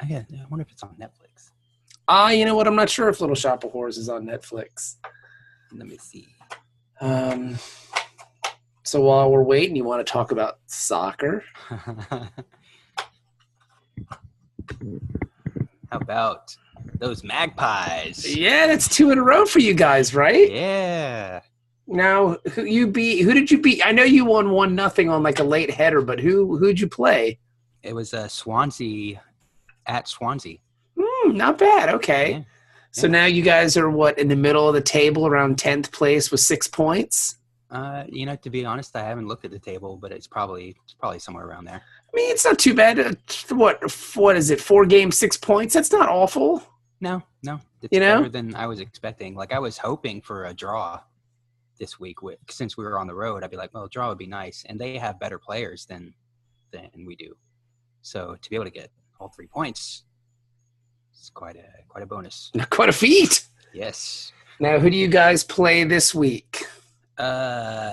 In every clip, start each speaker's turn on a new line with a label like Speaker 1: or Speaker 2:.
Speaker 1: I wonder if it's on Netflix.
Speaker 2: You know what? I'm not sure if Little Shop of Horrors is on Netflix.
Speaker 1: Let me see.
Speaker 2: So while we're waiting, you want to talk about soccer?
Speaker 1: How about those Magpies?
Speaker 2: Yeah, that's 2 in a row for you guys, right?
Speaker 1: Yeah.
Speaker 2: Now, who did you beat? I know you won 1-0 on like a late header, but who'd you play?
Speaker 1: It was Swansea at Swansea.
Speaker 2: Not bad. Okay.
Speaker 1: Yeah.
Speaker 2: So now you guys are what, in the middle of the table, around 10th place with 6 points?
Speaker 1: To be honest, I haven't looked at the table, but it's probably somewhere around there.
Speaker 2: I mean, it's not too bad. What is it? 4 games, 6 points? That's not awful.
Speaker 1: No. It's better than I was expecting. Like, I was hoping for a draw this week. Since we were on the road, I'd be like, well, a draw would be nice. And they have better players than we do. So to be able to get all 3 points, it's quite a bonus.
Speaker 2: Quite a feat.
Speaker 1: Yes.
Speaker 2: Now, who do you guys play this week?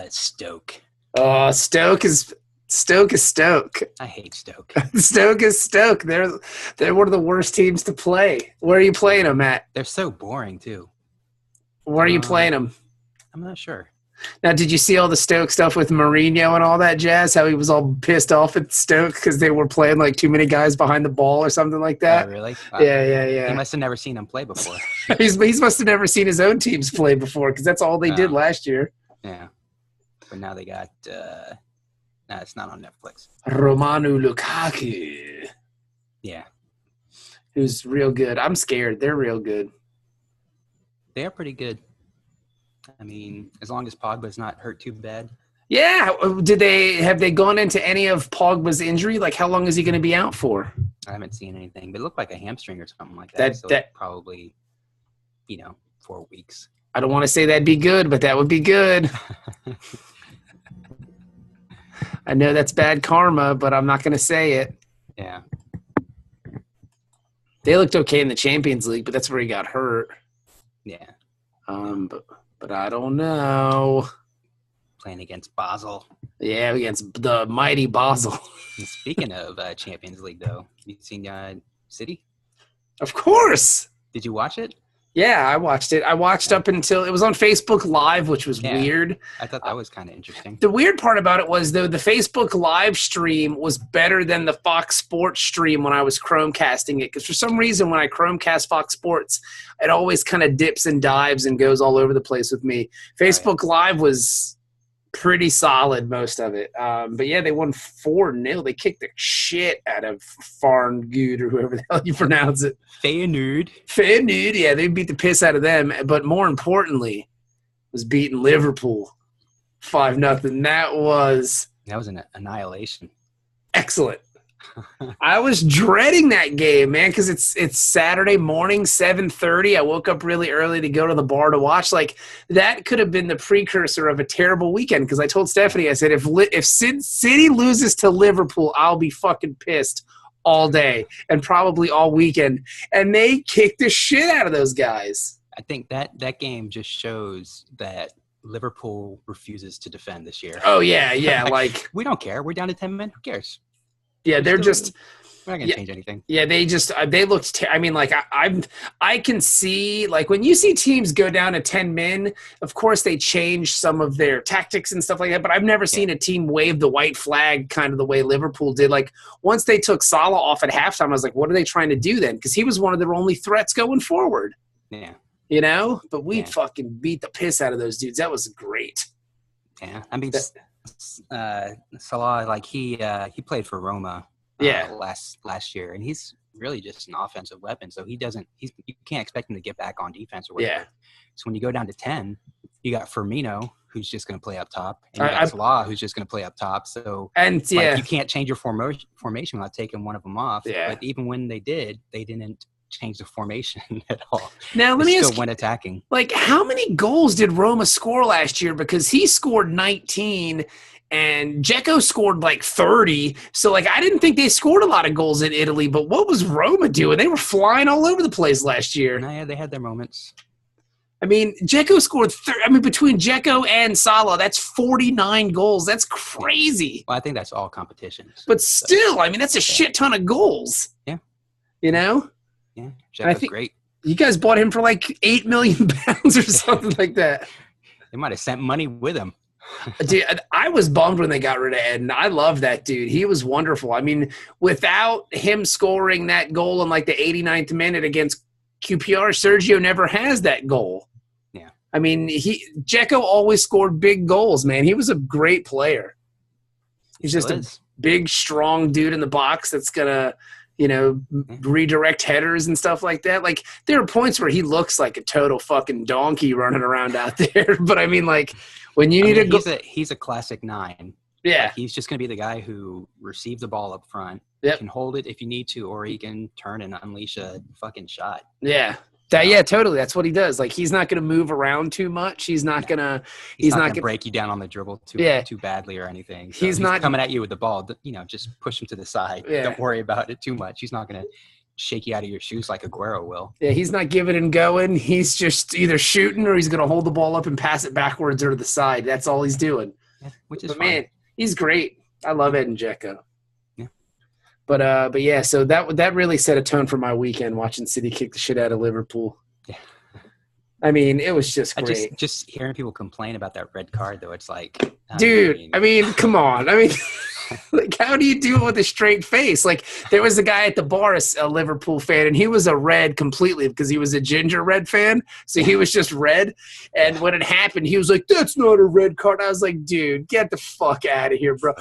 Speaker 1: Stoke.
Speaker 2: Oh, Stoke is Stoke.
Speaker 1: I hate Stoke.
Speaker 2: Stoke is Stoke. They're one of the worst teams to play. Where are you playing them at?
Speaker 1: They're so boring too.
Speaker 2: Where are you playing them?
Speaker 1: I'm not sure.
Speaker 2: Now, did you see all the Stoke stuff with Mourinho and all that jazz? How he was all pissed off at Stoke because they were playing like too many guys behind the ball or something like that?
Speaker 1: Oh, really?
Speaker 2: Yeah.
Speaker 1: He must have never seen them play before.
Speaker 2: He must have never seen his own teams play before because that's all they did last year.
Speaker 1: Yeah. But now they got it's not on Netflix.
Speaker 2: Romelu Lukaku.
Speaker 1: Yeah.
Speaker 2: Who's real good. I'm scared. They're real good.
Speaker 1: They are pretty good. I mean, as long as Pogba's not hurt too bad.
Speaker 2: Yeah. Have they gone into any of Pogba's injury? Like, how long is he going to be out for?
Speaker 1: I haven't seen anything, but it looked like a hamstring or something like that. That probably, 4 weeks.
Speaker 2: I don't want to say that'd be good, but that would be good. I know that's bad karma, but I'm not going to say it.
Speaker 1: Yeah.
Speaker 2: They looked okay in the Champions League, but that's where he got hurt.
Speaker 1: Yeah.
Speaker 2: But I don't know.
Speaker 1: Playing against Basel.
Speaker 2: Yeah, against the mighty Basel.
Speaker 1: And speaking of Champions League, though, you seen City?
Speaker 2: Of course.
Speaker 1: Did you watch it?
Speaker 2: Yeah, I watched it. I watched up until it was on Facebook Live, which was weird.
Speaker 1: I thought that was kind of interesting.
Speaker 2: The weird part about it was, though, the Facebook Live stream was better than the Fox Sports stream when I was Chromecasting it. Because for some reason, when I Chromecast Fox Sports, it always kind of dips and dives and goes all over the place with me. Facebook Live was pretty solid, most of it. But, yeah, they won 4-0. They kicked the shit out of Farngood or whoever the hell you pronounce it.
Speaker 1: Feyenoord,
Speaker 2: yeah, they beat the piss out of them. But more importantly, was beating Liverpool 5-0. That was
Speaker 1: an annihilation.
Speaker 2: Excellent. I was dreading that game, man, because it's Saturday morning, 7:30. I woke up really early to go to the bar to watch. Like, that could have been the precursor of a terrible weekend, because I told Stephanie, I said, if City loses to Liverpool, I'll be fucking pissed all day and probably all weekend. And they kicked the shit out of those guys.
Speaker 1: I think that game just shows that Liverpool refuses to defend this year.
Speaker 2: Oh, yeah. Like,
Speaker 1: we don't care. We're down to 10 men. Who cares?
Speaker 2: Yeah, we're
Speaker 1: not going to change anything.
Speaker 2: Yeah, they looked I mean, like, I can see, like, when you see teams go down to 10 men, of course they change some of their tactics and stuff like that, but I've never seen a team wave the white flag kind of the way Liverpool did. Like, once they took Salah off at halftime, I was like, what are they trying to do then? Because he was one of their only threats going forward.
Speaker 1: Yeah.
Speaker 2: But we fucking beat the piss out of those dudes. That was great.
Speaker 1: Yeah, I mean, Salah, like, he played for Roma last year, and he's really just an offensive weapon. So you can't expect him to get back on defense or whatever. Yeah. So when you go down to 10, you got Firmino, who's just going to play up top, and you got Salah, who's just going to play up top. So you can't change your formation without taking one of them off. Yeah. But even when they did, they didn't change the formation at all.
Speaker 2: Now let me ask,
Speaker 1: went attacking.
Speaker 2: Like, how many goals did Roma score last year? Because he scored 19 and Dzeko scored like 30. So, like, I didn't think they scored a lot of goals in Italy, but what was Roma doing? They were flying all over the place last year.
Speaker 1: No, yeah, they had their moments.
Speaker 2: I mean, Dzeko scored between Dzeko and Salah, that's 49 goals. That's crazy.
Speaker 1: Well, I think that's all competitions.
Speaker 2: But still, I mean, that's a shit ton of goals.
Speaker 1: Yeah.
Speaker 2: You know?
Speaker 1: Yeah, Dzeko's great.
Speaker 2: You guys bought him for like 8 million pounds or something like that.
Speaker 1: They might have sent money with him.
Speaker 2: Dude, I was bummed when they got rid of Eden. I love that dude. He was wonderful. I mean, without him scoring that goal in like the 89th minute against QPR, Sergio never has that goal.
Speaker 1: Yeah.
Speaker 2: I mean, Dzeko always scored big goals, man. He was a great player. He's just a big, strong dude in the box that's going to, redirect headers and stuff like that. Like, there are points where he looks like a total fucking donkey running around out there. But, I mean, like, when you need to go –
Speaker 1: he's a classic 9.
Speaker 2: Yeah.
Speaker 1: Like, he's just going to be the guy who receives the ball up front, can hold it if you need to, or he can turn and unleash a fucking shot.
Speaker 2: Yeah. Yeah, totally. That's what he does. Like, he's not going to move around too much. He's not going to –
Speaker 1: He's not going to break you down on the dribble too badly or anything. So he's not coming at you with the ball. Just push him to the side. Yeah. Don't worry about it too much. He's not going to shake you out of your shoes like Aguero will.
Speaker 2: Yeah, he's not giving and going. He's just either shooting or he's going to hold the ball up and pass it backwards or to the side. That's all he's doing.
Speaker 1: Yeah, which is fun.
Speaker 2: Man, he's great. I love Edin Dzeko. But yeah, so that really set a tone for my weekend, watching City kick the shit out of Liverpool.
Speaker 1: Yeah.
Speaker 2: I mean, it was just great.
Speaker 1: Just hearing people complain about that red card, though, it's like,
Speaker 2: dude. I mean, come on. I mean, like, how do you do it with a straight face? Like, there was a guy at the bar, a Liverpool fan, and he was a red completely because he was a ginger red fan. So he was just red. And when it happened, he was like, "That's not a red card." I was like, "Dude, get the fuck out of here, bro."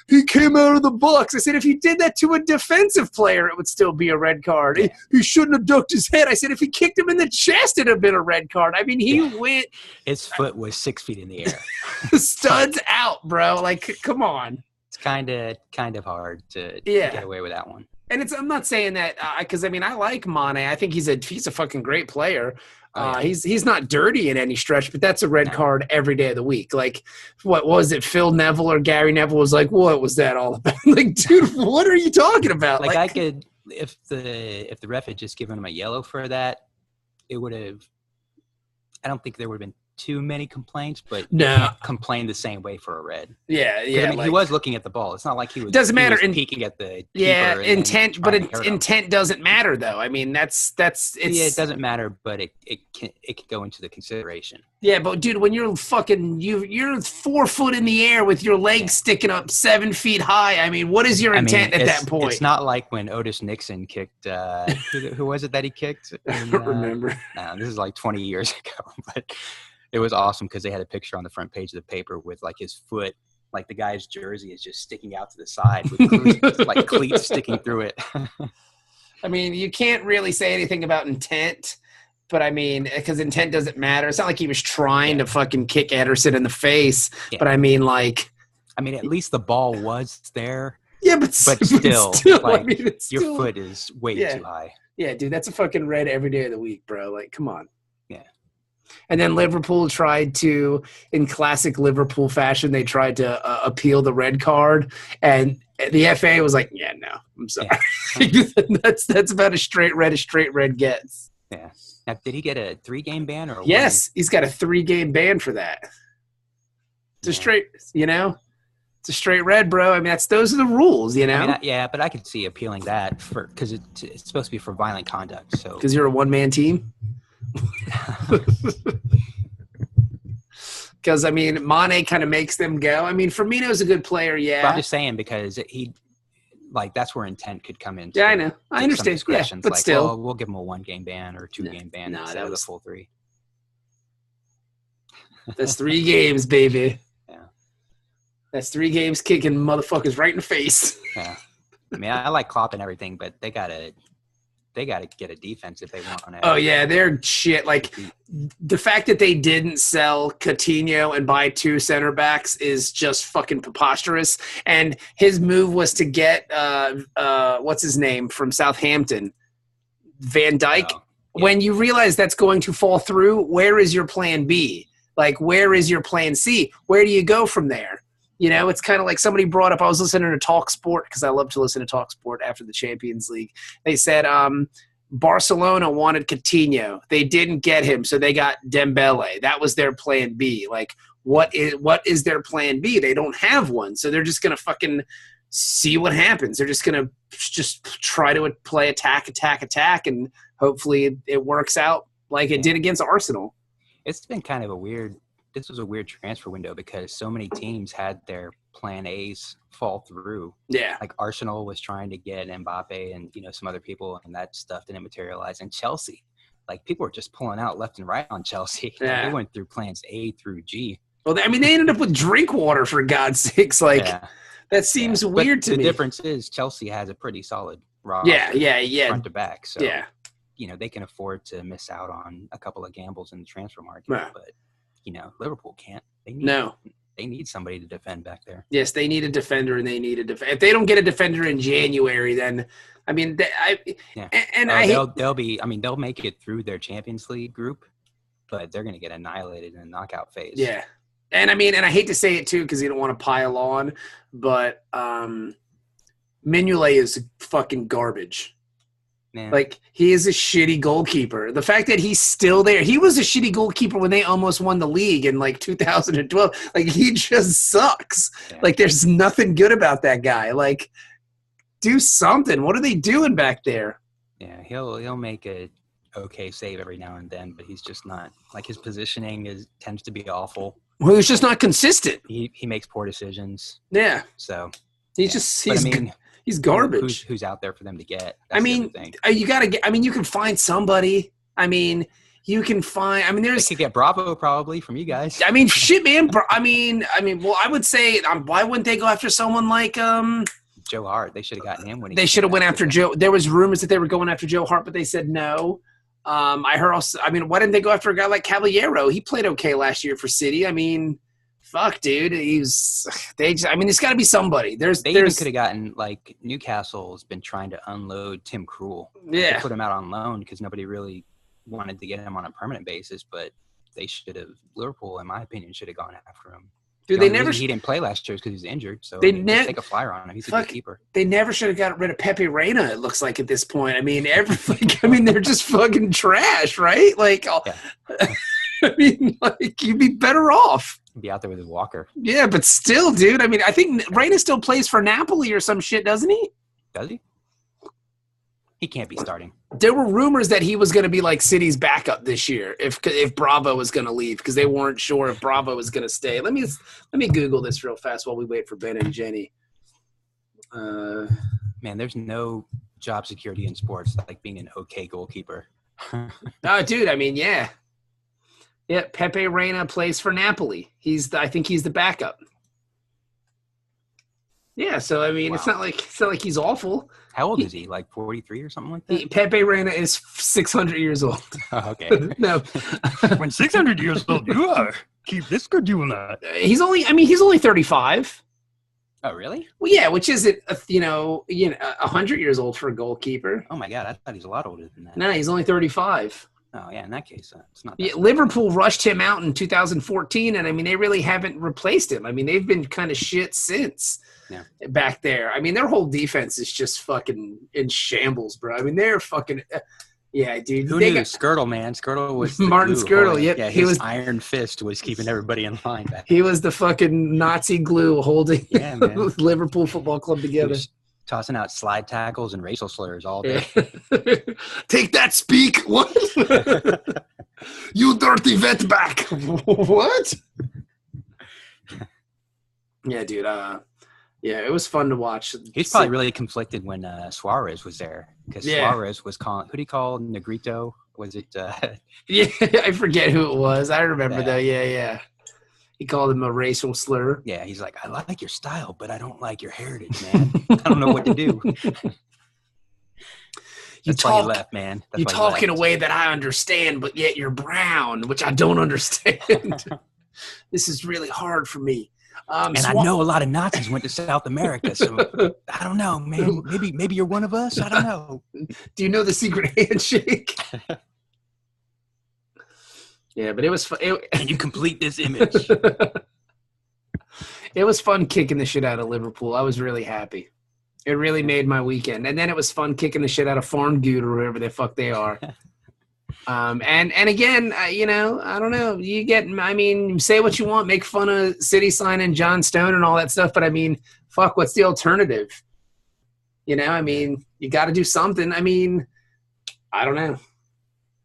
Speaker 2: He came out of the box. I said, if you did that to a defensive player, it would still be a red card. He shouldn't have ducked his head. I said, if he kicked him in the chest, it'd have been a red card. I mean, he went.
Speaker 1: His foot was 6 feet in the air.
Speaker 2: Studs out, bro. Like, come on.
Speaker 1: It's kind of hard to get away with that one.
Speaker 2: And I'm not saying that because I mean I like Mane. I think he's a fucking great player. He's not dirty in any stretch, but that's a red card every day of the week. Like, what was it? Phil Neville or Gary Neville was like, "What was that all about?" Like, dude, what are you talking about?
Speaker 1: Like I could, if the ref had just given him a yellow for that, it would have. I don't think there would have been too many complaints, but you can't complain the same way for a red.
Speaker 2: Yeah.
Speaker 1: I mean, he was looking at the ball. It's not like he was.
Speaker 2: Doesn't matter.
Speaker 1: Peeking at the
Speaker 2: keeper intent, but intent doesn't matter though. I mean, it
Speaker 1: doesn't matter, but it can go into the consideration.
Speaker 2: Yeah, but dude, when you're you're 4 foot in the air with your legs sticking up 7 feet high. I mean, what is your intent at that point?
Speaker 1: It's not like when Otis Nixon kicked. Who was it that he kicked?
Speaker 2: I don't remember.
Speaker 1: No, this is like 20 years ago, but. It was awesome because they had a picture on the front page of the paper with like his foot, like the guy's jersey is just sticking out to the side with like cleats sticking through it.
Speaker 2: I mean, you can't really say anything about intent, but I mean, because intent doesn't matter. It's not like he was trying to fucking kick Ederson in the face, but I mean, like.
Speaker 1: I mean, at least the ball was there.
Speaker 2: Yeah, but still
Speaker 1: like, I mean, your foot is way too high.
Speaker 2: Yeah, dude, that's a fucking red every day of the week, bro. Like, come on.
Speaker 1: Yeah.
Speaker 2: And then Liverpool tried to, in classic Liverpool fashion, they tried to appeal the red card, and the FA was like, "Yeah, no, I'm sorry." Yeah. that's about as straight red gets.
Speaker 1: Yeah. Now, did he get a 3-game ban or?
Speaker 2: Yes, he's got a 3-game ban for that. It's a straight, it's a straight red, bro. I mean, those are the rules,
Speaker 1: I mean, but I could see appealing that because it's supposed to be for violent conduct. So
Speaker 2: because you're a one-man team. Because I mean, Mane kind of makes them go. I mean, Firmino's a good player, yeah.
Speaker 1: But I'm just saying because that's where intent could come in.
Speaker 2: Yeah, I know. I understand. Yeah, but like, still,
Speaker 1: well, we'll give him a 1-game ban or 2-game ban instead of the full 3.
Speaker 2: That's 3 games, baby.
Speaker 1: Yeah,
Speaker 2: that's 3 games kicking motherfuckers right in the face.
Speaker 1: Yeah, I mean, I like Klopp and everything, but they gotta get a defense if they want to.
Speaker 2: Oh, yeah, they're shit. Like, the fact that they didn't sell Coutinho and buy 2 center backs is just fucking preposterous. And his move was to get, what's his name, from Southampton, Van Dijk. Oh, yeah. When you realize that's going to fall through, where is your plan B? Like, where is your plan C? Where do you go from there? It's kind of like somebody brought up, I was listening to Talk Sport because I love to listen to Talk Sport after the Champions League. They said Barcelona wanted Coutinho. They didn't get him, so they got Dembele. That was their plan B. Like, what is their plan B? They don't have one, so they're just going to fucking see what happens. They're just going to just try to play attack, and hopefully it works out like it did against Arsenal.
Speaker 1: It's been kind of this was a weird transfer window because so many teams had their plan A's fall through.
Speaker 2: Yeah.
Speaker 1: Like Arsenal was trying to get Mbappe and, some other people, and that stuff didn't materialize. And Chelsea, like people were just pulling out left and right on Chelsea.
Speaker 2: Yeah.
Speaker 1: They went through plans A through G.
Speaker 2: Well, I mean, they ended up with Drinkwater, for God's sakes. Like, that seems weird to me.
Speaker 1: The difference is Chelsea has a pretty solid roster.
Speaker 2: Yeah.
Speaker 1: Front to back. So, they can afford to miss out on a couple of gambles in the transfer market.
Speaker 2: Yeah.
Speaker 1: But, Liverpool can't. They need somebody to defend back there.
Speaker 2: Yes, they need a defender, and they need a defender. If they don't get a defender in January, then I mean, they'll make it through their Champions League group, but they're going to get annihilated in the knockout phase. Yeah, and I hate to say it too because you don't want to pile on, but Mignolet is fucking garbage. Man. Like, he is a shitty goalkeeper. The fact that he's still there, he was a shitty goalkeeper when they almost won the league in, 2012. Like, he just sucks. Yeah. Like, there's nothing good about that guy. Like, do something. What are they doing back there?
Speaker 1: Yeah, he'll make a okay save every now and then, but he's just not – like, his positioning tends to be awful.
Speaker 2: Well, he's just not consistent.
Speaker 1: He makes poor decisions.
Speaker 2: Yeah.
Speaker 1: So –
Speaker 2: He's garbage.
Speaker 1: Who's out there for them to get?
Speaker 2: You got to get – you can find somebody. You can find –
Speaker 1: they could get Bravo probably from you guys.
Speaker 2: Shit, man. Well, I would say why wouldn't they go after someone like
Speaker 1: Joe Hart? They should have gotten him when
Speaker 2: they should have went after Joe. There was rumors that they were going after Joe Hart, but they said no. I heard also – why didn't they go after a guy like Caballero? He played okay last year for City. Fuck, dude. There's got to be somebody. They
Speaker 1: even could have gotten, Newcastle's been trying to unload Tim Krul.
Speaker 2: Yeah.
Speaker 1: They put him out on loan because nobody really wanted to get him on a permanent basis, but they should have, Liverpool, in my opinion, should have gone after him.
Speaker 2: Dude,
Speaker 1: he didn't play last year because he was injured, so they take a flyer on him. He's a good keeper.
Speaker 2: They never should have got rid of Pepe Reina, it looks like, at this point. They're just fucking trash, right? You'd be better off.
Speaker 1: Be out there with his walker.
Speaker 2: Yeah, but still, dude. I think Reina still plays for Napoli or some shit, doesn't he?
Speaker 1: Does he? He can't be starting.
Speaker 2: There were rumors that he was going to be City's backup this year if Bravo was going to leave because they weren't sure if Bravo was going to stay. Let me Google this real fast while we wait for Ben and Jenny.
Speaker 1: Man, there's no job security in sports like being an okay goalkeeper.
Speaker 2: Oh, dude. Yeah. Yeah, Pepe Reina plays for Napoli. I think he's the backup. Yeah, so wow. It's not like he's awful.
Speaker 1: How old is he? 43 or something like that?
Speaker 2: Pepe Reina is 600 years old.
Speaker 1: Oh, okay.
Speaker 2: No.
Speaker 3: When 600 years old you are, keep this good you will not.
Speaker 2: He's only 35.
Speaker 1: Oh, really?
Speaker 2: Well, yeah, which isn't 100 years old for a goalkeeper.
Speaker 1: Oh my God, I thought he's a lot older than that.
Speaker 2: No, he's only 35.
Speaker 1: Oh, yeah, in that case, it's not.
Speaker 2: Yeah, Liverpool rushed him out in 2014, and they really haven't replaced him. They've been kind of shit since back there. Their whole defense is just fucking in shambles, bro. They're fucking yeah, dude.
Speaker 1: Who knew? Skirtle, man. Skirtle was
Speaker 2: Martin Skirtle. Yep.
Speaker 1: Yeah, his iron fist was keeping everybody in line back.
Speaker 2: He was the fucking Nazi glue holding Liverpool Football Club together.
Speaker 1: Tossing out slide tackles and racial slurs all day.
Speaker 2: Take that, speak. What? You dirty wetback. What? Yeah, dude. It was fun to watch.
Speaker 1: He's probably really conflicted when Suarez was there because Suarez was calling. Who did he call Negrito? Was it?
Speaker 2: Yeah, I forget who it was. I remember though. Yeah. He called him a racial slur.
Speaker 1: Yeah, he's like, I like your style, but I don't like your heritage, man. I don't know what to do. That's why you left, man.
Speaker 2: You talk in a way that I understand, but yet you're brown, which I don't understand. This is really hard for me.
Speaker 1: And I know a lot of Nazis went to South America, so I don't know, man. Maybe you're one of us. I don't know.
Speaker 2: Do you know the secret handshake? Yeah, but it was fun.
Speaker 1: Can you complete this image?
Speaker 2: It was fun kicking the shit out of Liverpool. I was really happy. It really made my weekend. And then it was fun kicking the shit out of Farmgood or whoever the fuck they are. And again, I don't know. You say what you want, make fun of City signing John Stone and all that stuff, but fuck, what's the alternative? You know, I mean, you got to do something. I mean, I don't know.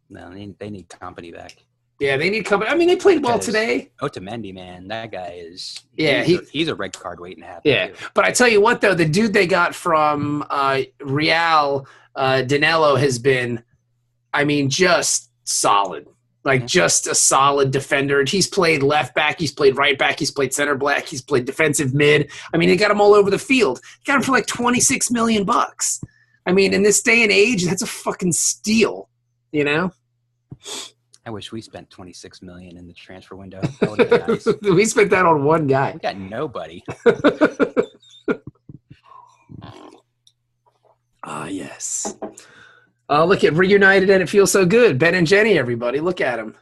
Speaker 1: No, they need company back.
Speaker 2: Yeah, they need company. I mean, they played well today.
Speaker 1: Otamendi, man, that guy is.
Speaker 2: Yeah,
Speaker 1: he's a red card waiting to happen.
Speaker 2: Yeah, too. But I tell you what, though, the dude they got from Real, Danilo, has been, I mean, just solid. Like, just a solid defender. He's played left back. He's played right back. He's played center back. He's played defensive mid. I mean, they got him all over the field. Got him for like $26 million. I mean, in this day and age, that's a fucking steal. You know.
Speaker 1: I wish we spent $26 million in the transfer window. That would have been nice.
Speaker 2: We spent that on one guy.
Speaker 1: We got nobody.
Speaker 2: Yes. Look at Reunited and It Feels So Good. Ben and Jenny, everybody. Look at them.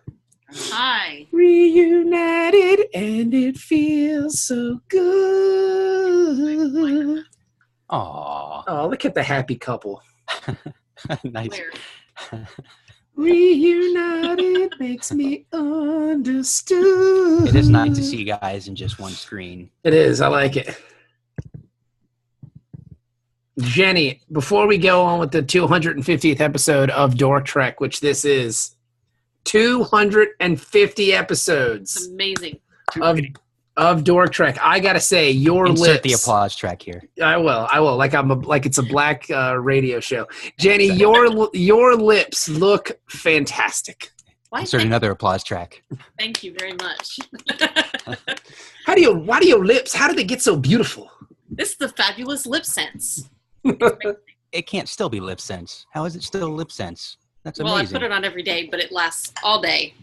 Speaker 4: Hi.
Speaker 2: Reunited and it feels so good.
Speaker 1: Aww.
Speaker 2: Oh, look at the happy couple.
Speaker 1: Nice.
Speaker 4: Where?
Speaker 2: Reunited makes me understood.
Speaker 1: It is nice to see guys in just one screen.
Speaker 2: It is. I like it. Jenny, before we go on with the 250th episode of Dork Trek, which this is, 250 episodes.
Speaker 4: It's amazing.
Speaker 2: Of Dork Trek. I gotta say,
Speaker 1: Insert the applause track here.
Speaker 2: I will. Like it's a black radio show. Jenny, your lips look fantastic.
Speaker 4: Why?
Speaker 1: Insert another applause track.
Speaker 4: Thank you very much.
Speaker 2: Why do your lips? How do they get so beautiful?
Speaker 4: This is the fabulous lip sense.
Speaker 1: It can't still be lip sense. How is it still lip sense? That's amazing.
Speaker 4: Well, I put it on every day, but it lasts all day,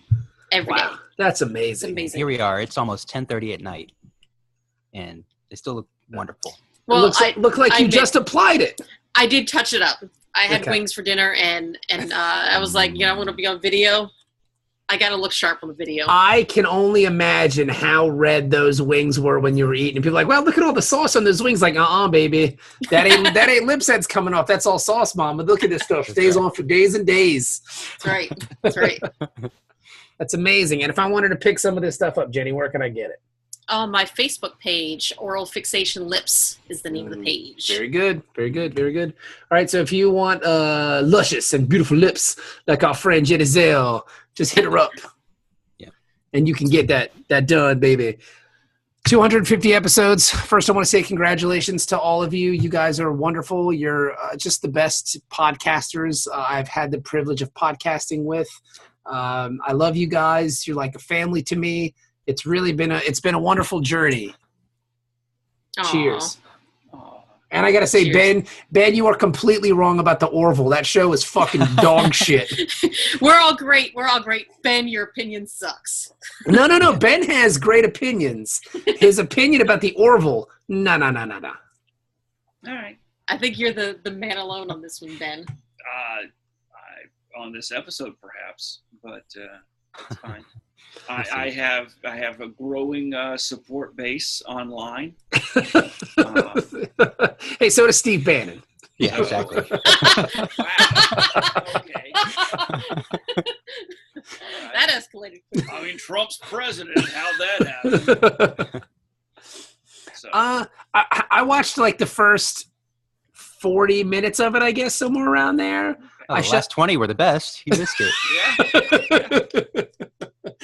Speaker 4: every day.
Speaker 2: That's amazing.
Speaker 4: It's amazing.
Speaker 1: Here we are. It's almost 10:30 at night, and they still look wonderful.
Speaker 4: Well,
Speaker 2: look like you just applied it.
Speaker 4: I did touch it up. I had wings for dinner, and I was like, I'm going to be on video. I got to look sharp on the video.
Speaker 2: I can only imagine how red those wings were when you were eating. And people are like, well, look at all the sauce on those wings. Like, baby. That ain't lip sense coming off. That's all sauce, Mama. Look at this stuff. Stays on for days and days.
Speaker 4: That's right. That's right.
Speaker 2: That's amazing. And if I wanted to pick some of this stuff up, Jenny, where can I get it?
Speaker 4: On my Facebook page, Oral Fixation Lips is the name of the page.
Speaker 2: Very good. Very good. Very good. All right. So if you want luscious and beautiful lips like our friend Jenny Zell, just hit her up.
Speaker 1: Yeah.
Speaker 2: And you can get that done, baby. 250 episodes. First, I want to say congratulations to all of you. You guys are wonderful. You're just the best podcasters I've had the privilege of podcasting with. I love you guys. You're like a family to me. It's really been a wonderful journey.
Speaker 4: Aww.
Speaker 2: Cheers. And I gotta say, Ben, you are completely wrong about the Orville. That show is fucking dog shit.
Speaker 4: We're all great. Ben, your opinion sucks.
Speaker 2: No. Ben has great opinions. His opinion about the Orville, no.
Speaker 4: All right. I think you're the man alone on this one, Ben.
Speaker 5: On this episode, perhaps, but that's fine. I have a growing support base online.
Speaker 2: Hey, so does Steve Bannon.
Speaker 1: Yeah, exactly.
Speaker 5: Wow. Okay.
Speaker 4: That escalated quickly.
Speaker 5: I mean, Trump's president. How'd that happen? So.
Speaker 2: I watched like the first 40 minutes of it, I guess, somewhere around there.
Speaker 1: The last 20 were the best. You missed it.
Speaker 5: Yeah.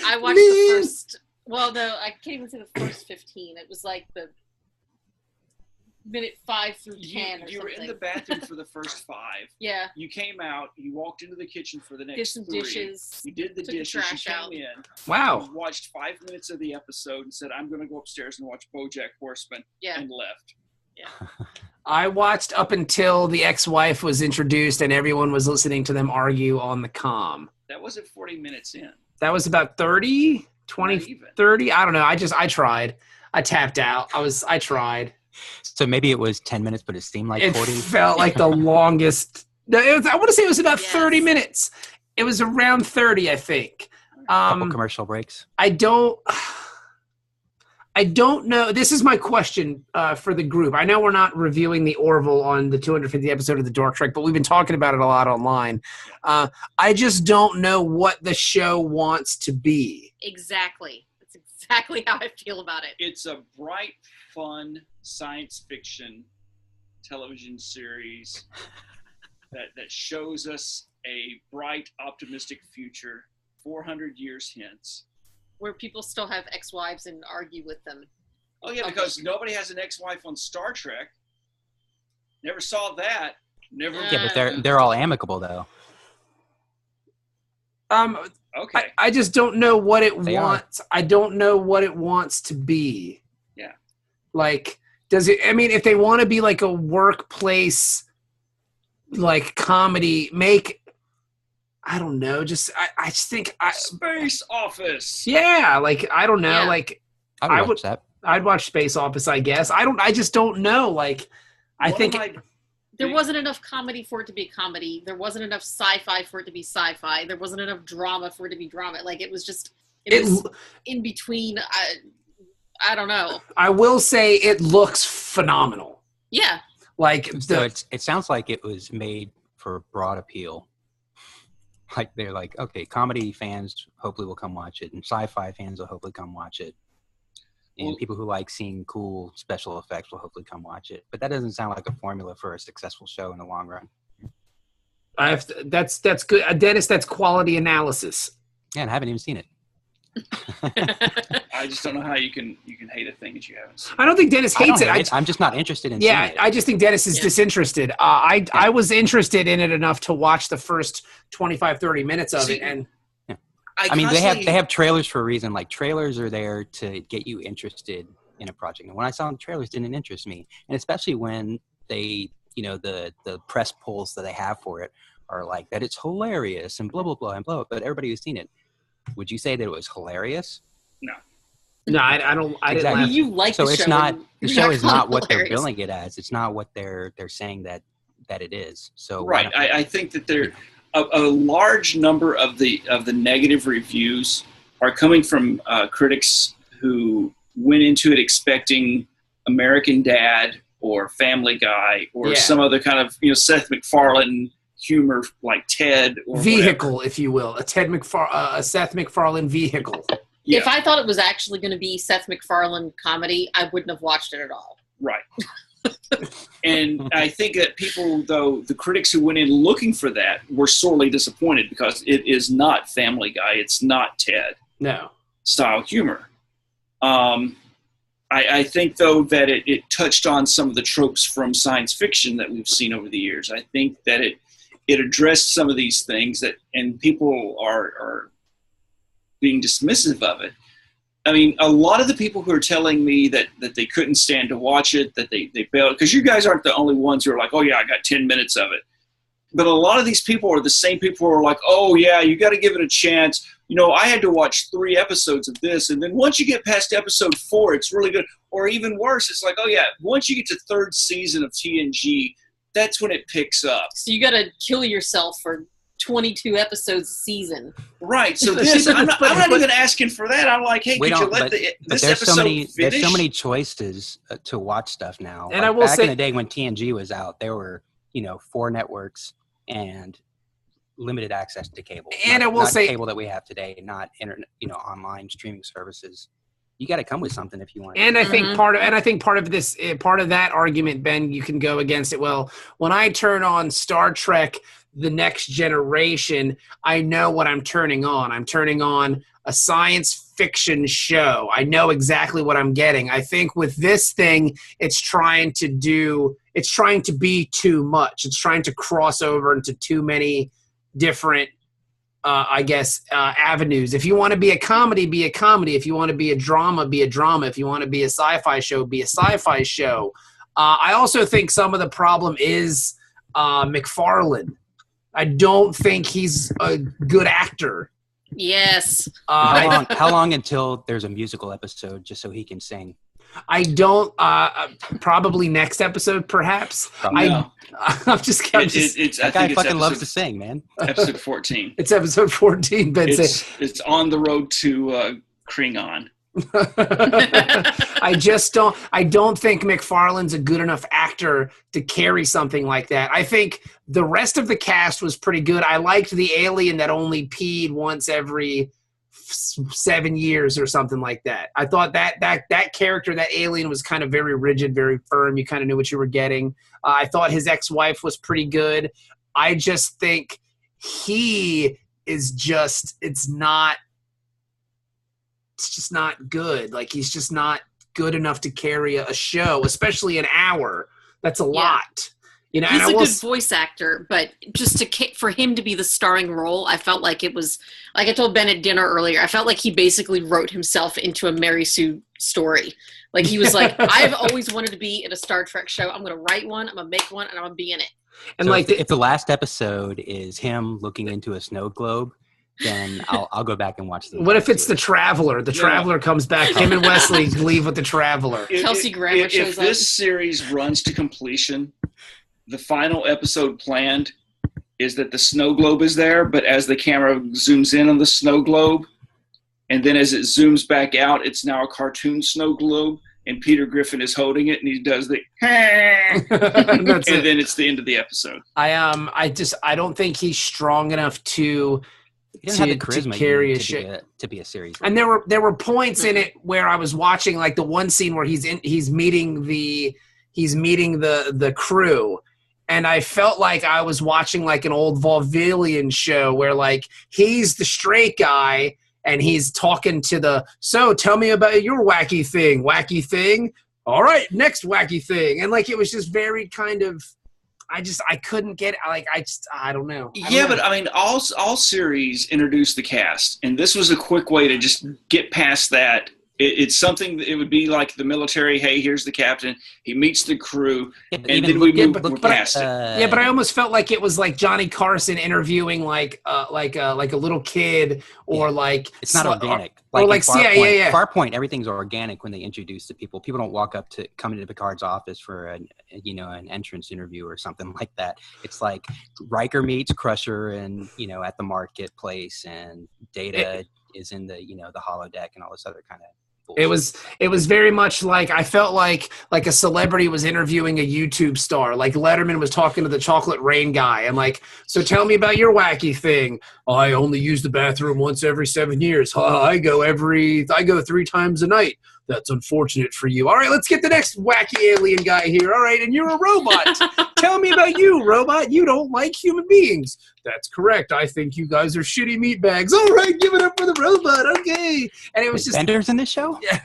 Speaker 4: I watched the first. Well, no, I can't even say the first 15. It was like the minute 5 through 10
Speaker 5: you were in the bathroom for the first 5.
Speaker 4: Yeah.
Speaker 5: You came out. You walked into the kitchen for the next
Speaker 4: Did some
Speaker 5: 3.
Speaker 4: dishes.
Speaker 5: You did the
Speaker 4: took the
Speaker 5: dishes.
Speaker 4: trash
Speaker 5: You
Speaker 4: out.
Speaker 5: came in.
Speaker 2: Wow.
Speaker 5: You watched 5 minutes of the episode and said, "I'm going to go upstairs and watch BoJack Horseman," and left.
Speaker 4: Yeah.
Speaker 2: I watched up until the ex-wife was introduced and everyone was listening to them argue on the comm.
Speaker 5: That wasn't 40 minutes in.
Speaker 2: That was about 30, 20, 30. I don't know. I tried. I tapped out. I tried.
Speaker 1: So maybe it was 10 minutes, but it seemed like 40.
Speaker 2: It felt like the longest. I want to say it was about 30 minutes. It was around 30, I think.
Speaker 1: Couple commercial breaks.
Speaker 2: I don't know. This is my question for the group. I know we're not reviewing the Orville on the 250th episode of the Dork Trek, but we've been talking about it a lot online. I just don't know what the show wants to be.
Speaker 4: Exactly. That's exactly how I feel about it.
Speaker 5: It's a bright, fun science fiction television series that shows us a bright, optimistic future 400 years hence.
Speaker 4: Where people still have ex-wives and argue with them.
Speaker 5: Oh, yeah, because nobody has an ex-wife on Star Trek. Never saw that. Never.
Speaker 1: Yeah, but they're all amicable, though.
Speaker 5: Okay.
Speaker 2: I just don't know what it wants. I don't know what it wants to be.
Speaker 5: Yeah.
Speaker 2: Like, does it? I mean, if they want to be like a workplace, like comedy, I don't know. I just think
Speaker 5: Space Office.
Speaker 2: Yeah, like I don't know.
Speaker 4: Yeah.
Speaker 2: Like
Speaker 1: I'd watch that.
Speaker 2: I'd watch Space Office, I guess. I just don't know. Like,
Speaker 4: There wasn't enough comedy for it to be comedy. There wasn't enough sci-fi for it to be sci-fi. There wasn't enough drama for it to be drama. Like, it was just, it was in between. I don't know.
Speaker 2: I will say it looks phenomenal.
Speaker 4: Yeah.
Speaker 2: Like,
Speaker 1: so it sounds like it was made for broad appeal. Like, they're like, okay, comedy fans hopefully will come watch it, and sci-fi fans will hopefully come watch it. And people who like seeing cool special effects will hopefully come watch it. But that doesn't sound like a formula for a successful show in the long run.
Speaker 2: That's good. Dennis, that's quality analysis.
Speaker 1: Yeah, and I haven't even seen it.
Speaker 5: I just don't know how you can hate a thing that you haven't seen.
Speaker 2: I don't think Dennis hates it.
Speaker 1: I'm just not interested in seeing it.
Speaker 2: I just think Dennis is disinterested. I was interested in it enough to watch the first 25, 30 minutes of it. And
Speaker 1: I mean, they have trailers for a reason. Like, trailers are there to get you interested in a project. And when I saw the trailers, didn't interest me. And especially when they, the press polls that they have for it are like that it's hilarious and blah, blah, blah, and blah. But everybody who's seen it, would you say that it was hilarious?
Speaker 2: No, I don't. I didn't laugh.
Speaker 4: You like
Speaker 1: so
Speaker 4: the
Speaker 1: it's
Speaker 4: show.
Speaker 1: not the show is not what
Speaker 4: hilarious.
Speaker 1: they're billing it as. It's not what they're saying that it is. So
Speaker 5: right, I think that there a large number of the negative reviews are coming from critics who went into it expecting American Dad or Family Guy or some other kind of Seth MacFarlane humor like Ted or
Speaker 2: vehicle,
Speaker 5: whatever.
Speaker 2: If you will, a Seth MacFarlane vehicle.
Speaker 5: Yeah.
Speaker 4: If I thought it was actually going to be Seth MacFarlane comedy, I wouldn't have watched it at all.
Speaker 5: Right. And I think that people, though, the critics who went in looking for that were sorely disappointed because it is not Family Guy. It's not Ted.
Speaker 2: No.
Speaker 5: Style humor. I think, though, that it touched on some of the tropes from science fiction that we've seen over the years. I think that it addressed some of these things and people are being dismissive of it. I mean, a lot of the people who are telling me that they couldn't stand to watch it, that they bailed, because you guys aren't the only ones who are like, oh yeah, I got 10 minutes of it. But a lot of these people are the same people who are like, oh yeah, you got to give it a chance. I had to watch 3 episodes of this, and then once you get past episode 4, it's really good. Or even worse, it's like, oh yeah, once you get to 3rd season of TNG, that's when it picks up.
Speaker 4: So you got to kill yourself for 22 episodes a season.
Speaker 5: Right. So I'm not even asking for that. I'm like, hey, could you let this episode finish?
Speaker 1: There's so many choices to watch stuff now.
Speaker 2: And I will
Speaker 1: back
Speaker 2: say,
Speaker 1: in the day when TNG was out, there were 4 networks and limited access to cable.
Speaker 2: And I will say,
Speaker 1: cable that we have today, not internet, online streaming services. You got to come with something if you want.
Speaker 2: And I think part of that argument, Ben, you can go against it. Well, when I turn on Star Trek: The Next Generation, I know what I'm turning on. I'm turning on a science fiction show. I know exactly what I'm getting. I think with this thing, it's trying to be too much. It's trying to cross over into too many different avenues. If you want to be a comedy, be a comedy. If you want to be a drama, be a drama. If you want to be a sci-fi show, be a sci-fi show. I also think some of the problem is MacFarlane. I don't think he's a good actor.
Speaker 4: Yes.
Speaker 1: How long until there's a musical episode just so he can sing?
Speaker 2: I don't. Probably next episode, perhaps.
Speaker 5: No.
Speaker 2: I'm just kidding.
Speaker 1: That guy fucking loves to sing, man.
Speaker 5: Episode 14.
Speaker 2: It's episode 14. Ben,
Speaker 5: it's on the road to Klingon.
Speaker 2: I don't think MacFarlane's a good enough actor to carry something like that. I think the rest of the cast was pretty good. I liked the alien that only peed once every 7 years or something like that. I thought that character, that alien, was kind of very rigid, very firm. You kind of knew what you were getting. I thought his ex-wife was pretty good. I just think he is just it's just not good. Like, he's just not good enough to carry a show, especially an hour. That's a lot. You know,
Speaker 4: he's a good voice actor, but just for him to be the starring role, I felt like it was, like I told Ben at dinner earlier, I felt like he basically wrote himself into a Mary Sue story. Like, he was like, I've always wanted to be in a Star Trek show. I'm going to write one, I'm going to make one, and I'm going to be in it.
Speaker 1: And so like, if the last episode is him looking into a snow globe, then I'll go back and watch the.
Speaker 2: What if it's the Traveler? The Traveler comes back. Him and Wesley leave with the Traveler.
Speaker 4: Kelsey Grammer shows up.
Speaker 5: If this series runs to completion, the final episode planned is that the snow globe is there, but as the camera zooms in on the snow globe, and then as it zooms back out, it's now a cartoon snow globe, and Peter Griffin is holding it, and he does the and then it's the end of the episode.
Speaker 2: I don't think he's strong enough to
Speaker 1: have the charisma
Speaker 2: carry
Speaker 1: to be a series.
Speaker 2: And there were points in it where I was watching, like the one scene where he's meeting the crew. And I felt like I was watching like an old vaudevillian show where like he's the straight guy and he's talking to so tell me about your wacky thing. All right, next wacky thing. And like, it was just very kind of, I couldn't get, like, I don't know.
Speaker 5: But I mean, all series introduce the cast, and this was a quick way to just get past that. It's something. It would be like the military. Hey, here's the captain. He meets the crew, and then we move past it.
Speaker 2: Yeah, but I almost felt like it was like Johnny Carson interviewing like a little kid, or like
Speaker 1: it's not organic.
Speaker 2: Or like
Speaker 1: Farpoint, everything's organic when they introduce the people. People don't walk up to come into Picard's office for an entrance interview or something like that. It's like Riker meets Crusher, and at the marketplace, and Data is in the the holodeck and all this other kind of.
Speaker 2: It was very much like, I felt like a celebrity was interviewing a YouTube star. Like Letterman was talking to the Chocolate Rain guy, and like, so tell me about your wacky thing. I only use the bathroom once every 7 years. I go 3 times a night. That's unfortunate for you. All right, let's get the next wacky alien guy here. All right, and you're a robot. Tell me about you, robot. You don't like human beings. That's correct. I think you guys are shitty meatbags. All right, give it up for the robot. Okay. And it was just
Speaker 1: Bender's in this show?
Speaker 2: Yeah.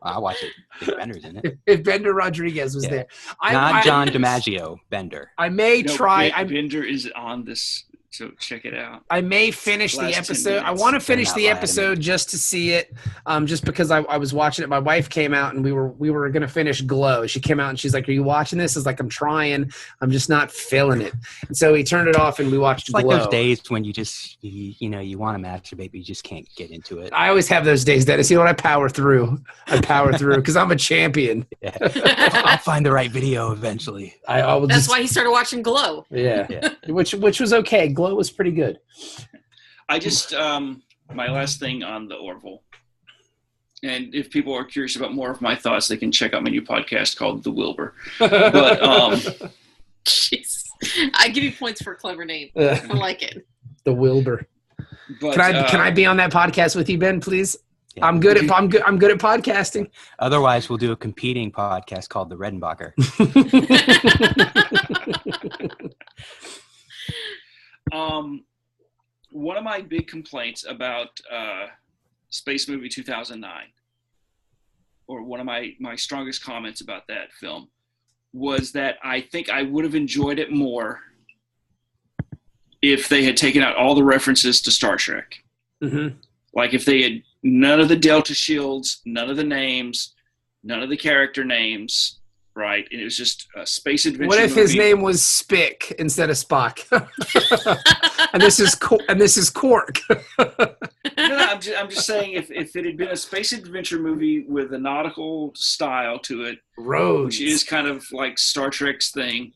Speaker 1: I'll watch it. If Bender's in it.
Speaker 2: If Bender Rodriguez was there.
Speaker 1: Not John DiMaggio, Bender.
Speaker 2: I may try.
Speaker 5: Bender is on this. So check it out.
Speaker 2: I may finish the episode. I want to finish the episode just to see it, just because I was watching it. My wife came out and we were going to finish Glow. She came out and she's like, "Are you watching this?" I was like, "I'm trying. I'm just not feeling it." And so we turned it off and we watched Glow.
Speaker 1: Like those days when you just you want to masturbate, but you just can't get into it.
Speaker 2: I always have those days, Dennis. You know what? I power through because I'm a champion.
Speaker 1: Yeah. I'll find the right video eventually.
Speaker 4: That's why he started watching Glow.
Speaker 2: Yeah. Which was okay. Glow was pretty good.
Speaker 5: I just my last thing on the Orville, and if people are curious about more of my thoughts, they can check out my new podcast called The Wilbur. But
Speaker 4: jeez, I give you points for a clever name. I like it.
Speaker 2: The Wilbur.
Speaker 5: But,
Speaker 2: can I be on that podcast with you, Ben, please? Yeah. I'm good at podcasting.
Speaker 1: Otherwise, we'll do a competing podcast called The Redenbacher.
Speaker 5: One of my big complaints about Space Movie 2009, or one of my strongest comments about that film, was that I think I would have enjoyed it more if they had taken out all the references to Star Trek.
Speaker 2: Mm-hmm.
Speaker 5: Like if they had none of the Delta shields, none of the names, none of the character names. Right, and it was just a space adventure.
Speaker 2: What if his name was Spick instead of Spock? and this is Quark.
Speaker 5: No, I'm just saying if it had been a space adventure movie with a nautical style to it,
Speaker 2: Rhodes,
Speaker 5: which is kind of like Star Trek's thing,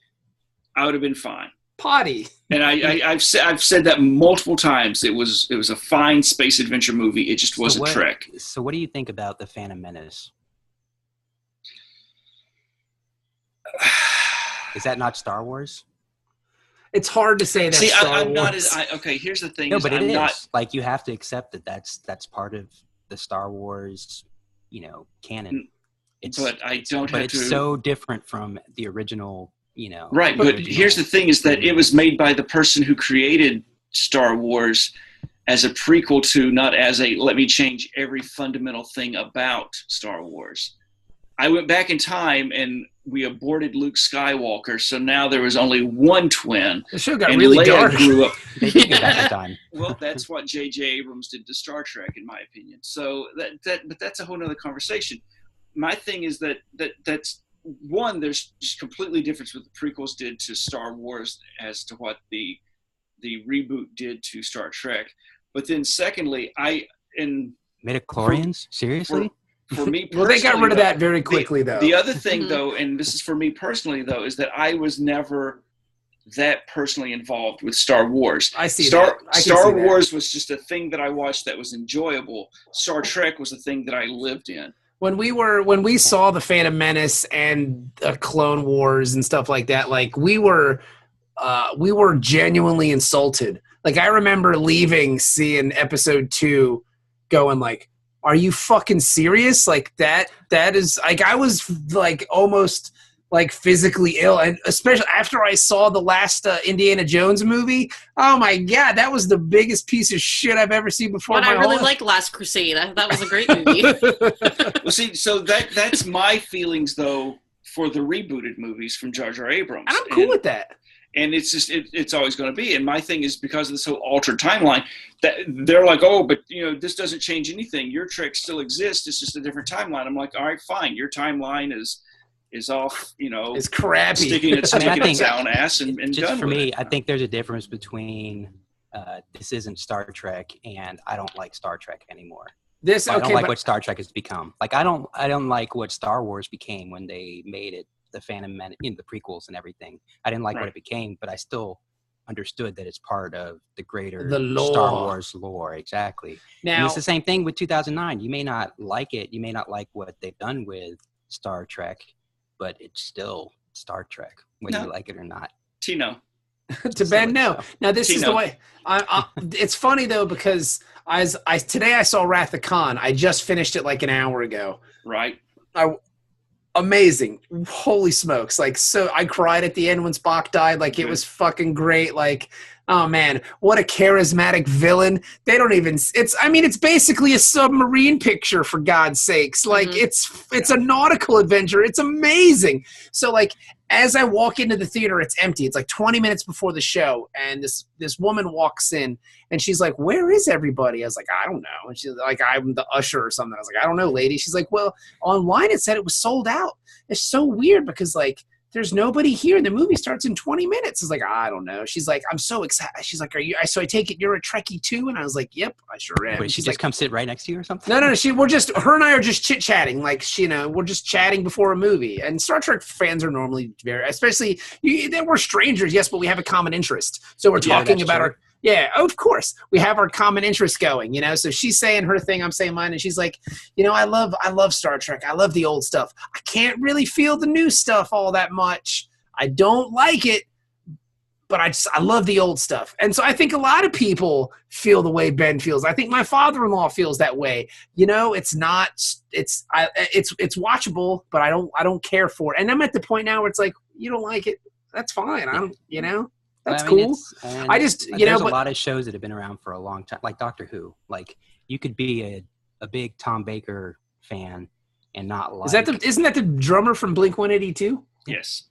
Speaker 5: I would have been fine.
Speaker 2: Potty.
Speaker 5: And I've said that multiple times. It was a fine space adventure movie. It just wasn't Trek.
Speaker 1: So what do you think about the Phantom Menace? Is that not Star Wars?
Speaker 2: It's hard to say that.
Speaker 5: See,
Speaker 2: Star
Speaker 5: I'm not
Speaker 2: Wars.
Speaker 5: as okay. Here's the thing.
Speaker 1: No, but
Speaker 5: I'm
Speaker 1: it
Speaker 5: not,
Speaker 1: is like you have to accept that that's part of the Star Wars, canon.
Speaker 5: but I don't
Speaker 1: But
Speaker 5: have to.
Speaker 1: it's so different from the original,
Speaker 5: Right, but here's the thing: is that it was made by the person who created Star Wars as a prequel to, not as a let me change every fundamental thing about Star Wars. I went back in time and we aborted Luke Skywalker, so now there was only one twin.
Speaker 2: The show got
Speaker 5: and
Speaker 2: really
Speaker 5: Leia
Speaker 2: dark.
Speaker 5: grew up.
Speaker 1: They took it back in time.
Speaker 5: Well, that's what J.J. Abrams did to Star Trek, in my opinion. So but that's a whole other conversation. My thing is that's one. There's just completely difference what the prequels did to Star Wars as to what the reboot did to Star Trek. But then, secondly,
Speaker 1: Midichlorians? Seriously?
Speaker 5: For me,
Speaker 2: Well, they got rid of that very quickly, though.
Speaker 5: The other thing, though, and this is for me personally, though, is that I was never that personally involved with Star Wars.
Speaker 2: I see
Speaker 5: Star
Speaker 2: that.
Speaker 5: Wars was just a thing that I watched that was enjoyable. Star Trek was a thing that I lived in.
Speaker 2: When we saw the Phantom Menace and Clone Wars and stuff like that, like we were genuinely insulted. Like I remember leaving, seeing episode 2, going like, "Are you fucking serious?" Like that is like I was like almost like physically ill, and especially after I saw the last Indiana Jones movie. Oh my god, that was the biggest piece of shit I've ever seen before.
Speaker 4: But I really like Last Crusade. That was a great movie.
Speaker 5: Well, see, so that's my feelings though for the rebooted movies from Jar Jar Abrams.
Speaker 2: And I'm cool with that.
Speaker 5: And it's just it's always going to be. And my thing is because of this whole altered timeline, that they're like, oh, but this doesn't change anything. Your Trek still exists. It's just a different timeline. I'm like, all right, fine. Your timeline is off.
Speaker 2: It's crappy.
Speaker 5: Sticking its own ass and
Speaker 1: just
Speaker 5: done
Speaker 1: for
Speaker 5: with
Speaker 1: me,
Speaker 5: it.
Speaker 1: I think there's a difference between this isn't Star Trek and I don't like Star Trek anymore. I don't like what Star Trek has become. Like I don't like what Star Wars became when they made it. The Phantom Menace, the prequels and everything. I didn't like what it became, but I still understood that it's part of the greater Star Wars lore. Exactly. Now, and it's the same thing with 2009. You may not like it. You may not like what they've done with Star Trek, but it's still Star Trek, whether you like it or not.
Speaker 5: Tino.
Speaker 2: To Ben, no. Now this is the way. It's funny though because today I saw Wrath of Khan. I just finished it like an hour ago.
Speaker 5: Right.
Speaker 2: Amazing. Holy smokes. Like, so I cried at the end when Spock died. Like, it was fucking great. Like, oh man, what a charismatic villain. They don't even, it's basically a submarine picture for God's sakes. Like it's a nautical adventure. It's amazing. So like, as I walk into the theater, it's empty. It's like 20 minutes before the show. And this woman walks in and she's like, "Where is everybody?" I was like, "I don't know." And she's like, "I'm the usher or something." I was like, "I don't know, lady." She's like, "Well, online it said it was sold out." It's so weird because like, there's nobody here. The movie starts in 20 minutes. It's like, I don't know. She's like, "I'm so excited." She's like, so I take it you're a Trekkie too? And I was like, "Yep, I sure am."
Speaker 1: Wait, she just come sit right next to you or something?
Speaker 2: No. Her and I are just chit-chatting. Like, we're just chatting before a movie. And Star Trek fans are normally especially, we're strangers, yes, but we have a common interest. So we're talking about of course. We have our common interest going, So she's saying her thing, I'm saying mine. And she's like, I love Star Trek. I love the old stuff. I can't really feel the new stuff all that much. I don't like it, but I love the old stuff. And so I think a lot of people feel the way Ben feels. I think my father-in-law feels that way. It's watchable, but I don't care for it. And I'm at the point now where it's like, you don't like it. That's fine. That's cool. I just,
Speaker 1: there's a lot of shows that have been around for a long time, like Doctor Who. Like you could be a big Tom Baker fan and not like.
Speaker 2: Isn't that the drummer from Blink-182?
Speaker 5: Yes.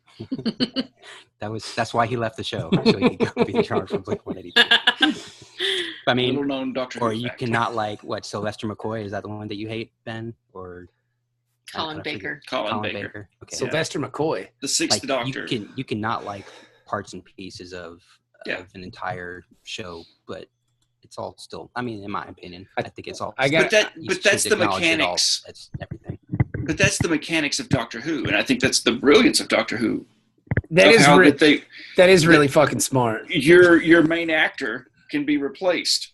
Speaker 1: That's why he left the show, so he could go be the drummer from Blink-182. I mean,
Speaker 5: little known Doctor Who
Speaker 1: or you
Speaker 5: fact.
Speaker 1: cannot like what Sylvester McCoy. Is that the one that you hate, Ben? Or
Speaker 4: Colin Baker.
Speaker 5: Colin Baker.
Speaker 1: Okay.
Speaker 2: Sylvester McCoy.
Speaker 5: The Sixth Doctor.
Speaker 1: You cannot like parts and pieces of an entire show, but it's all still. I mean, in my opinion, I think it's all.
Speaker 5: But that's the mechanics.
Speaker 1: That's everything.
Speaker 5: But that's the mechanics of Doctor Who, and I think that's the brilliance of Doctor Who.
Speaker 2: That is really fucking smart.
Speaker 5: Your main actor can be replaced.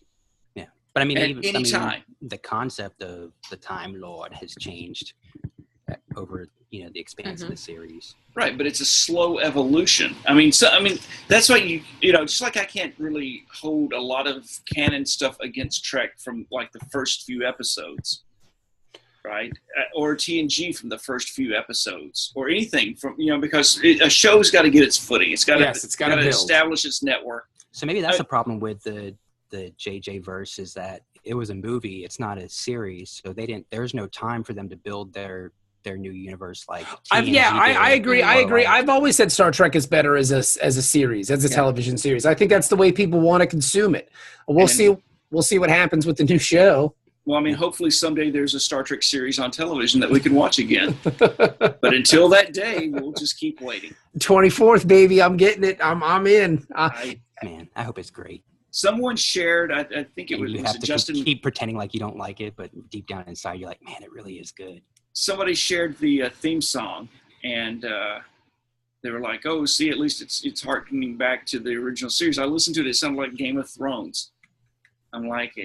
Speaker 1: Yeah, but I mean,
Speaker 5: at any time.
Speaker 1: The concept of the Time Lord has changed over the expanse of the series.
Speaker 5: Right, but it's a slow evolution. I mean, that's why just like I can't really hold a lot of canon stuff against Trek from like the first few episodes, right? Or TNG from the first few episodes, or anything from because a show's got to get its footing. It's got to establish its network.
Speaker 1: So maybe that's the problem with the JJ verse, is that it was a movie, it's not a series, so there's no time for them to build their new universe like TNG
Speaker 2: I agree. I've always said Star Trek is better as a series, as a television series. I think that's the way people want to consume it. We'll see what happens with the new show.
Speaker 5: Well, I mean, hopefully someday there's a Star Trek series on television that we can watch again. But until that day, we'll just keep waiting.
Speaker 2: 24th, baby, I'm getting it. I'm in.
Speaker 1: Man, I hope it's great.
Speaker 5: Someone shared, I think it was
Speaker 1: Justin. Keep pretending like you don't like it, but deep down inside, you're like, man, it really is good.
Speaker 5: Somebody shared the theme song, and they were like, "Oh, see, at least it's harkening back to the original series." I listened to it; it sounded like Game of Thrones. I'm like,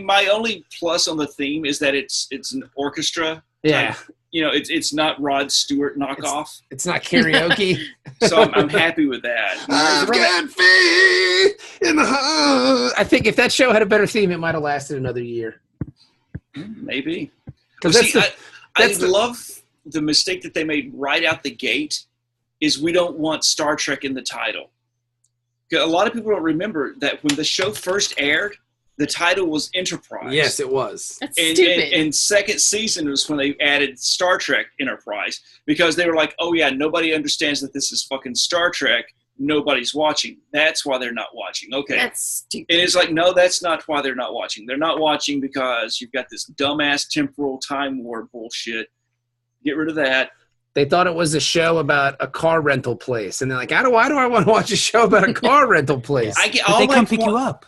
Speaker 5: my only plus on the theme is that it's an orchestra.
Speaker 2: Yeah.
Speaker 5: Type. It's not Rod Stewart knockoff.
Speaker 2: It's not karaoke.
Speaker 5: So I'm happy with that.
Speaker 2: I've got faith in the heart. I think if that show had a better theme, it might have lasted another year.
Speaker 5: Maybe.
Speaker 2: Because
Speaker 5: I love the mistake that they made right out the gate is we don't want Star Trek in the title. A lot of people don't remember that when the show first aired, the title was Enterprise.
Speaker 2: Yes, it was.
Speaker 4: That's stupid.
Speaker 5: And second season was when they added Star Trek Enterprise, because they were like, oh yeah, nobody understands that this is fucking Star Trek. Nobody's watching. That's why they're not watching. Okay.
Speaker 4: That's stupid.
Speaker 5: And it's like, no, that's not why they're not watching. They're not watching because you've got this dumbass temporal time war bullshit. Get rid of that.
Speaker 2: They thought it was a show about a car rental place, and they're like, why do I want to watch a show about a car rental place?
Speaker 5: I get
Speaker 1: all they come pick you up.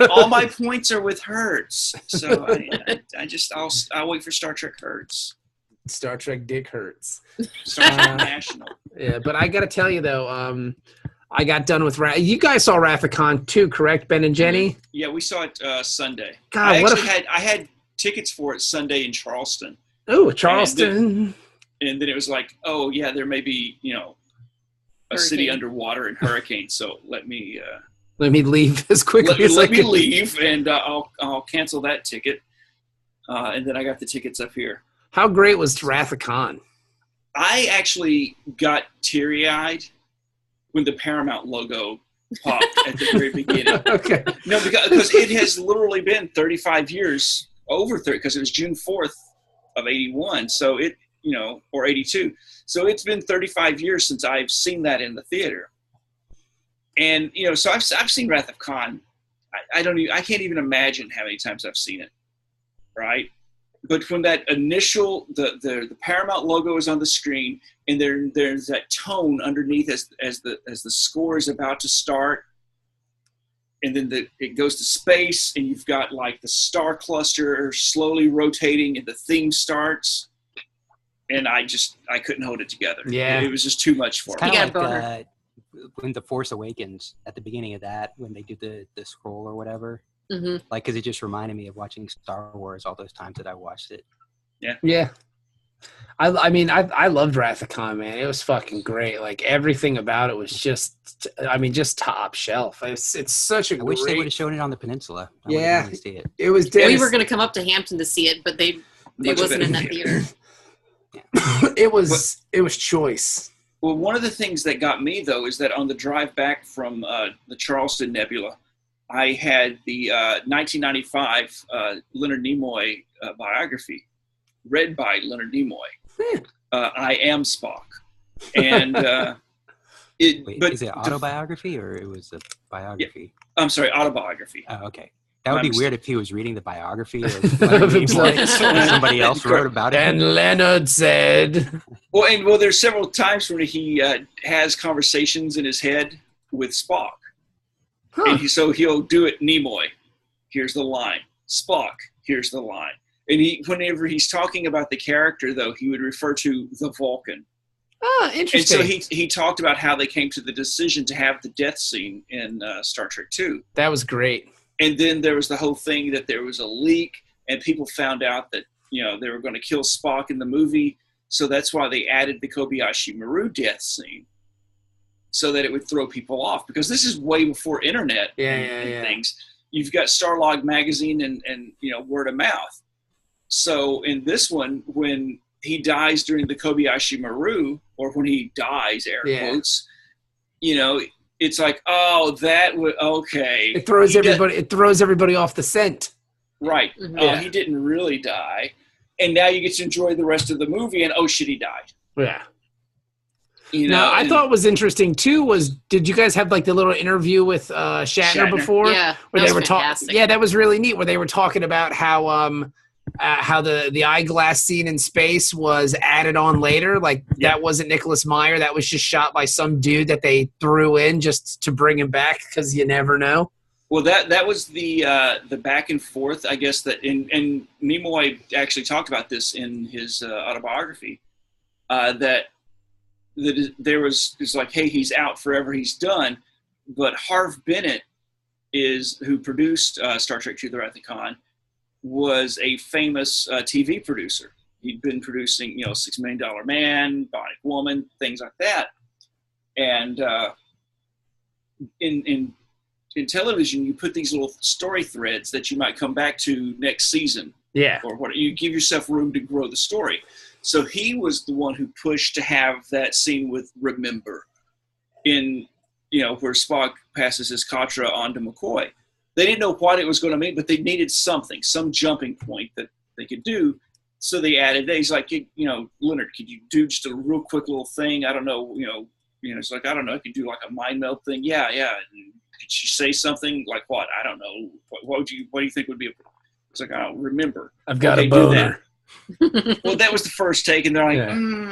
Speaker 5: all my points are with Hertz, so I'll wait for Star Trek Hertz.
Speaker 2: Star Trek Dick Hertz.
Speaker 5: Star Trek National.
Speaker 2: Yeah, but I got to tell you though, I got done with you guys saw Wrath of Khan too, correct, Ben and Jenny?
Speaker 5: Yeah, we saw it Sunday.
Speaker 2: God,
Speaker 5: I had tickets for it Sunday in Charleston.
Speaker 2: Oh, Charleston.
Speaker 5: And then it was like, oh yeah, there may be a city underwater and hurricane. So let me
Speaker 2: leave as quickly as
Speaker 5: let me leave, and I'll cancel that ticket. And then I got the tickets up here.
Speaker 2: How great was Wrath of Khan?
Speaker 5: I actually got teary-eyed when the Paramount logo popped at the very beginning.
Speaker 2: Okay.
Speaker 5: No, because it has literally been 35 years, over 30, because it was June 4th of 81. So or 82. So it's been 35 years since I've seen that in the theater. And, so I've seen Wrath of Khan. I can't even imagine how many times I've seen it. Right. But when that initial, the Paramount logo is on the screen, and there's that tone underneath as the score is about to start, and then it goes to space, and you've got like the star cluster slowly rotating, and the theme starts. And I couldn't hold it together.
Speaker 2: Yeah.
Speaker 5: It was just too much for me.
Speaker 1: Kind of like when The Force Awakens, at the beginning of that, when they do the scroll or whatever.
Speaker 4: Mm-hmm.
Speaker 1: Like, because it just reminded me of watching Star Wars all those times that I watched it.
Speaker 5: Yeah.
Speaker 2: Yeah. I mean, I loved Wrath of Khan, man. It was fucking great. Like, everything about it was just top shelf. It's such a
Speaker 1: I wish they would have shown it on the peninsula.
Speaker 2: Yeah.
Speaker 1: See it.
Speaker 2: It was
Speaker 4: We were going to come up to Hampton to see it, but it wasn't in that theater.
Speaker 2: It was choice.
Speaker 5: Well, one of the things that got me, though, is that on the drive back from the Charleston Nebula, I had the 1995 Leonard Nimoy biography read by Leonard Nimoy. I Am Spock. And
Speaker 1: is it autobiography or it was a biography?
Speaker 5: Yeah, I'm sorry, autobiography.
Speaker 1: Oh, okay. That would be weird if he was reading the biography of somebody else wrote about it.
Speaker 2: And Leonard said...
Speaker 5: Well, there's several times when he has conversations in his head with Spock. Huh. And so he'll do it, Nimoy, here's the line. Spock, here's the line. And whenever he's talking about the character, though, he would refer to the Vulcan.
Speaker 2: Oh, interesting.
Speaker 5: And so he talked about how they came to the decision to have the death scene in Star Trek II.
Speaker 2: That was great.
Speaker 5: And then there was the whole thing that there was a leak, and people found out that they were going to kill Spock in the movie, So that's why they added the Kobayashi Maru death scene, so that it would throw people off, because this is way before internet and things. You've got Starlog magazine and word of mouth. So in this one, when he dies during the Kobayashi Maru, or when he dies, air quotes, it's like, oh, that would okay.
Speaker 2: It throws everybody off the scent.
Speaker 5: Right. Mm-hmm. He didn't really die. And now you get to enjoy the rest of the movie, and oh shit, he died.
Speaker 2: Yeah. Now, I thought was interesting too was, did you guys have like the little interview with Shatner before?
Speaker 4: Yeah,
Speaker 2: where they were talking. Yeah, that was really neat. Where they were talking about how the eyeglass scene in space was added on later. Like that wasn't Nicholas Meyer. That was just shot by some dude that they threw in just to bring him back, because you never know.
Speaker 5: Well, that was the back and forth, I guess, that and Nimoy actually talked about this in his autobiography, that there was, it's like, hey, he's out forever, he's done. But Harv Bennett who produced Star Trek II: The Wrath of Khan, was a famous TV producer. He'd been producing, $6 Million Man, Bionic Woman, things like that. And in television, you put these little story threads that you might come back to next season.
Speaker 2: Yeah.
Speaker 5: Or what, you give yourself room to grow the story. So he was the one who pushed to have that scene with Remember where Spock passes his Katra on to McCoy. They didn't know what it was going to mean, but they needed something, some jumping point that they could do. So they added that. He's like, Leonard, could you do just a real quick little thing? I don't know, it's like, I don't know, I could do like a mind meld thing. Yeah. Could you say something like what? I don't know. What do you think would be it's like, I don't remember.
Speaker 2: I've got a boner.
Speaker 5: Well, that was the first take, and they're like,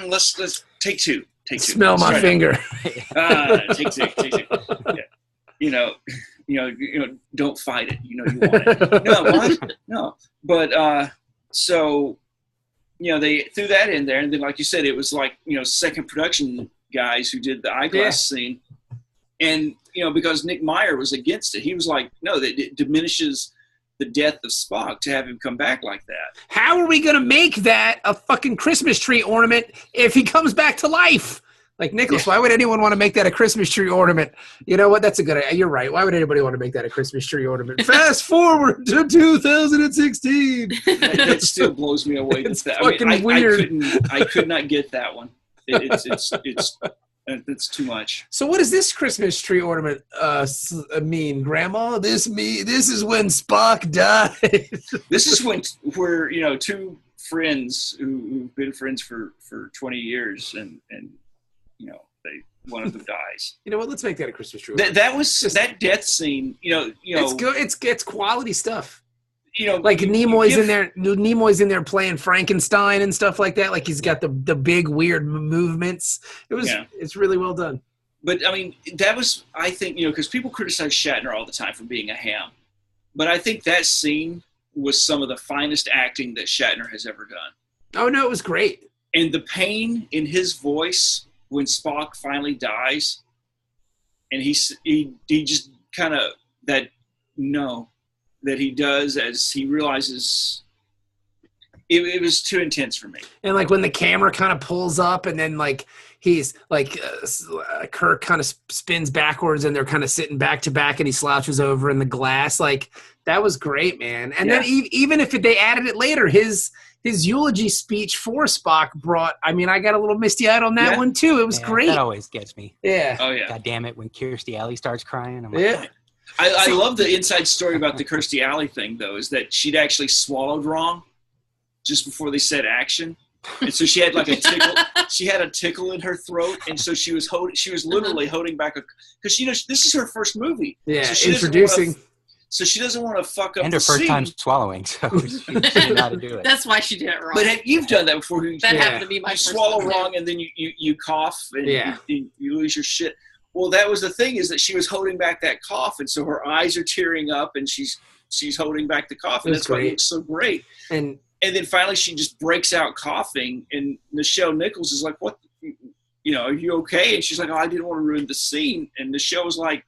Speaker 5: let's take two. Take two.
Speaker 2: Smell my finger.
Speaker 5: Take two. Yeah. Don't fight it. You want it. No, what? No. But so, they threw that in there, and then, like you said, it was like, second production guys who did the eyeglass scene, and because Nick Meyer was against it, he was like, no, that it diminishes the death of Spock to have him come back like that.
Speaker 2: How are we going to make that a fucking Christmas tree ornament if he comes back to life? Like, Nicholas, why would anyone want to make that a Christmas tree ornament? You know what? That's a good idea. You're right. Why would anybody want to make that a Christmas tree ornament? Fast forward to 2016.
Speaker 5: That still blows me away.
Speaker 2: It's fucking weird.
Speaker 5: I could not get that one. It's too much.
Speaker 2: So what does this Christmas tree ornament mean, Grandma? This is when Spock died.
Speaker 5: This is where two friends who've been friends for 20 years and one of them dies.
Speaker 2: You know what? Let's make that a Christmas tree.
Speaker 5: That was just, that death scene.
Speaker 2: It's good. It's quality stuff.
Speaker 5: Like
Speaker 2: Nimoy's in there. Nimoy's in there playing Frankenstein and stuff like that. Like he's got the big weird movements. It's really well done.
Speaker 5: But I mean, that was, I think, because people criticize Shatner all the time for being a ham, but I think that scene was some of the finest acting that Shatner has ever done.
Speaker 2: Oh no, it was great.
Speaker 5: And the pain in his voice when Spock finally dies, and he just kind of that he does as he realizes it was too intense for me.
Speaker 2: And like when the camera kind of pulls up and then like he's like Kirk kind of spins backwards and they're kind of sitting back to back and he slouches over in the glass. Like that was great, man. And then even if they added it later, his eulogy speech for Spock I got a little misty-eyed on that one too. It was great.
Speaker 1: That always gets me.
Speaker 2: Yeah.
Speaker 5: Oh yeah.
Speaker 1: God damn it. When Kirstie Alley starts crying, I'm like,
Speaker 5: I love the inside story about the Kirstie Alley thing, though, is that she'd actually swallowed wrong just before they said action. And so she had like a tickle. She had a tickle in her throat, and so she was literally holding back because this is her first movie.
Speaker 2: Yeah,
Speaker 5: so
Speaker 2: introducing.
Speaker 5: So she doesn't want to fuck up
Speaker 1: and her first time swallowing, so she didn't know how to do it.
Speaker 4: That's why she did it wrong.
Speaker 5: But you've done that before.
Speaker 4: That happened to be my first
Speaker 5: swallow wrong, and then you cough, and you lose your shit. Well, that was the thing, is that she was holding back that cough, and so her eyes are tearing up, and she's holding back the cough, and that's why it looks so great. And then finally she just breaks out coughing, and Nichelle Nichols is like, "What? Are you okay?" And she's like, "Oh, I didn't want to ruin the scene." And Nichelle was like,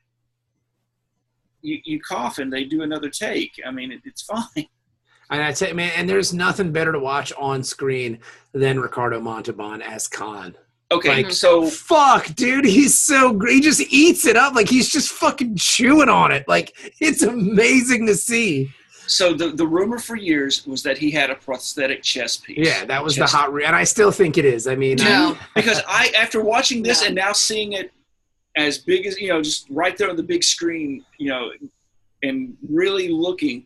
Speaker 5: "You cough, and they do another take. I mean, it's fine."
Speaker 2: And I tell you, man, and there's nothing better to watch on screen than Ricardo Montalban as Khan.
Speaker 5: Okay,
Speaker 2: Like,
Speaker 5: so
Speaker 2: fuck, dude, he's so great. He just eats it up like he's just fucking chewing on it. Like, it's amazing to see.
Speaker 5: So the rumor for years was that he had a prosthetic chest piece.
Speaker 2: Yeah, that was the hot, and I still think it is. I mean,
Speaker 4: No.
Speaker 5: Because after watching this
Speaker 4: No.
Speaker 5: and now seeing it as big as, just right there on the big screen, and really looking,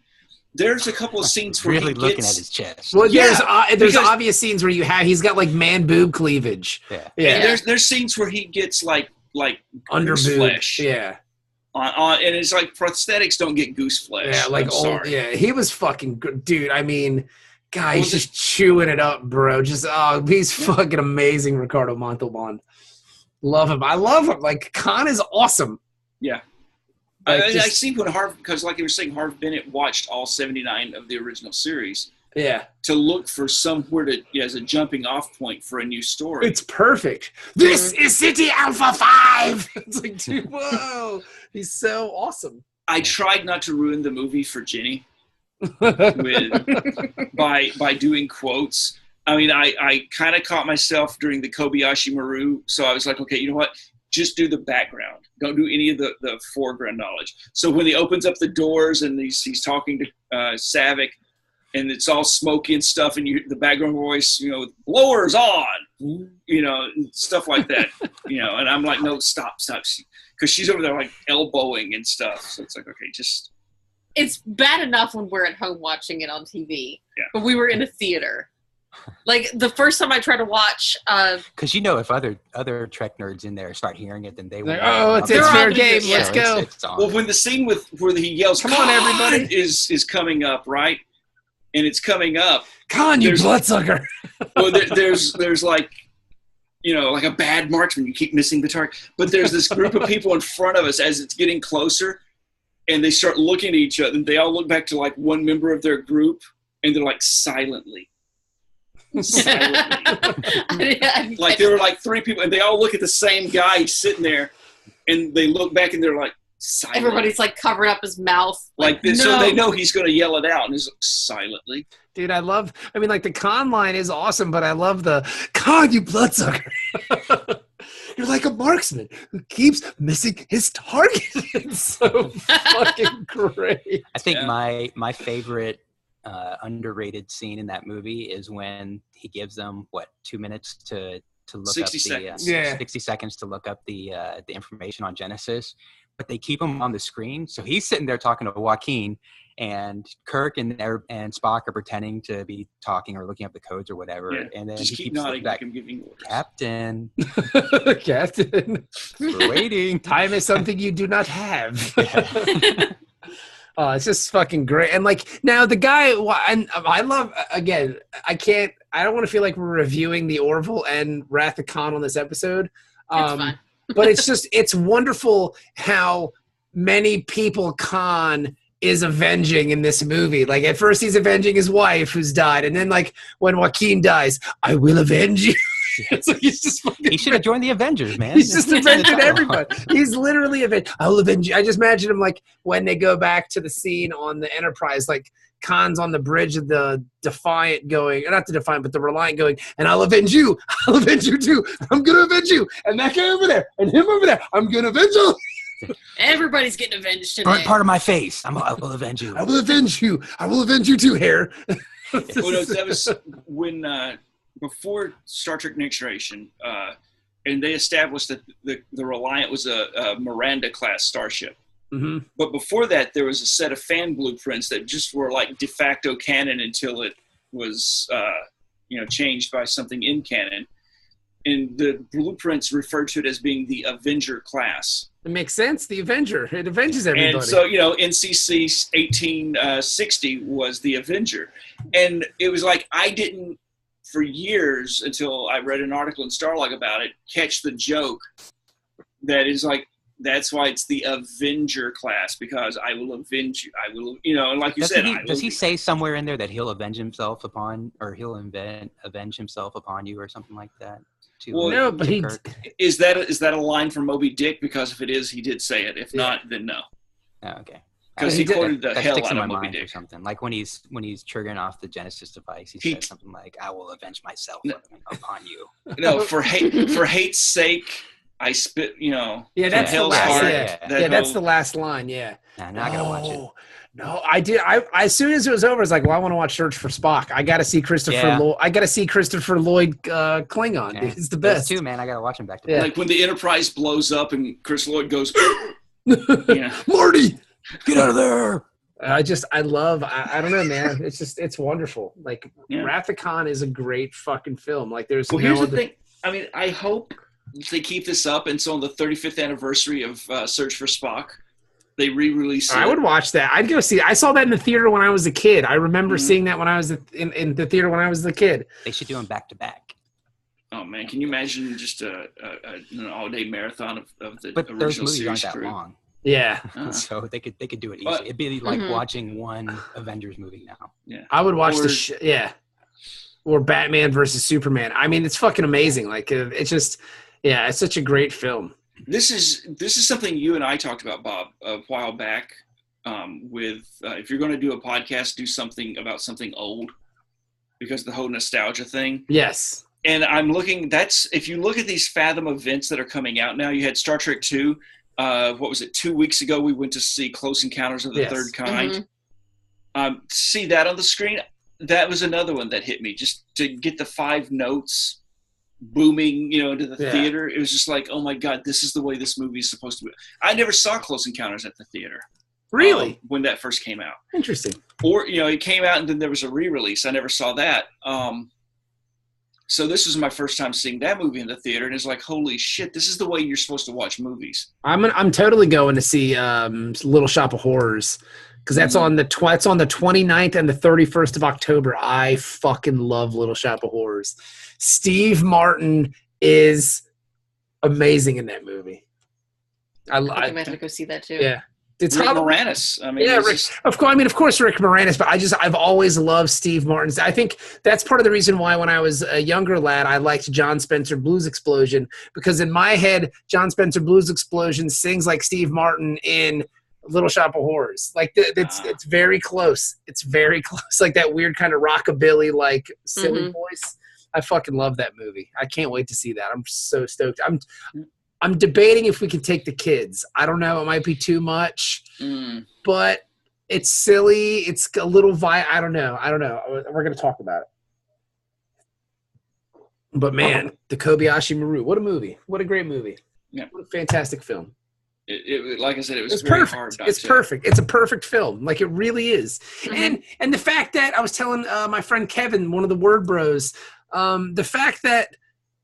Speaker 5: there's a couple of scenes where
Speaker 1: Really
Speaker 5: he
Speaker 1: looking
Speaker 5: gets,
Speaker 1: at his chest.
Speaker 2: well, there's
Speaker 5: because-
Speaker 2: obvious scenes where he's got like man boob cleavage.
Speaker 1: Yeah.
Speaker 2: Yeah,
Speaker 5: there's scenes where he gets like
Speaker 2: under
Speaker 5: goose
Speaker 2: boob.
Speaker 5: flesh.
Speaker 2: Yeah,
Speaker 5: On and it's like prosthetics don't get goose flesh.
Speaker 2: yeah, like
Speaker 5: I'm
Speaker 2: old.
Speaker 5: sorry.
Speaker 2: Yeah, he was fucking good, dude. I mean, guy, he's just chewing it up, bro. Just he's fucking amazing, Ricardo Montalban. Love him. I love him. Like, Khan is awesome.
Speaker 5: Yeah.
Speaker 2: Like,
Speaker 5: I
Speaker 2: just-
Speaker 5: see when Harv, because like you were saying, Harv Bennett watched all 79 of the original series
Speaker 2: Yeah.
Speaker 5: to look for somewhere as a jumping off point for a new story.
Speaker 2: It's perfect. This is City Alpha 5. It's like, dude, whoa. He's so awesome.
Speaker 5: I tried not to ruin the movie for Jenny by doing quotes. I mean, I kind of caught myself during the Kobayashi Maru, so I was like, okay, you know what? Just do the background. Don't do any of the foreground knowledge. So when he opens up the doors and he's talking to Savick, and it's all smoky and stuff, and the background voice, blowers on, and stuff like that, and I'm like, no, stop, because she's over there like elbowing and stuff. So it's like, okay, just.
Speaker 4: It's bad enough when we're at home watching it on TV,
Speaker 5: Yeah.
Speaker 4: but we were in a theater. Like the first time I tried to watch,
Speaker 1: Because if other Trek nerds in there start hearing it, then they will.
Speaker 2: Like, oh, it's
Speaker 4: They're all
Speaker 2: fair
Speaker 4: gonna
Speaker 2: game.
Speaker 4: do-
Speaker 2: Let's
Speaker 4: yeah,
Speaker 2: go.
Speaker 1: It's on.
Speaker 5: Well, when the scene where he yells,
Speaker 2: Come on, everybody.
Speaker 5: is coming up, right? And it's coming up.
Speaker 2: Khan, you
Speaker 5: There's-
Speaker 2: bloodsucker.
Speaker 5: Well, there's like, like a bad marksman. You keep missing the target. But there's this group of people in front of us as it's getting closer, and they start looking at each other. And they all look back to like one member of their group, and they're like silently. Like there were like three people, and they all look at the same guy sitting there, and they look back, and they're like silent.
Speaker 4: everybody's like covering up his mouth.
Speaker 5: Like
Speaker 4: no.
Speaker 5: so they know he's going to yell it out, and he's like, silently.
Speaker 2: Dude, like the Khan line is awesome, but I love the Khan, you bloodsucker. You're like a marksman who keeps missing his target. It's so fucking great.
Speaker 1: I think my favorite underrated scene in that movie is when he gives them 2 minutes to look
Speaker 5: 60
Speaker 1: up
Speaker 5: seconds.
Speaker 1: 60 seconds to look up the information on Genesis, but they keep him on the screen. So he's sitting there talking to Joaquin, and Kirk and Spock are pretending to be talking or looking up the codes or whatever.
Speaker 5: Yeah.
Speaker 1: And then
Speaker 5: Just
Speaker 1: he
Speaker 5: keep
Speaker 1: keeps
Speaker 5: nodding
Speaker 1: back,
Speaker 5: like I'm giving orders.
Speaker 1: Captain,
Speaker 2: Captain,
Speaker 1: we're waiting.
Speaker 2: time is something you do not have. It's just fucking great. And like now the guy, and I love, again, I don't want to feel like we're reviewing the Orville and Wrath of Khan on this episode.
Speaker 4: It's fine.
Speaker 2: But it's wonderful how many people Khan is avenging in this movie. Like at first he's avenging his wife who's died. And then like when Joaquin dies, I will avenge you. It's like he's just fucking
Speaker 1: He should have joined the Avengers, man.
Speaker 2: He's just avenging everybody. He's literally I'll avenge you. I just imagine him like when they go back to the scene on the Enterprise, like Khan's on the bridge of the Defiant going, not the Defiant, but the Reliant going, and I'll avenge you. I'll avenge you too. I'm going to avenge you. And that guy over there and him over there, I'm going to avenge you.
Speaker 4: Everybody's getting avenged today.
Speaker 1: Burnt part of my face. I will avenge you.
Speaker 2: I will avenge you. I will avenge you too, Hair.
Speaker 5: Well, no, that was when before Star Trek Next Generation, and they established that the Reliant was a Miranda class starship.
Speaker 2: Mm-hmm.
Speaker 5: But before that, there was a set of fan blueprints that just were like de facto canon until it was changed by something in canon. And the blueprints referred to it as being the Avenger class.
Speaker 2: It makes sense. The Avenger. It avenges everybody.
Speaker 5: And so, NCC 1860 was the Avenger. And it was like I didn't, for years, until I read an article in Starlog about it, catch the joke that is like, that's why it's the Avenger class, because I will avenge you. I will, and like you said,
Speaker 1: does he say somewhere in there that he'll avenge himself upon, or he'll avenge himself upon you or something like that?
Speaker 5: Well,
Speaker 2: no, but he...
Speaker 5: Is that a line from Moby Dick? Because if it is, he did say it. If not, then no.
Speaker 1: Oh, okay.
Speaker 5: Because he quoted the
Speaker 1: that
Speaker 5: hell
Speaker 1: sticks
Speaker 5: out
Speaker 1: in
Speaker 5: of
Speaker 1: my
Speaker 5: Moby
Speaker 1: mind or
Speaker 5: Dick.
Speaker 1: something. Like when he's triggering off the Genesis device, he says something like, "I will avenge myself upon you."
Speaker 5: No, for hate's sake, I spit.
Speaker 2: Yeah, that's the last. That's the last line. Yeah.
Speaker 1: Nah, now I gotta watch it.
Speaker 2: No, I did. I as soon as it was over, I was like, "Well, I want to watch Search for Spock. I got to see Christopher Lloyd. I got to see Christopher Lloyd Klingon.
Speaker 1: Yeah.
Speaker 2: Dude, it's the best
Speaker 1: too, man. I gotta watch him back to back.
Speaker 5: Like when the Enterprise blows up and Chris Lloyd goes,
Speaker 2: Marty,
Speaker 1: get out of there.
Speaker 2: I don't know, man. It's wonderful. Like Wrath of Khan is a great fucking film. Like here's
Speaker 5: the thing. I mean, I hope they keep this up, and so on the 35th anniversary of Search for Spock, they re-release it.
Speaker 2: I would watch that. I'd go see it. I saw that in the theater when I was a kid. I remember seeing that when I was in the theater when I was a kid.
Speaker 1: They should do them back to back.
Speaker 5: Oh man, can you imagine just an all-day marathon of the
Speaker 1: but
Speaker 5: original
Speaker 1: those movies
Speaker 5: series
Speaker 1: aren't that
Speaker 5: crew?
Speaker 1: long.
Speaker 2: Yeah.
Speaker 1: So they could do it easy. It'd be like watching one Avengers movie now.
Speaker 2: Yeah. I would watch or Batman versus Superman. I mean, it's fucking amazing. Like it's just it's such a great film.
Speaker 5: This is something you and I talked about, Bob, a while back. With if you're going to do a podcast, do something about something old, because the whole nostalgia thing.
Speaker 2: Yes.
Speaker 5: And I'm looking. If you look at these Fathom events that are coming out now, you had Star Trek 2. What was it? 2 weeks ago, we went to see Close Encounters of the Third Kind. See that on the screen? That was another one that hit me. Just to get the 5 notes booming, into the theater. It was just like, oh my God, this is the way this movie is supposed to be. I never saw Close Encounters at the theater.
Speaker 2: Really?
Speaker 5: When that first came out.
Speaker 2: Interesting.
Speaker 5: Or, it came out and then there was a re-release. I never saw that. So this was my first time seeing that movie in the theater, and it's like, holy shit, this is the way you're supposed to watch movies.
Speaker 2: I'm totally going to see Little Shop of Horrors, because that's on the 29th and the 31st of October. I fucking love Little Shop of Horrors. Steve Martin is amazing in that movie.
Speaker 4: I might have to go see that too.
Speaker 2: Yeah.
Speaker 5: It's Rick Moranis. I mean,
Speaker 2: of course, Rick Moranis. But I've always loved Steve Martin. I think that's part of the reason why when I was a younger lad, I liked John Spencer Blues Explosion, because in my head, John Spencer Blues Explosion sings like Steve Martin in Little Shop of Horrors. Like it's very close. It's very close. Like that weird kind of rockabilly, like silly voice. I fucking love that movie. I can't wait to see that. I'm so stoked. I'm debating if we can take the kids. I don't know. It might be too much, but it's silly. It's a little I don't know. We're going to talk about it. But man, the Kobayashi Maru, what a movie. What a great movie.
Speaker 5: Yeah.
Speaker 2: What a fantastic film.
Speaker 5: It like I said, it was
Speaker 2: it's
Speaker 5: very
Speaker 2: perfect.
Speaker 5: hard.
Speaker 2: It's perfect. It's a perfect film. Like it really is. And the fact that I was telling my friend Kevin, one of the Word Bros, the fact that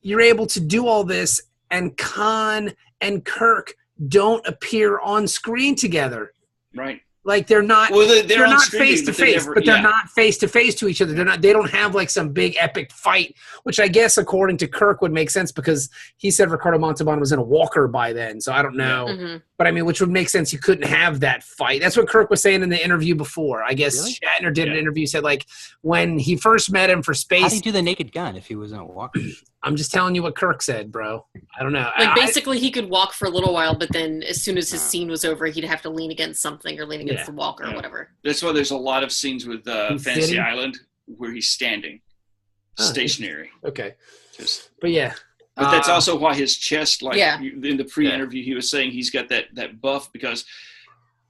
Speaker 2: you're able to do all this and Khan and Kirk don't appear on screen together.
Speaker 5: Right.
Speaker 2: Like they're not they're not face to face, but they're not face to face to each other. They don't have like some big epic fight, which I guess according to Kirk would make sense because he said Ricardo Montalban was in a walker by then. So I don't know. But I mean, which would make sense. You couldn't have that fight. That's what Kirk was saying in the interview before. I guess really? Shatner did an interview, said like when he first met him for space.
Speaker 1: How did he do the Naked Gun if he was in a walker?
Speaker 2: I'm just telling you what Kirk said, bro. I don't know.
Speaker 4: Like basically he could walk for a little while, but then as soon as his scene was over, he'd have to lean against something or lean against the walker or whatever.
Speaker 5: That's why there's a lot of scenes with Fantasy
Speaker 2: sitting?
Speaker 5: Island where he's standing, stationary.
Speaker 2: Okay. But yeah.
Speaker 5: But that's also why his chest, like in the pre-interview, he was saying he's got that buff because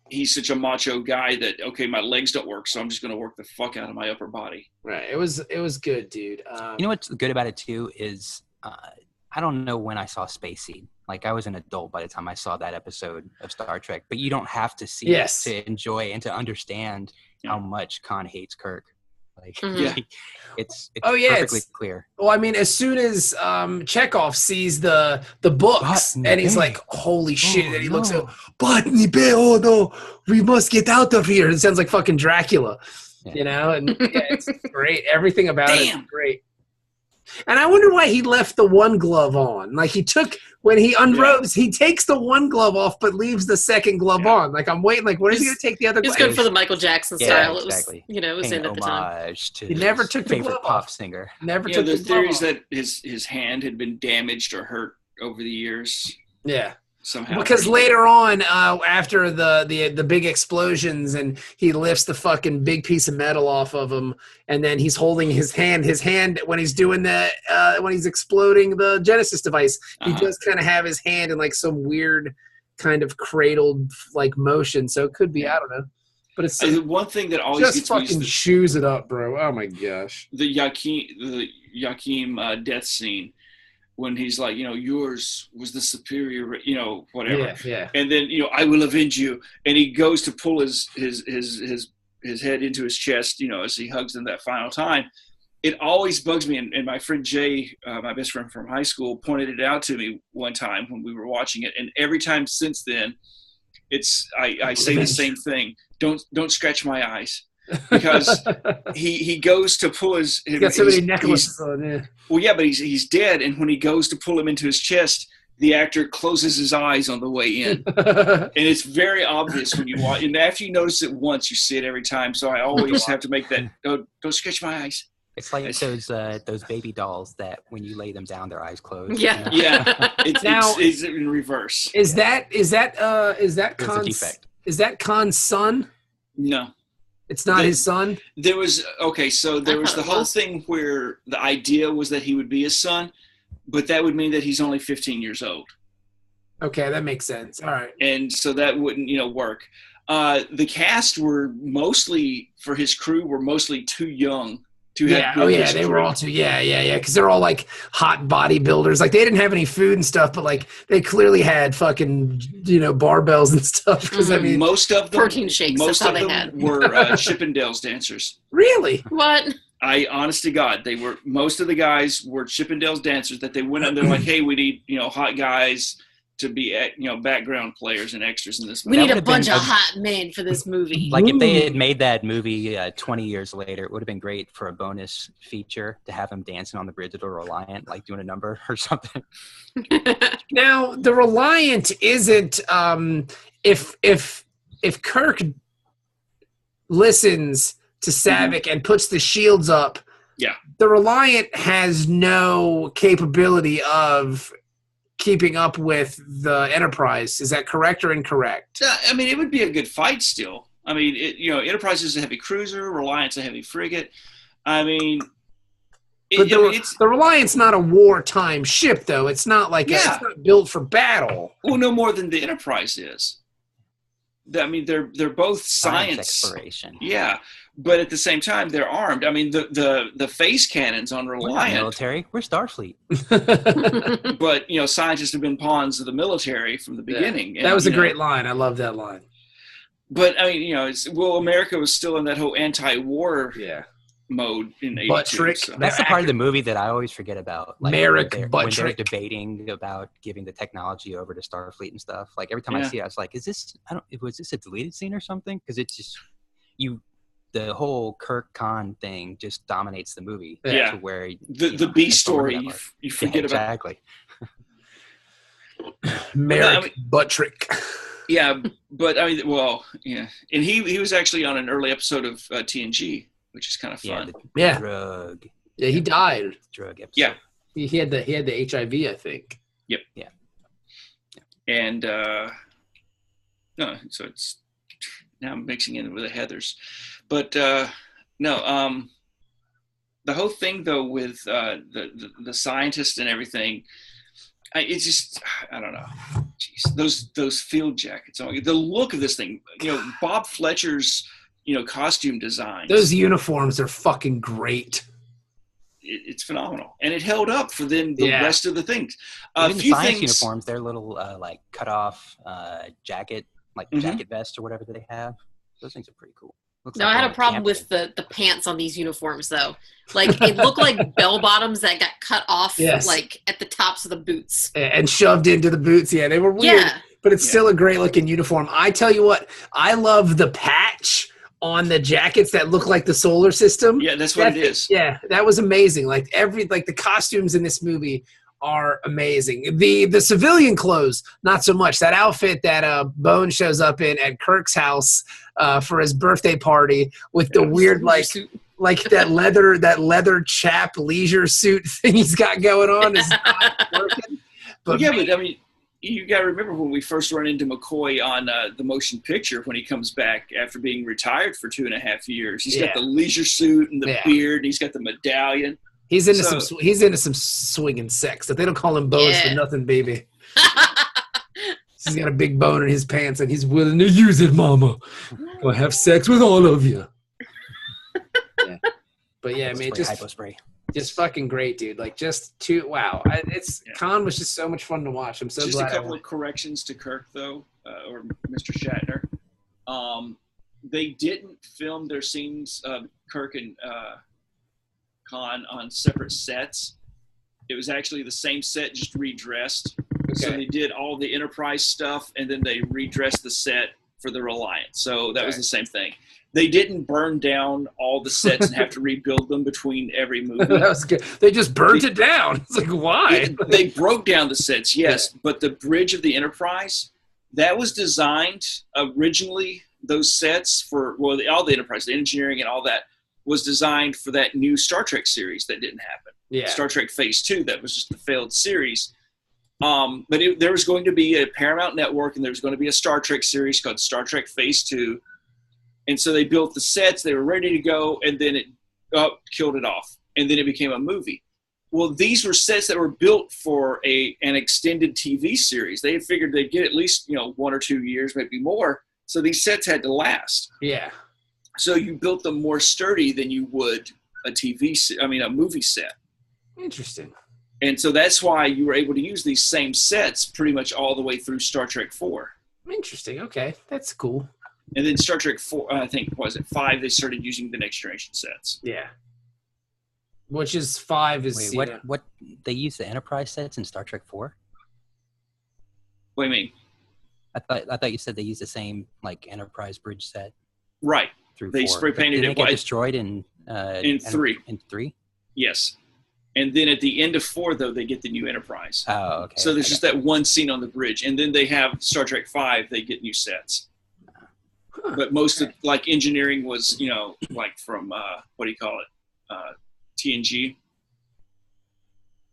Speaker 5: he's such a macho guy that, okay, my legs don't work, so I'm just going to work the fuck out of my upper body.
Speaker 2: Right. It was good, dude.
Speaker 1: You know what's good about it, too, is I don't know when I saw Space Seed. Like, I was an adult by the time I saw that episode of Star Trek. But you don't have to see it to enjoy and to understand how much Khan hates Kirk. Like, it's perfectly clear.
Speaker 2: Well, I mean, as soon as Chekhov sees the books, and he's like, holy shit, and he looks at, oh no, we must get out of here. It sounds like fucking Dracula, you know? And it's great. Everything about it is great. And I wonder why he left the one glove on. Like when he unrobes, he takes the one glove off, but leaves the second glove on. Like I'm waiting, like, when is he going to take the other glove?
Speaker 4: It's good for the Michael Jackson style.
Speaker 1: Exactly.
Speaker 4: It was, it was in at the time.
Speaker 1: He
Speaker 2: never took the
Speaker 1: favorite
Speaker 2: glove
Speaker 1: pop
Speaker 2: off.
Speaker 1: singer.
Speaker 2: Never took the glove
Speaker 5: theories
Speaker 2: off.
Speaker 5: that his hand had been damaged or hurt over the years.
Speaker 2: Yeah.
Speaker 5: somehow.
Speaker 2: Because later on, after the big explosions, and he lifts the fucking big piece of metal off of him, and then he's holding his hand when he's doing when he's exploding the Genesis device, he does kind of have his hand in like some weird kind of cradled like motion. So it could be, I don't know. But it's
Speaker 5: one thing that always
Speaker 2: just fucking chews it up, bro. Oh my gosh.
Speaker 5: The Joachim death scene. When he's like, yours was the superior, whatever.
Speaker 2: Yeah.
Speaker 5: And then, I will avenge you. And he goes to pull his head into his chest, as he hugs them that final time. It always bugs me. And my friend Jay, my best friend from high school, pointed it out to me one time when we were watching it. And every time since then, I say the same thing. Don't scratch my eyes. Because he goes to pull his.
Speaker 2: He's got so many necklaces on. Yeah.
Speaker 5: Well, yeah, but he's dead, and when he goes to pull him into his chest, the actor closes his eyes on the way in, and it's very obvious when you watch. And after you notice it once, you see it every time. So I always have to make that. Don't scratch my eyes.
Speaker 1: It's like those baby dolls that when you lay them down, their eyes close.
Speaker 4: Yeah,
Speaker 5: yeah. It's in reverse.
Speaker 2: Is that
Speaker 1: Khan's defect?
Speaker 2: Is that Khan's son?
Speaker 5: No.
Speaker 2: It's not his son?
Speaker 5: There was the whole thing where the idea was that he would be his son, but that would mean that he's only 15 years old.
Speaker 2: Okay, that makes sense. All right.
Speaker 5: And so that wouldn't, work. The cast were mostly, for his crew, were mostly too young to have.
Speaker 2: Oh yeah, they were all too. Yeah. Because they're all like hot bodybuilders. Like they didn't have any food and stuff, but like they clearly had fucking barbells and stuff. Because I mean,
Speaker 5: most of them
Speaker 4: protein shakes.
Speaker 5: Most
Speaker 4: that's
Speaker 5: of
Speaker 4: all
Speaker 5: them
Speaker 4: they had.
Speaker 5: were Chippendales dancers.
Speaker 2: Really?
Speaker 4: What?
Speaker 5: Honest to God, they were. Most of the guys were Chippendales dancers that they went out. They're like, hey, we need hot guys to be background players and extras in this movie.
Speaker 4: We need a bunch of hot men for this movie.
Speaker 1: Like if they had made that movie 20 years later, it would have been great for a bonus feature to have him dancing on the bridge of the Reliant, like doing a number or something.
Speaker 2: Now the Reliant isn't if Kirk listens to Savick and puts the shields up, the Reliant has no capability of keeping up with the Enterprise. Is that correct or incorrect?
Speaker 5: I mean, it would be a good fight still. I mean, Enterprise is a heavy cruiser, Reliant's a heavy frigate. I mean,
Speaker 2: the Reliant's not a wartime ship, though. It's not like it's not built for battle.
Speaker 5: Well, no more than the Enterprise is. I mean, they're both science
Speaker 1: exploration.
Speaker 5: Yeah, but at the same time, they're armed. I mean, the phase cannons on Reliant.
Speaker 1: We're not military. We're Starfleet.
Speaker 5: But scientists have been pawns of the military from the beginning. And,
Speaker 2: that was a great line. I love that line.
Speaker 5: But I mean, America was still in that whole anti-war mode in 82.
Speaker 2: Butt trick.
Speaker 5: So.
Speaker 1: That's the part of the movie that I always forget about. Like
Speaker 2: Merrick
Speaker 1: when they're debating about giving the technology over to Starfleet and stuff. Like every time I see it, I was like, was this a deleted scene or something? Because it's just the whole Kirk Khan thing just dominates the movie.
Speaker 5: Yeah.
Speaker 1: To where
Speaker 5: the B story you forget about.
Speaker 1: Exactly.
Speaker 2: Merrick butt trick.
Speaker 5: Yeah, but I mean, well, yeah, and he was actually on an early episode of TNG, which is kind of fun.
Speaker 1: Drug.
Speaker 2: Yeah, he died.
Speaker 1: Drug episode.
Speaker 5: Yeah,
Speaker 2: he had the HIV, I think.
Speaker 5: Yep.
Speaker 1: Yeah.
Speaker 5: And no, so it's now I'm mixing in with the Heathers, but no, the whole thing though with the scientists and everything. It's just, I don't know. Jeez, those field jackets. The look of this thing. Bob Fletcher's, costume designs.
Speaker 2: Those uniforms are fucking great.
Speaker 5: It's phenomenal, and it held up for then the rest of the things.
Speaker 1: Even the science uniforms, their little like cut off jacket, like jacket vest or whatever that they have. Those things are pretty cool.
Speaker 4: I had a problem with the pants on these uniforms, though. Like, it looked like bell bottoms that got cut off, like, at the tops of the boots.
Speaker 2: And shoved into the boots. Yeah, they were weird. Yeah. But it's still a great-looking uniform. I tell you what, I love the patch on the jackets that look like the solar system.
Speaker 5: Yeah, that's what it is.
Speaker 2: Yeah, that was amazing. Like, the costumes in this movie are amazing. The civilian clothes, not so much. That outfit that Bone shows up in at Kirk's house for his birthday party with the weird like that leather chap leisure suit thing he's got going on is not working.
Speaker 5: But I mean, you got to remember when we first run into McCoy on the motion picture when he comes back after being retired for 2.5 years. He's got the leisure suit and the beard. And he's got the medallion.
Speaker 2: He's into some swinging sex. That they don't call him bones for nothing, baby. He's got a big bone in his pants and he's willing to use it, mama. Go have sex with all of you. Yeah. But yeah, man, just fucking great, dude. Like Khan was just so much fun to watch. I'm so glad.
Speaker 5: Just a couple of corrections to Kirk though, or Mr. Shatner. They didn't film their scenes, Kirk and Khan, on separate sets. It was actually the same set, just redressed. Okay. So they did all the Enterprise stuff, and then they redressed the set for the Reliance. So that was the same thing. They didn't burn down all the sets and have to rebuild them between every movie.
Speaker 2: That was good. They just burnt it down. It's like, why?
Speaker 5: They broke down the sets, yes, but the bridge of the Enterprise, that was designed originally, those sets for, all the Enterprise, the engineering and all that, was designed for that new Star Trek series that didn't happen. Yeah. Star Trek Phase 2, that was just a failed series. But there was going to be a Paramount Network, and there was going to be a Star Trek series called Star Trek Phase 2. And so they built the sets, they were ready to go, and then it killed it off. And then it became a movie. Well, these were sets that were built for an extended TV series. They had figured they'd get at least 1 or 2 years, maybe more. So these sets had to last.
Speaker 2: Yeah.
Speaker 5: So you built them more sturdy than you would a movie set.
Speaker 2: Interesting.
Speaker 5: And so that's why you were able to use these same sets pretty much all the way through Star Trek 4.
Speaker 2: Interesting. Okay. That's cool.
Speaker 5: And then Star Trek 4, I think, 5, they started using the Next Generation sets.
Speaker 2: Yeah. Which is 5 is...
Speaker 1: Wait, what? They use the Enterprise sets in Star Trek 4?
Speaker 5: What do you mean?
Speaker 1: I thought you said they used the same, Enterprise bridge set.
Speaker 5: Right.
Speaker 1: Through
Speaker 5: they
Speaker 1: 4.
Speaker 5: Spray painted it.
Speaker 1: Did it get destroyed in
Speaker 5: 3?
Speaker 1: In 3?
Speaker 5: Yes. And then at the end of 4, though, they get the new Enterprise.
Speaker 1: Oh, okay.
Speaker 5: So there's just that one scene on the bridge. And then they have Star Trek 5, they get new sets. Huh. But most of, engineering was, from, TNG.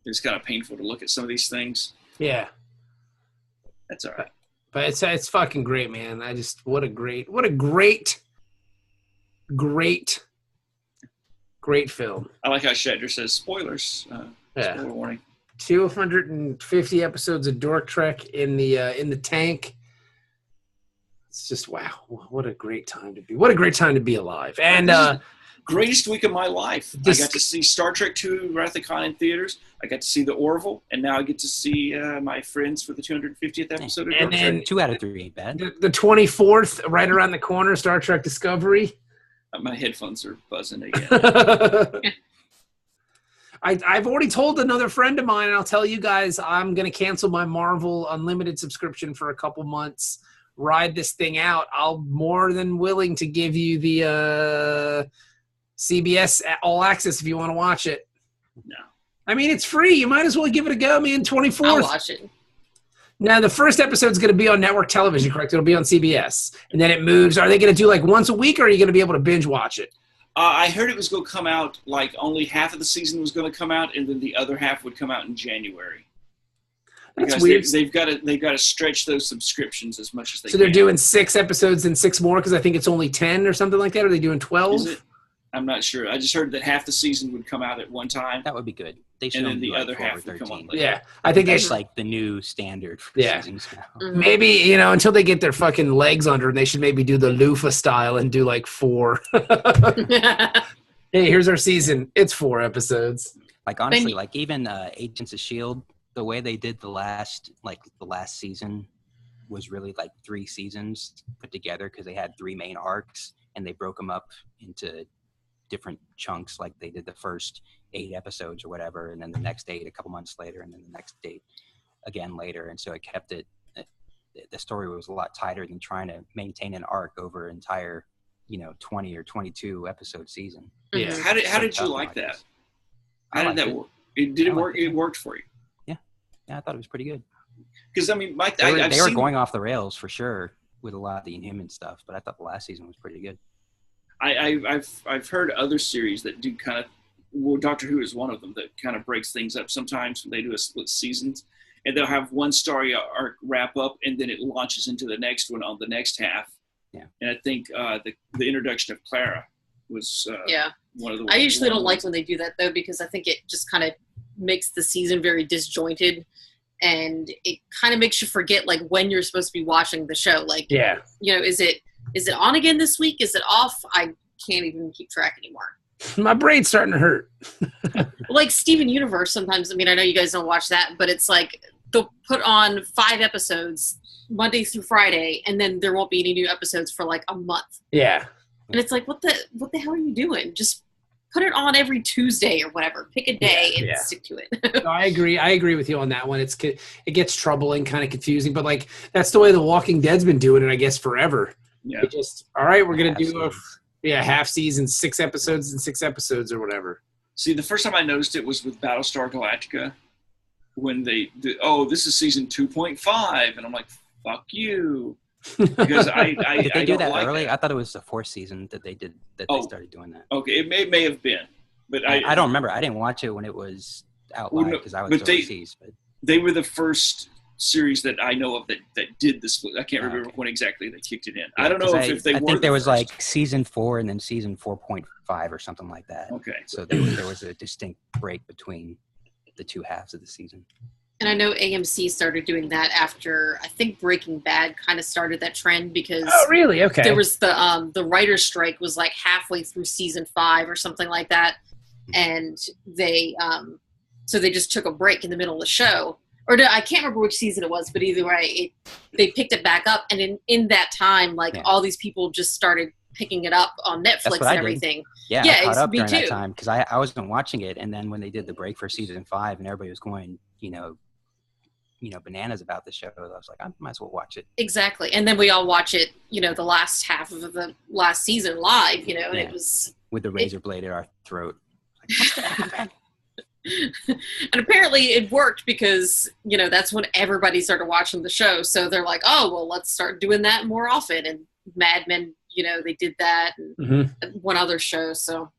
Speaker 5: It's kind of painful to look at some of these things.
Speaker 2: Yeah.
Speaker 5: That's all right.
Speaker 2: But it's fucking great, man. What a great film.
Speaker 5: I like how Shatner says spoilers. Spoiler warning.
Speaker 2: 250 episodes of Dork Trek in the tank. It's just wow! What a great time to be! What a great time to be alive! And
Speaker 5: greatest week of my life. I got to see Star Trek II Wrath of Khan in theaters. I got to see the Orville, and now I get to see my friends for the 250th episode of Dork Trek.
Speaker 1: 2 out of 3 ain't bad.
Speaker 2: The 24th, right around the corner, Star Trek Discovery.
Speaker 5: My headphones are buzzing again.
Speaker 2: I've already told another friend of mine, and I'll tell you guys, I'm going to cancel my Marvel Unlimited subscription for a couple months. Ride this thing out. I'm more than willing to give you the CBS All Access if you want to watch it.
Speaker 5: No.
Speaker 2: I mean, it's free. You might as well give it a go, man. 24th.
Speaker 4: I'll watch it.
Speaker 2: Now, the first episode's going to be on network television, correct? It'll be on CBS. And then it moves. Are they going to do once a week, or are you going to be able to binge watch it?
Speaker 5: I heard it was going to come out, only half of the season was going to come out, and then the other half would come out in January.
Speaker 2: That's
Speaker 5: because
Speaker 2: weird.
Speaker 5: They've got to stretch those subscriptions as much as they can.
Speaker 2: So they're doing 6 episodes and 6 more because I think it's only 10 or something like that. Or are they doing 12?
Speaker 5: Is it? I'm not sure. I just heard that half the season would come out at one time.
Speaker 1: That would be good.
Speaker 5: They should, and then the other half would come on later.
Speaker 2: Yeah, I think
Speaker 1: that's the new standard for seasons now.
Speaker 2: Mm-hmm. Maybe until they get their fucking legs under them, they should maybe do the loofah style and do 4. Hey, here's our season. It's 4 episodes.
Speaker 1: Honestly, even Agents of S.H.I.E.L.D., the way they did the last season was really 3 seasons put together because they had 3 main arcs and they broke them up into different chunks. They did the first 8 episodes or whatever, and then the next 8 a couple months later, and then the next 8 again later. And so it kept it. The story was a lot tighter than trying to maintain an arc over an entire, 20 or 22 episode season.
Speaker 5: Yeah. How did you like that? How did that work? Did it work? It worked for you.
Speaker 1: Yeah, I thought it was pretty good.
Speaker 5: Because Mike,
Speaker 1: they were going off the rails for sure with a lot of the Inhuman stuff, but I thought the last season was pretty good.
Speaker 5: I've heard other series that do kind of. Well, Doctor Who is one of them that kind of breaks things up sometimes when they do a split seasons, and they'll have one story arc wrap up, and then it launches into the next one on the next half.
Speaker 1: Yeah.
Speaker 5: And I think the introduction of Clara was one of the.
Speaker 4: I usually don't like when they do that though, because I think it just kind of makes the season very disjointed, and it kind of makes you forget like when you're supposed to be watching the show. Like, is it on again this week? Is it off? I can't even keep track anymore.
Speaker 2: My brain's starting to hurt.
Speaker 4: Like Steven Universe sometimes. I mean, I know you guys don't watch that, but it's like they'll put on 5 episodes Monday through Friday, and then there won't be any new episodes for like a month.
Speaker 2: Yeah.
Speaker 4: And it's like, what the hell are you doing? Just put it on every Tuesday or whatever. Pick a day and stick to it.
Speaker 2: No, I agree with you on that one. It gets troubling, kind of confusing, but like that's the way The Walking Dead's been doing it, I guess, forever.
Speaker 5: Yeah.
Speaker 2: It just, all right, we're gonna do half season, 6 episodes and 6 episodes or whatever.
Speaker 5: See, the first time I noticed it was with Battlestar Galactica, when this is season 2.5, and I'm like, fuck you. Because I
Speaker 1: did they do that
Speaker 5: like
Speaker 1: early?
Speaker 5: that.
Speaker 1: I thought it was the 4th season that they did that. They started doing that.
Speaker 5: Okay, it may have been, but
Speaker 1: I don't remember. I didn't watch it when it was out live because I was overseas. But
Speaker 5: they were the first series that I know of that did the split. I can't remember when exactly they kicked it in.
Speaker 1: Yeah,
Speaker 5: I don't know if they were.
Speaker 1: I think there was like season 4 and then season 4.5 or something like that.
Speaker 5: Okay,
Speaker 1: so there was a distinct break between the 2 halves of the season.
Speaker 4: And I know AMC started doing that after, I think Breaking Bad kind of started that trend, because
Speaker 2: really? Okay.
Speaker 4: There was the writer's strike was like halfway through season 5 or something like that, and they so they just took a break in the middle of the show, or I can't remember which season it was, but either way, they picked it back up, and in that time, like all these people just started picking it up on Netflix and everything.
Speaker 1: Yeah, I caught up during that time because I wasn't watching it, and then when they did the break for season 5 and everybody was going, bananas about the show, I was like, I might as well watch it.
Speaker 4: Exactly. And then we all watch it, the last half of the last season live, and it was
Speaker 1: with the razor blade at our throat. Like, what's gonna happen?
Speaker 4: And apparently it worked because, that's when everybody started watching the show. So they're like, oh, well, let's start doing that more often. And Mad Men, they did that, and one other show. So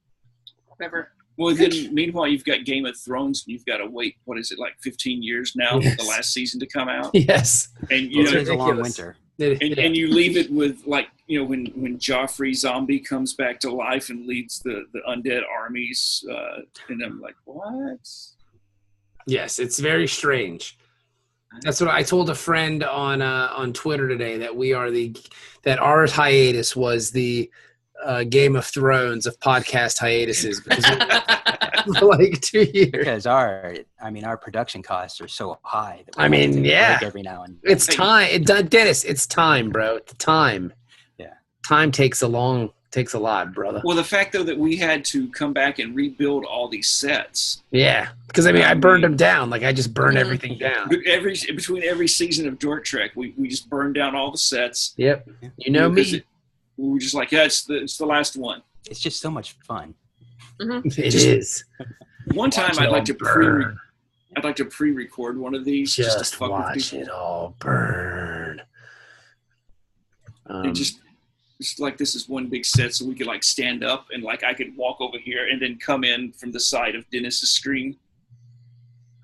Speaker 4: whatever.
Speaker 5: Well, then meanwhile, you've got Game of Thrones, and you've got to wait, what is it, like 15 years now for the last season to come out?
Speaker 2: Yes.
Speaker 5: And,
Speaker 1: it's a long winter.
Speaker 5: And you leave it with, like, when Joffrey Zombie comes back to life and leads the undead armies, and I'm like, what?
Speaker 2: Yes, it's very strange. That's what I told a friend on Twitter today, that our hiatus was the Game of Thrones of podcast hiatuses, because for like 2 years.
Speaker 1: Because our production costs are so high. That every now and then.
Speaker 2: It's time, Dennis. It's time, bro. It's time.
Speaker 1: Yeah,
Speaker 2: time takes a lot, brother.
Speaker 5: Well, the fact though that we had to come back and rebuild all these sets.
Speaker 2: Yeah, because I burned them down. Like I just burned everything down.
Speaker 5: Between every season of Dork Trek, we just burned down all the sets.
Speaker 2: Yep, me.
Speaker 5: We were just like, it's the last one.
Speaker 1: It's just so much fun.
Speaker 4: Mm-hmm.
Speaker 2: It is.
Speaker 5: One time, I'd like to pre-record one of these. Just to fuck
Speaker 2: watch
Speaker 5: with people.
Speaker 2: It all burn.
Speaker 5: Just like this is one big set, so we could like stand up and like I could walk over here and then come in from the side of Dennis's screen.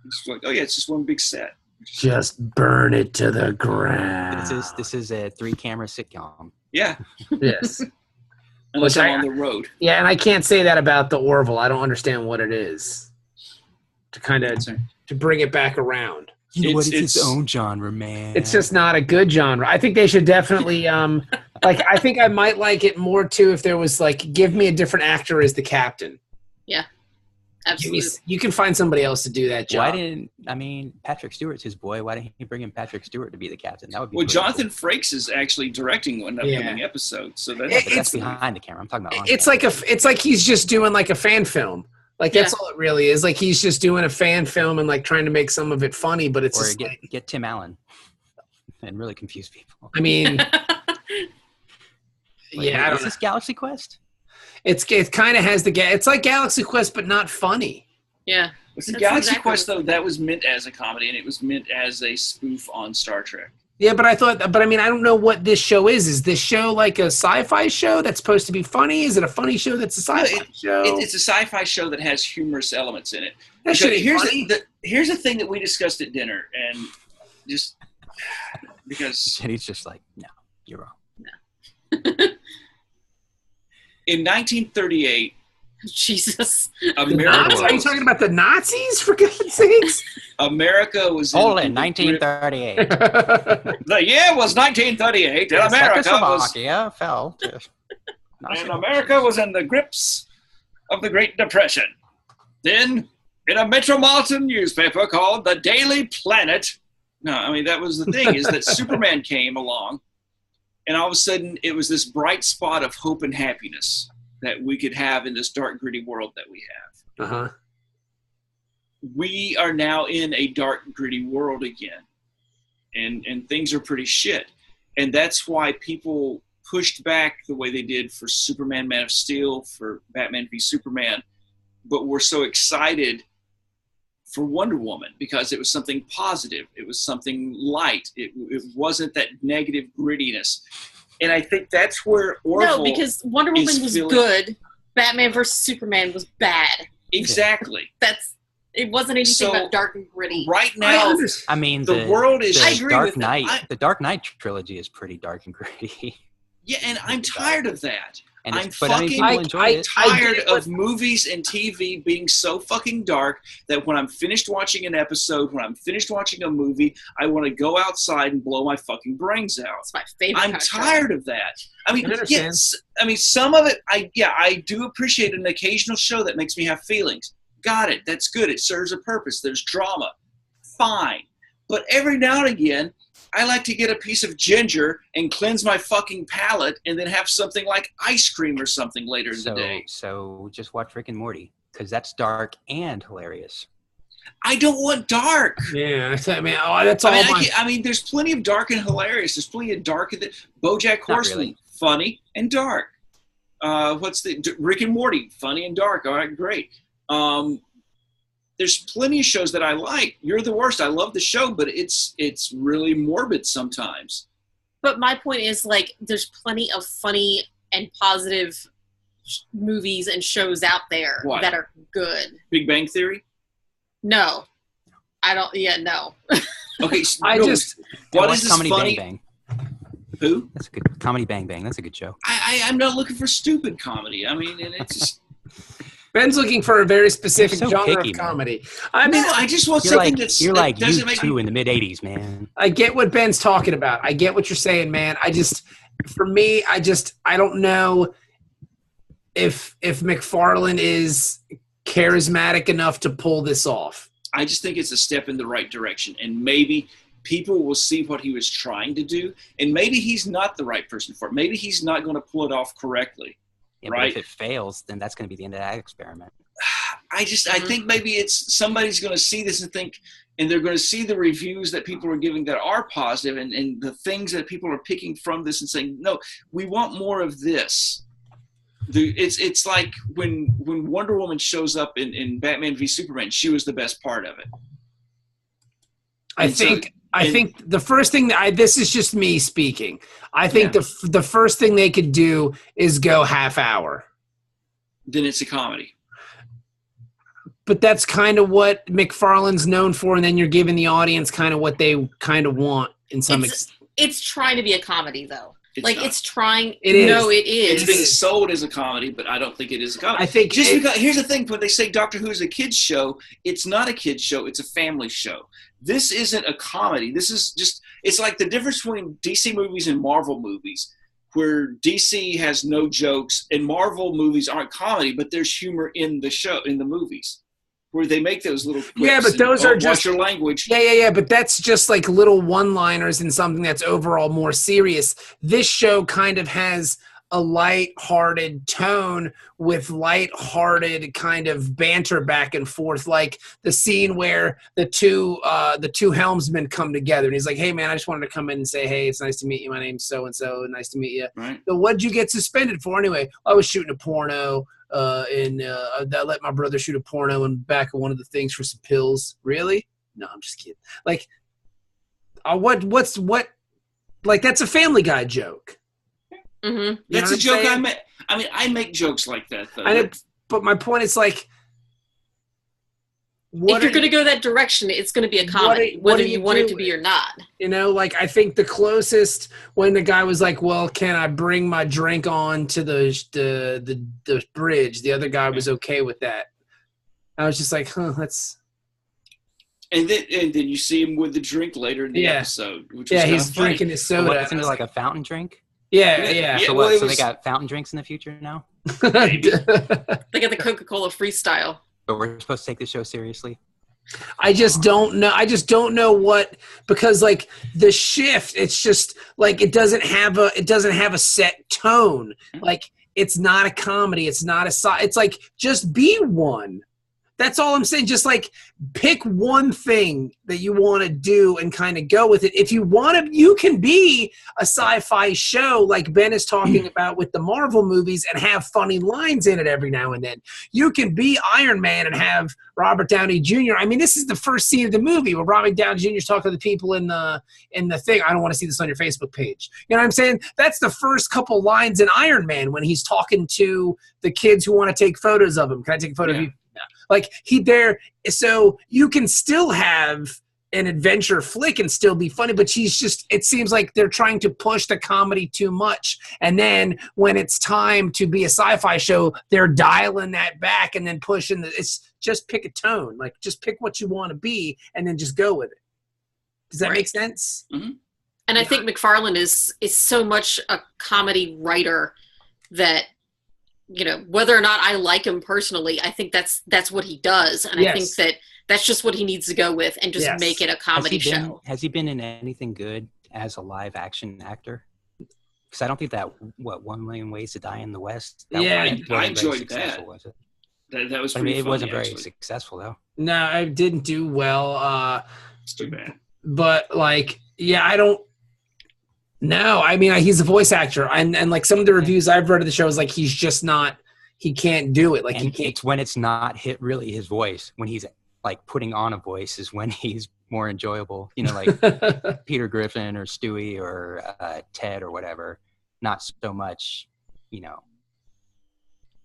Speaker 5: It's like, oh yeah, it's just one big set.
Speaker 2: Just burn it to the ground.
Speaker 1: This is a 3-camera sitcom.
Speaker 5: Yeah.
Speaker 2: Yes.
Speaker 5: Unless I'm on the road.
Speaker 2: Yeah, and I can't say that about the Orville. I don't understand what it is. To bring it back around.
Speaker 1: It's its own genre, man.
Speaker 2: It's just not a good genre. I think they should definitely I think I might like it more too if there was like, give me a different actor as the captain.
Speaker 4: Yeah. Absolutely.
Speaker 2: You can find somebody else to do that job.
Speaker 1: Patrick Stewart's his boy. Why didn't he bring in Patrick Stewart to be the captain? That would be
Speaker 5: Jonathan Frakes is actually directing one upcoming episode. So
Speaker 1: that's behind the camera. I'm talking about
Speaker 2: it's like he's just doing like a fan film. Like that's all it really is. Like he's just doing a fan film and like trying to make some of it funny, but it's
Speaker 1: get Tim Allen and really confuse people.
Speaker 2: I mean,
Speaker 1: is this Galaxy Quest?
Speaker 2: It kind of has it's like Galaxy Quest, but not funny.
Speaker 4: Yeah.
Speaker 5: The Galaxy Quest, though, that was meant as a comedy, and it was meant as a spoof on Star Trek.
Speaker 2: Yeah, but I don't know what this show is. Is this show like a sci-fi show that's supposed to be funny? Is it a funny show that's a sci-fi show?
Speaker 5: It's a sci-fi show that has humorous elements in it.
Speaker 2: That should be funny.
Speaker 5: here's the thing that we discussed at dinner, and just because
Speaker 1: Jenny's just like, no, you're wrong.
Speaker 5: In 1938,
Speaker 4: Jesus.
Speaker 5: America.
Speaker 2: Are you talking about the Nazis, for God's sakes?
Speaker 5: America was
Speaker 1: Hold it, 1938.
Speaker 5: The year was 1938, and
Speaker 1: Czechoslovakia fell.
Speaker 5: And America was in the grips of the Great Depression. Then, in a metropolitan newspaper called the Daily Planet, that was the thing, is that Superman came along, and all of a sudden it was this bright spot of hope and happiness that we could have in this dark, gritty world that we have.
Speaker 2: Uh-huh.
Speaker 5: We are now in a dark, gritty world again, and things are pretty shit. And that's why people pushed back the way they did for Superman, Man of Steel, for Batman v Superman, but were so excited for Wonder Woman because it was something positive. It was something light. It wasn't that negative grittiness. And I think that's where Orville...
Speaker 4: No, because Wonder Woman was good. Batman vs. Superman was bad.
Speaker 5: Exactly.
Speaker 4: It wasn't anything but dark and gritty.
Speaker 5: Right now, the world is...
Speaker 1: The
Speaker 5: I agree
Speaker 1: Dark
Speaker 5: with
Speaker 1: Knight. The Dark Knight trilogy is pretty dark and gritty.
Speaker 5: Yeah, and I'm tired of that. I'm
Speaker 1: tired
Speaker 5: of movies and TV being so fucking dark that when I'm finished watching an episode, when I'm finished watching a movie, I want to go outside and blow my fucking brains out.
Speaker 4: It's my favorite.
Speaker 5: I'm tired of that. Yes. Some of it, I do appreciate an occasional show that makes me have feelings. Got it. That's good. It serves a purpose. There's drama. Fine. But every now and again, I like to get a piece of ginger and cleanse my fucking palate and then have something like ice cream or something later in the day.
Speaker 1: So just watch Rick and Morty, because that's dark and hilarious.
Speaker 5: I don't want dark.
Speaker 2: Yeah, that's all.
Speaker 5: There's plenty of dark and hilarious. There's plenty of dark. BoJack Horseman, really. Funny and dark. Rick and Morty, funny and dark. All right, great. There's plenty of shows that I like. You're the Worst. I love the show, but it's really morbid sometimes.
Speaker 4: But my point is, there's plenty of funny and positive movies and shows out there that are good.
Speaker 5: Big Bang Theory?
Speaker 4: No. I don't, no.
Speaker 5: Okay,
Speaker 1: what is this Comedy
Speaker 5: funny?
Speaker 1: Bang Bang.
Speaker 5: Who?
Speaker 1: That's a good Comedy Bang Bang. That's a good show.
Speaker 5: I'm not looking for stupid comedy. And it's just...
Speaker 2: Ben's looking for a very specific genre of comedy.
Speaker 5: I just want something that's...
Speaker 1: You're like U2 in the mid-'80s, man.
Speaker 2: I get what Ben's talking about. I get what you're saying, man. I don't know if McFarlane is charismatic enough to pull this off.
Speaker 5: I just think it's a step in the right direction. And maybe people will see what he was trying to do. And maybe he's not the right person for it. Maybe he's not going to pull it off correctly.
Speaker 1: Yeah, right. But if it fails, then that's going to be the end of that experiment.
Speaker 5: I think maybe it's somebody's going to see this and think, and they're going to see the reviews that people are giving that are positive and the things that people are picking from this and saying, no, we want more of this. It's like when Wonder Woman shows up in Batman v Superman, she was the best part of it.
Speaker 2: I think the first thing this is just me speaking. I think the first thing they could do is go half hour.
Speaker 5: Then it's a comedy.
Speaker 2: But that's kind of what McFarlane's known for, and then you're giving the audience kind of what they kind of want in some extent.
Speaker 4: It's trying to be a comedy, though. It's trying.
Speaker 2: It is.
Speaker 4: No, it is.
Speaker 5: It's being sold as a comedy, but I don't think it is a comedy.
Speaker 2: I think
Speaker 5: because here's the thing: when they say Doctor Who is a kids show, it's not a kids show; it's a family show. This isn't a comedy. This is just—it's like the difference between DC movies and Marvel movies, where DC has no jokes and Marvel movies aren't comedy, but there's humor in the movies, where they make those little quips.
Speaker 2: Yeah, but those are just
Speaker 5: watch your language.
Speaker 2: Yeah. But that's just like little one-liners in something that's overall more serious. This show kind of has a light-hearted tone with light-hearted kind of banter back and forth, like the scene where the two helmsmen come together, and he's like, "Hey, man, I just wanted to come in and say, hey, it's nice to meet you. My name's so and so. Nice to meet you.
Speaker 5: Right.
Speaker 2: So, what'd you get suspended for anyway? I was shooting a porno." I let my brother shoot a porno in back of one of the things for some pills. Really? No, I'm just kidding. Like, like that's a Family Guy joke.
Speaker 4: Mm-hmm.
Speaker 5: That's a joke I make. I make jokes like that, though.
Speaker 2: But my point is, like,
Speaker 4: if you're going to go that direction, it's going to be a comedy, whether you want it to be or not.
Speaker 2: You know, like I think the closest when the guy was like, "Well, can I bring my drink on to the bridge?" The other guy was okay with that. I was just like, "Huh, that's."
Speaker 5: And then you see him with the drink later in the episode. Which was
Speaker 2: he's drinking his soda.
Speaker 1: Isn't it like a fountain drink?
Speaker 2: Yeah.
Speaker 1: So they got fountain drinks in the future now?
Speaker 4: They got the Coca-Cola freestyle.
Speaker 1: But we're supposed to take the show seriously?
Speaker 2: I just don't know what, because like the shift, it's just like it doesn't have a set tone. Like it's not a comedy, it's not it's like just be one. That's all I'm saying. Just like pick one thing that you want to do and kind of go with it. If you want to, you can be a sci-fi show like Ben is talking about with the Marvel movies and have funny lines in it every now and then. You can be Iron Man and have Robert Downey Jr. I mean, this is the first scene of the movie where Robert Downey Jr. is talking to the people in the thing. I don't want to see this on your Facebook page. You know what I'm saying? That's the first couple lines in Iron Man when he's talking to the kids who want to take photos of him. Can I take a photo of you? Like so you can still have an adventure flick and still be funny, but it seems like they're trying to push the comedy too much. And then when it's time to be a sci-fi show, they're dialing that back and then pushing it's just pick a tone, like just pick what you want to be and then just go with it. Does that make sense?
Speaker 5: Mm-hmm.
Speaker 4: And I think McFarlane is so much a comedy writer that, you know, whether or not I like him personally, I think that's what he does. And I think that's just what he needs to go with and just make it a comedy show.
Speaker 1: Has he been in anything good as a live action actor? Because I don't think that, 1 Million Ways to Die in the West?
Speaker 5: I enjoyed that.
Speaker 1: Was it?
Speaker 5: That was pretty funny,
Speaker 1: it wasn't very
Speaker 5: actually.
Speaker 1: successful, though.
Speaker 2: No, I didn't do well.
Speaker 5: It's too bad.
Speaker 2: But, like, I don't. No, I mean, he's a voice actor, and like some of the reviews I've read of the show is like he's just not, he can't do it. Like he can't.
Speaker 1: It's when it's not really his voice. When he's like putting on a voice is when he's more enjoyable. You know, like Peter Griffin or Stewie or Ted or whatever. Not so much, you know,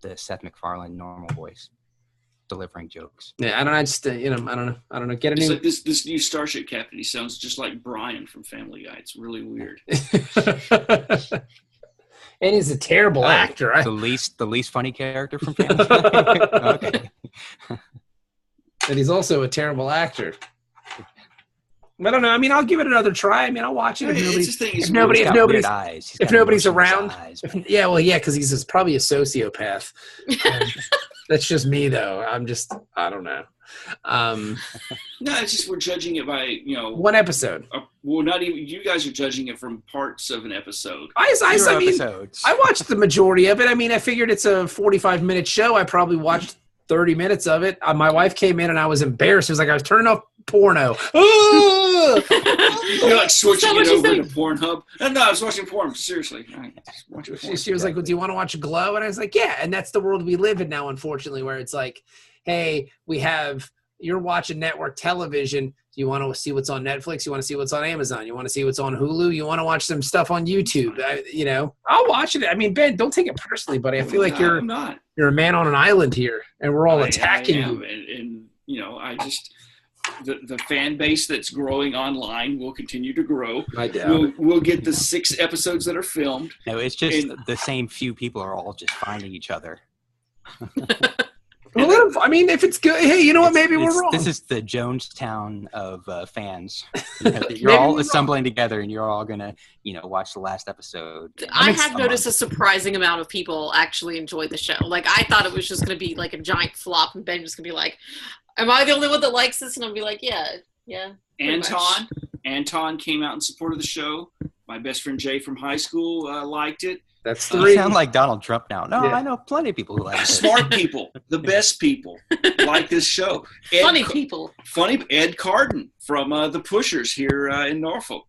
Speaker 1: the Seth MacFarlane normal voice delivering jokes.
Speaker 2: Yeah, I don't know. I don't know. Get a new.
Speaker 5: Like this new Starship Captain. He sounds just like Brian from Family Guy. It's really weird.
Speaker 2: And he's a terrible actor.
Speaker 1: The least funny character from Family Guy. Okay.
Speaker 2: And he's also a terrible actor. I don't know. I mean, I'll give it another try. I mean, I'll watch it. If nobody's around. Because he's probably a sociopath. That's just me, though. I don't know.
Speaker 5: No, it's just we're judging it by,
Speaker 2: one episode.
Speaker 5: Well, not even you guys are judging it from parts of an episode.
Speaker 2: I watched the majority of it. I mean, I figured it's a 45-minute show. I probably watched 30 minutes of it. My wife came in and I was embarrassed. It was like I was turning off porno.
Speaker 5: You're like switching it over to Pornhub. No, I was watching porn. Seriously.
Speaker 2: She was like, well, do you want to watch Glow? And I was like, yeah. And that's the world we live in now, unfortunately, where it's like, hey, you're watching network television. Do you want to see what's on Netflix? You want to see what's on Amazon? You want to see what's on Hulu? You want to watch some stuff on YouTube? I'll watch it. I mean, Ben, don't take it personally, buddy. I feel like you're a man on an island here, and we're all attacking you.
Speaker 5: And I just the fan base that's growing online will continue to grow.
Speaker 2: I doubt
Speaker 5: we'll get the 6 episodes that are filmed.
Speaker 1: No, it's just the same few people are all just finding each other.
Speaker 2: Well, I mean, if it's good, hey, you know what? Maybe we're wrong.
Speaker 1: This is the Jonestown of fans. You're all assembling together, and you're all gonna, watch the last episode.
Speaker 4: I have noticed a surprising amount of people actually enjoy the show. Like, I thought it was just gonna be like a giant flop, and Ben just gonna be like, "Am I the only one that likes this?" And I'll be like, "Yeah."
Speaker 5: Anton came out in support of the show. My best friend Jay from high school liked it.
Speaker 2: That's
Speaker 1: you sound like Donald Trump now. No, I know plenty of people who like it.
Speaker 5: Smart people, the best people, like this show.
Speaker 4: Funny people.
Speaker 5: Ed Carden from the Pushers here in Norfolk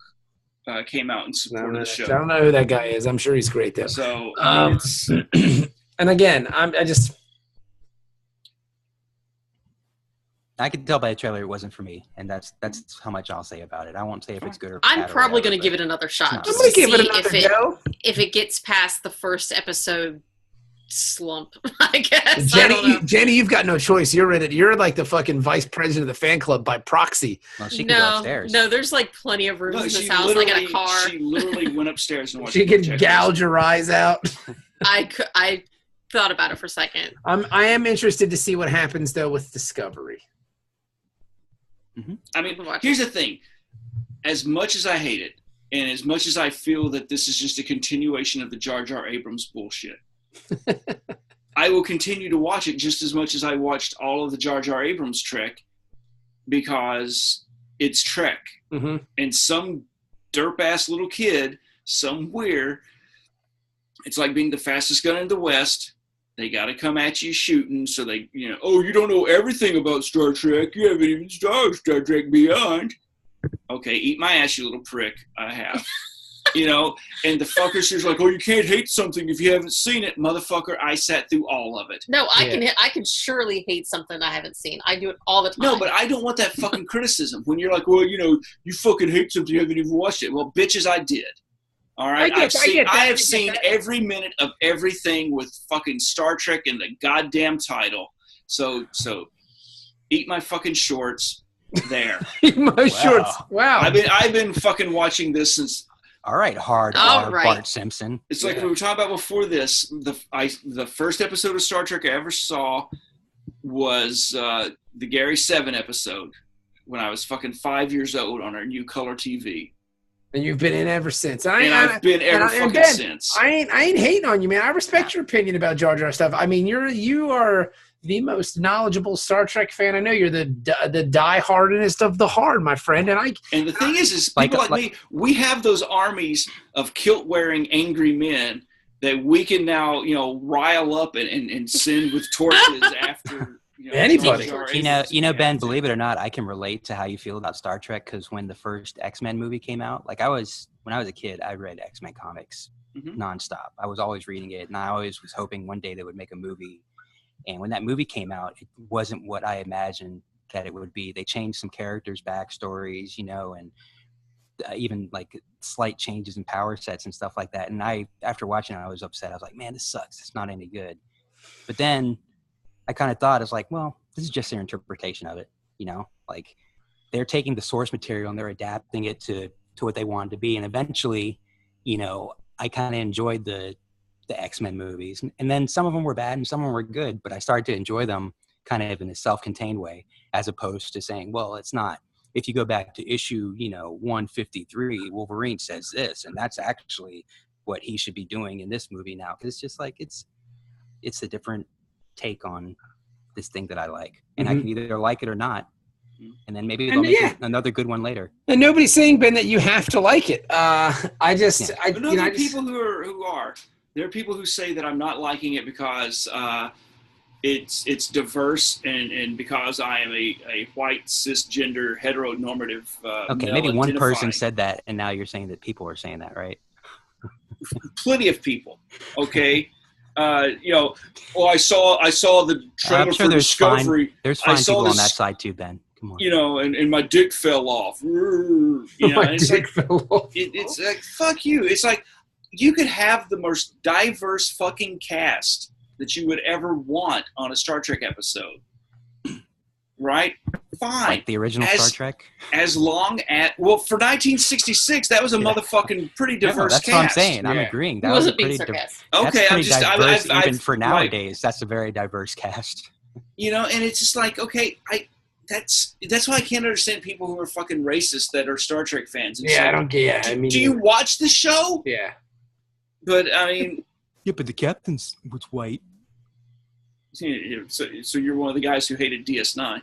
Speaker 5: came out in support of the show.
Speaker 2: I don't know who that guy is. I'm sure he's great though.
Speaker 5: So,
Speaker 2: and again,
Speaker 1: I could tell by the trailer it wasn't for me, and that's how much I'll say about it. I won't say if it's good or bad.
Speaker 4: I'm probably going to give it another shot.
Speaker 2: I'm going to give it another go.
Speaker 4: If it gets past the first episode slump, I guess.
Speaker 2: Jenny, you've got no choice. You're in it. You're like the fucking vice president of the fan club by proxy.
Speaker 1: Well, she can go upstairs.
Speaker 4: No, there's like plenty of rooms in this house. I got a car.
Speaker 5: She literally went upstairs and watched.
Speaker 2: She can gouge her eyes out.
Speaker 4: I thought about it for a second.
Speaker 2: I am interested to see what happens though with Discovery.
Speaker 5: Mm-hmm. I mean, here's the thing. As much as I hate it, and as much as I feel that this is just a continuation of the Jar Jar Abrams bullshit, I will continue to watch it just as much as I watched all of the Jar Jar Abrams Trek, because it's Trek.
Speaker 2: Mm-hmm.
Speaker 5: And some derp-ass little kid somewhere, it's like being the fastest gun in the West. They got to come at you shooting, so they, oh, you don't know everything about Star Trek. You haven't even started Star Trek Beyond. Okay, eat my ass, you little prick. I have. And the fuckers who's like, oh, you can't hate something if you haven't seen it. Motherfucker, I sat through all of it.
Speaker 4: No, I can surely hate something I haven't seen. I do it all the time.
Speaker 5: No, but I don't want that fucking criticism. When you're like, well, you fucking hate something you haven't even watched it. Well, bitches, I did. All right? I have seen every minute of everything with fucking Star Trek in the goddamn title. So eat my fucking shorts there.
Speaker 2: Eat my shorts. Wow.
Speaker 5: I've been fucking watching this since.
Speaker 1: All right, Bart Simpson.
Speaker 5: It's like we were talking about before this. The first episode of Star Trek I ever saw was the Gary 7 episode when I was fucking 5 years old on our new color TV.
Speaker 2: And you've been in ever since.
Speaker 5: I've been ever fucking since.
Speaker 2: I ain't hating on you, man. I respect your opinion about Jar Jar stuff. I mean, you are the most knowledgeable Star Trek fan I know. You're the die-hardest of the hard, my friend.
Speaker 5: And the thing is people like me, we have those armies of kilt-wearing angry men that we can now, rile up and send with torches after.
Speaker 2: Anybody.
Speaker 1: Ben, believe it or not, I can relate to how you feel about Star Trek, because when the first X-Men movie came out, when I was a kid, I read X-Men comics nonstop. I was always reading it, and I always was hoping one day they would make a movie. And when that movie came out, it wasn't what I imagined that it would be. They changed some characters' backstories, and even like slight changes in power sets and stuff like that. And after watching it, I was upset. I was like, man, this sucks. It's not any good. But then I kind of thought, it's like, well, this is just their interpretation of it, like they're taking the source material and they're adapting it to what they wanted to be. And eventually, I kind of enjoyed the X-Men movies, and then some of them were bad and some of them were good, but I started to enjoy them kind of in a self-contained way, as opposed to saying, well, it's not. If you go back to issue, 153, Wolverine says this, and that's actually what he should be doing in this movie now. Because it's just like, it's a different take on this thing that I like, and I can either like it or not, and then maybe they'll make another good one later. And
Speaker 2: nobody's saying, Ben, that you have to like it. There
Speaker 5: are people who say that I'm not liking it because it's diverse and because I am a white cisgender heteronormative.
Speaker 1: Okay, maybe one person said that, and now you're saying that people are saying that, right?
Speaker 5: Plenty of people. Okay. I saw the trailer for Discovery.
Speaker 1: There's fine people on that side too, Ben. Come on.
Speaker 5: And my dick fell off.
Speaker 2: Fell off.
Speaker 5: It's like, fuck you. It's like, you could have the most diverse fucking cast that you would ever want on a Star Trek episode. Right? Fine.
Speaker 1: Like the original Star Trek?
Speaker 5: As long as... Well, for 1966, that was a motherfucking pretty diverse cast.
Speaker 1: That's what I'm saying. I'm agreeing. That was a pretty diverse.
Speaker 5: Okay,
Speaker 1: even for nowadays, that's a very diverse cast.
Speaker 5: And it's just like, okay, that's why I can't understand people who are fucking racist that are Star Trek fans.
Speaker 2: I don't get it.
Speaker 5: Do you watch the show?
Speaker 2: Yeah.
Speaker 5: But, I mean...
Speaker 1: Yeah, but the captain was white.
Speaker 5: So you're one of the guys who hated DS9.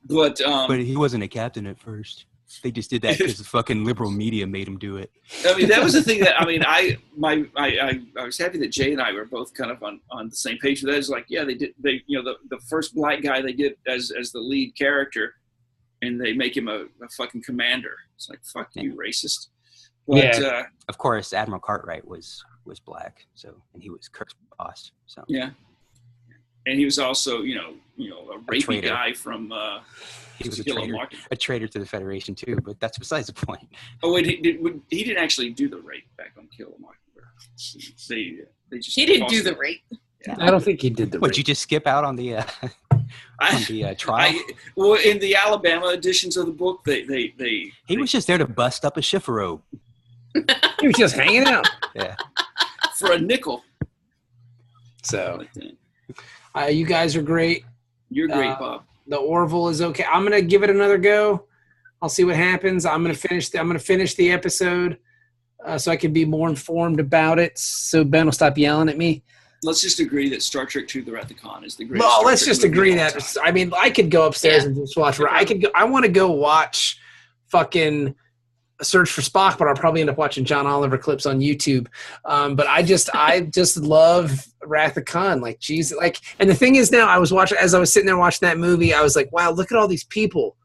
Speaker 5: But
Speaker 1: he wasn't a captain at first. They just did that because the fucking liberal media made him do it.
Speaker 5: I mean, that was the thing that, I was happy that Jay and I were both kind of on the same page with that. It's like, yeah, they did, the first black guy they did as the lead character, and they make him a fucking commander. It's like, fuck you, racist. But,
Speaker 1: of course, Admiral Cartwright was black, and he was Kirk's boss. So
Speaker 5: yeah, and he was also a rapey guy from.
Speaker 1: He was a traitor to the Federation too, but that's besides the point.
Speaker 5: Oh wait, he didn't actually do the rape back on Kill a Mockingbird. They just
Speaker 4: he didn't do the rape.
Speaker 2: I don't think he did the.
Speaker 1: Would you just skip out on the trial?
Speaker 5: Well, in the Alabama editions of the book, he
Speaker 1: was just there to bust up a shiffer robe.
Speaker 2: He was just hanging out.
Speaker 1: Yeah.
Speaker 5: For a nickel.
Speaker 2: So, you guys are great.
Speaker 5: You're great, Bob.
Speaker 2: The Orville is okay. I'm gonna give it another go. I'll see what happens. I'm gonna finish the episode, so I can be more informed about it. So Ben will stop yelling at me.
Speaker 5: Let's just agree that Star Trek II: The Wrath of Khan is the greatest.
Speaker 2: Well, let's just agree that. I mean, I could go upstairs and just watch. I want to go watch fucking Search for Spock, but I'll probably end up watching John Oliver clips on YouTube. But I just love Wrath of Khan. Like, Jesus, and the thing is, now as I was sitting there watching that movie, I was like, wow, look at all these people.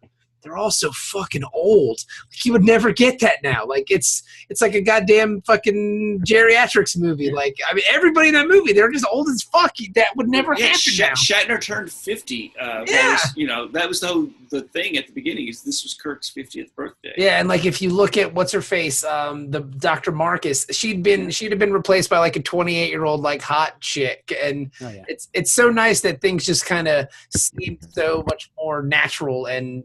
Speaker 2: They're all so fucking old. Like, you would never get that now. Like, it's like a goddamn fucking geriatrics movie. Like, I mean, everybody in that movie, they're just old as fuck. That would never happen now.
Speaker 5: Shatner turned 50. That was the thing at the beginning. Is this was Kirk's 50th birthday.
Speaker 2: Yeah, and like if you look at what's her face, the Dr. Marcus, she'd have been replaced by like a 28-year-old like hot chick, and it's so nice that things just kind of seem so much more natural and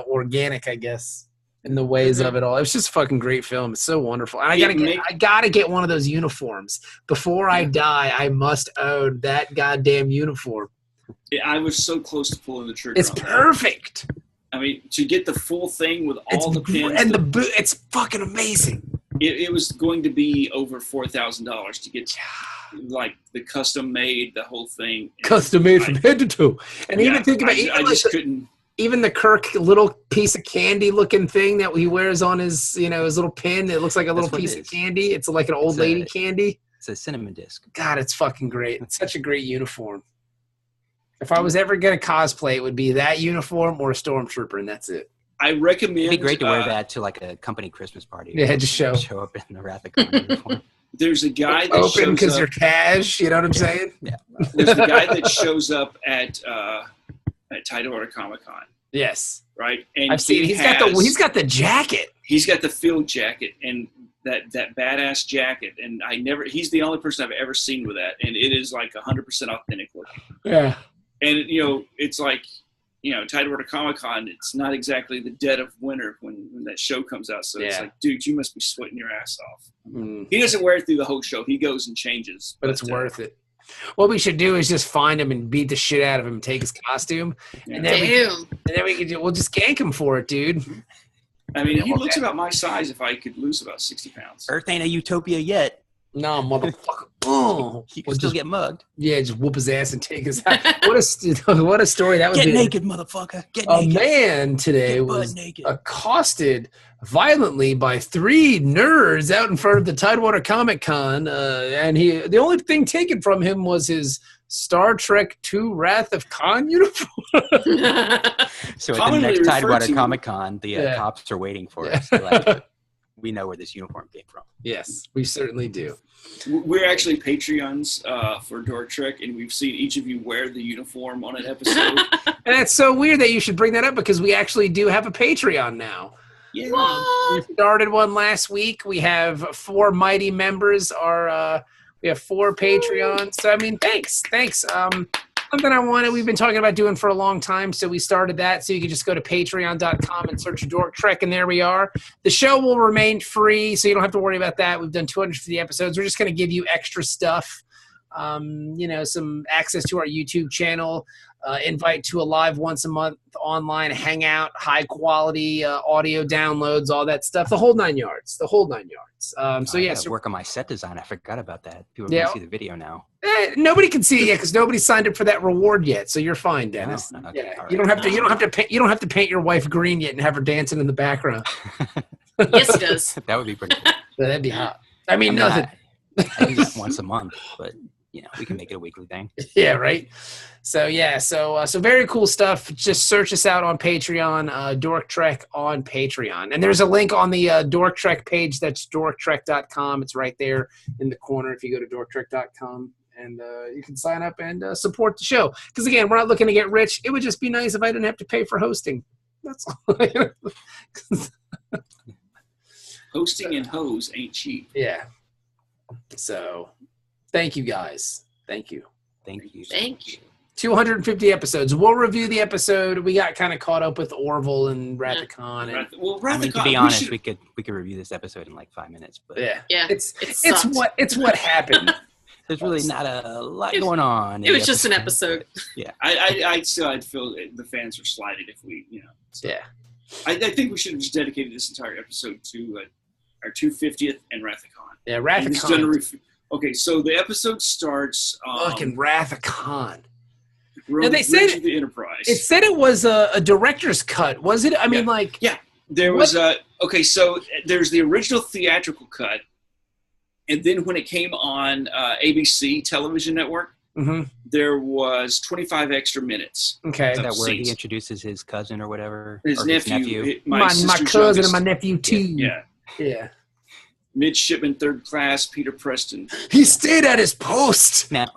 Speaker 2: organic, I guess, in the ways of it all. It was just a fucking great film. It's so wonderful. And I gotta get one of those uniforms. Before I die, I must own that goddamn uniform.
Speaker 5: Yeah, I was so close to pulling the trigger.
Speaker 2: It's perfect.
Speaker 5: I mean, to get the full thing with all the pins
Speaker 2: and the boot, it's fucking amazing.
Speaker 5: It was going to be over $4,000 to get like the custom made, the whole thing.
Speaker 2: Custom made from head to toe. And even think about
Speaker 5: couldn't.
Speaker 2: Even the Kirk little piece of candy looking thing that he wears on his, his little pin, it looks like a little piece of candy. It's like an old lady candy.
Speaker 1: It's a cinnamon disc.
Speaker 2: God, it's fucking great. It's such a great uniform. If I was ever going to cosplay, it would be that uniform or a stormtrooper, and that's it.
Speaker 5: I recommend.
Speaker 1: It'd be great to wear that to like a company Christmas party.
Speaker 2: Yeah, just show
Speaker 1: up in the Wrath of Khan uniform.
Speaker 5: There's a guy that
Speaker 2: open because you're cash. You know what I'm saying?
Speaker 1: Yeah.
Speaker 5: There's a guy that shows up at Tidewater Comic-Con.
Speaker 2: Yes.
Speaker 5: Right. And
Speaker 2: I've seen. He's got the jacket.
Speaker 5: He's got the field jacket and that badass jacket. And he's the only person I've ever seen with that, and it is like 100% authentic looking.
Speaker 2: Yeah.
Speaker 5: And it's like. Tidewater Comic-Con, it's not exactly the dead of winter when that show comes out. So it's like, dude, you must be sweating your ass off. Mm. He doesn't wear it through the whole show. He goes and changes.
Speaker 2: But it's worth it. What we should do is just find him and beat the shit out of him and take his costume. Yeah. And then we'll just gank him for it, dude.
Speaker 5: I mean, he looks about my size if I could lose about 60 pounds.
Speaker 1: Earth ain't a utopia yet.
Speaker 2: No, motherfucker. Oh,
Speaker 1: he can still get mugged.
Speaker 2: Yeah, just whoop his ass and take his out. What a story that was.
Speaker 1: Get naked, motherfucker. Get naked.
Speaker 2: A man today was accosted violently by 3 nerds out in front of the Tidewater Comic-Con, and the only thing taken from him was his Star Trek II Wrath of Khan uniform.
Speaker 1: So at the next Tidewater Comic-Con, the cops are waiting for us. We know where this uniform came from.
Speaker 2: Yes, we certainly do.
Speaker 5: We're actually Patreons for Dork Trek, and we've seen each of you wear the uniform on an episode.
Speaker 2: And it's so weird that you should bring that up because we actually do have a Patreon now.
Speaker 5: Yeah.
Speaker 2: We started one last week. We have 4 mighty members. We have 4 Patreons. So, I mean, thanks. Something we've been talking about doing for a long time, so we started that. So you can just go to patreon.com and search Dork Trek, and there we are. The show will remain free, so you don't have to worry about that. We've done 250 episodes. We're just going to give you extra stuff, some access to our YouTube channel, invite to a live once a month online hangout, high quality audio downloads, all that stuff, the whole 9 yards. So
Speaker 1: work on my set design. I forgot about that. People can see the video now.
Speaker 2: Nobody can see it yet because nobody signed up for that reward yet. So you're fine, Dennis.
Speaker 1: Oh, okay.
Speaker 2: Yeah, you don't have to paint your wife green yet and have her dancing in the background.
Speaker 4: Yes, it does.
Speaker 1: That would be pretty cool.
Speaker 2: That'd be hot. I mean, nothing.
Speaker 1: I do that once a month, but we can make it a weekly thing.
Speaker 2: Yeah, right. So very cool stuff. Just search us out on Patreon, Dork Trek on Patreon. And there's a link on the Dork Trek page. That's dorktrek.com. It's right there in the corner if you go to dorktrek.com. And you can sign up and support the show. Because, again, we're not looking to get rich. It would just be nice if I didn't have to pay for hosting. That's all.
Speaker 5: Hosting and hose ain't cheap.
Speaker 2: Yeah. So, thank you guys. Thank you.
Speaker 1: Thank you.
Speaker 4: Thank you.
Speaker 2: 250 episodes. We'll review the episode. We got kind of caught up with Orville and Rathacon. And,
Speaker 5: well,
Speaker 1: I mean, to be honest, we could review this episode in like 5 minutes. But
Speaker 2: yeah,
Speaker 4: It's
Speaker 2: what happened.
Speaker 1: there's really not a lot going on.
Speaker 4: It was just an episode.
Speaker 1: Yeah.
Speaker 5: I'd feel the fans are slighted if we, So
Speaker 2: Yeah.
Speaker 5: I think we should have just dedicated this entire episode to our 250th and Rathacon.
Speaker 2: Yeah, Rathacon.
Speaker 5: Okay, so the episode starts.
Speaker 2: Fucking Rathacon.
Speaker 5: Now
Speaker 2: they said
Speaker 5: the Enterprise.
Speaker 2: It said it was a director's cut. Was it? I mean, like.
Speaker 5: Yeah. There was okay, so there's the original theatrical cut. And then when it came on ABC television network, there was 25 extra minutes.
Speaker 2: Okay.
Speaker 1: Is that where he introduces his cousin or whatever?
Speaker 5: His nephew.
Speaker 2: My cousin and my nephew, too.
Speaker 5: Yeah.
Speaker 2: Yeah.
Speaker 5: Midshipman, third class, Peter Preston.
Speaker 2: He stayed at his post.
Speaker 1: Now,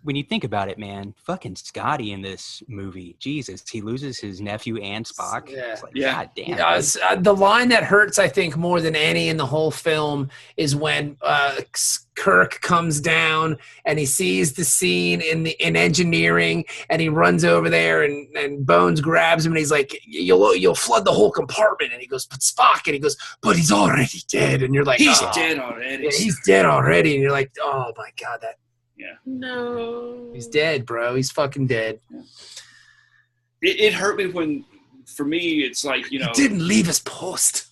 Speaker 1: when you think about it, man, fucking Scotty in this movie, Jesus, he loses his nephew and Spock.
Speaker 2: Yeah.
Speaker 1: It's like, God damn.
Speaker 2: The line that hurts, I think, more than any in the whole film is when Kirk comes down and he sees the scene in engineering, and he runs over there, and Bones grabs him, and he's like, "You'll flood the whole compartment." And he goes, "But Spock," and he goes, "But he's already dead." And you're like,
Speaker 5: "He's dead already."
Speaker 2: Yeah, he's dead already, and you're like, "Oh my God, that."
Speaker 5: Yeah.
Speaker 4: No.
Speaker 2: He's dead, bro. He's fucking dead.
Speaker 5: Yeah. It hurt me when, for me, it's like,
Speaker 2: He didn't leave his post.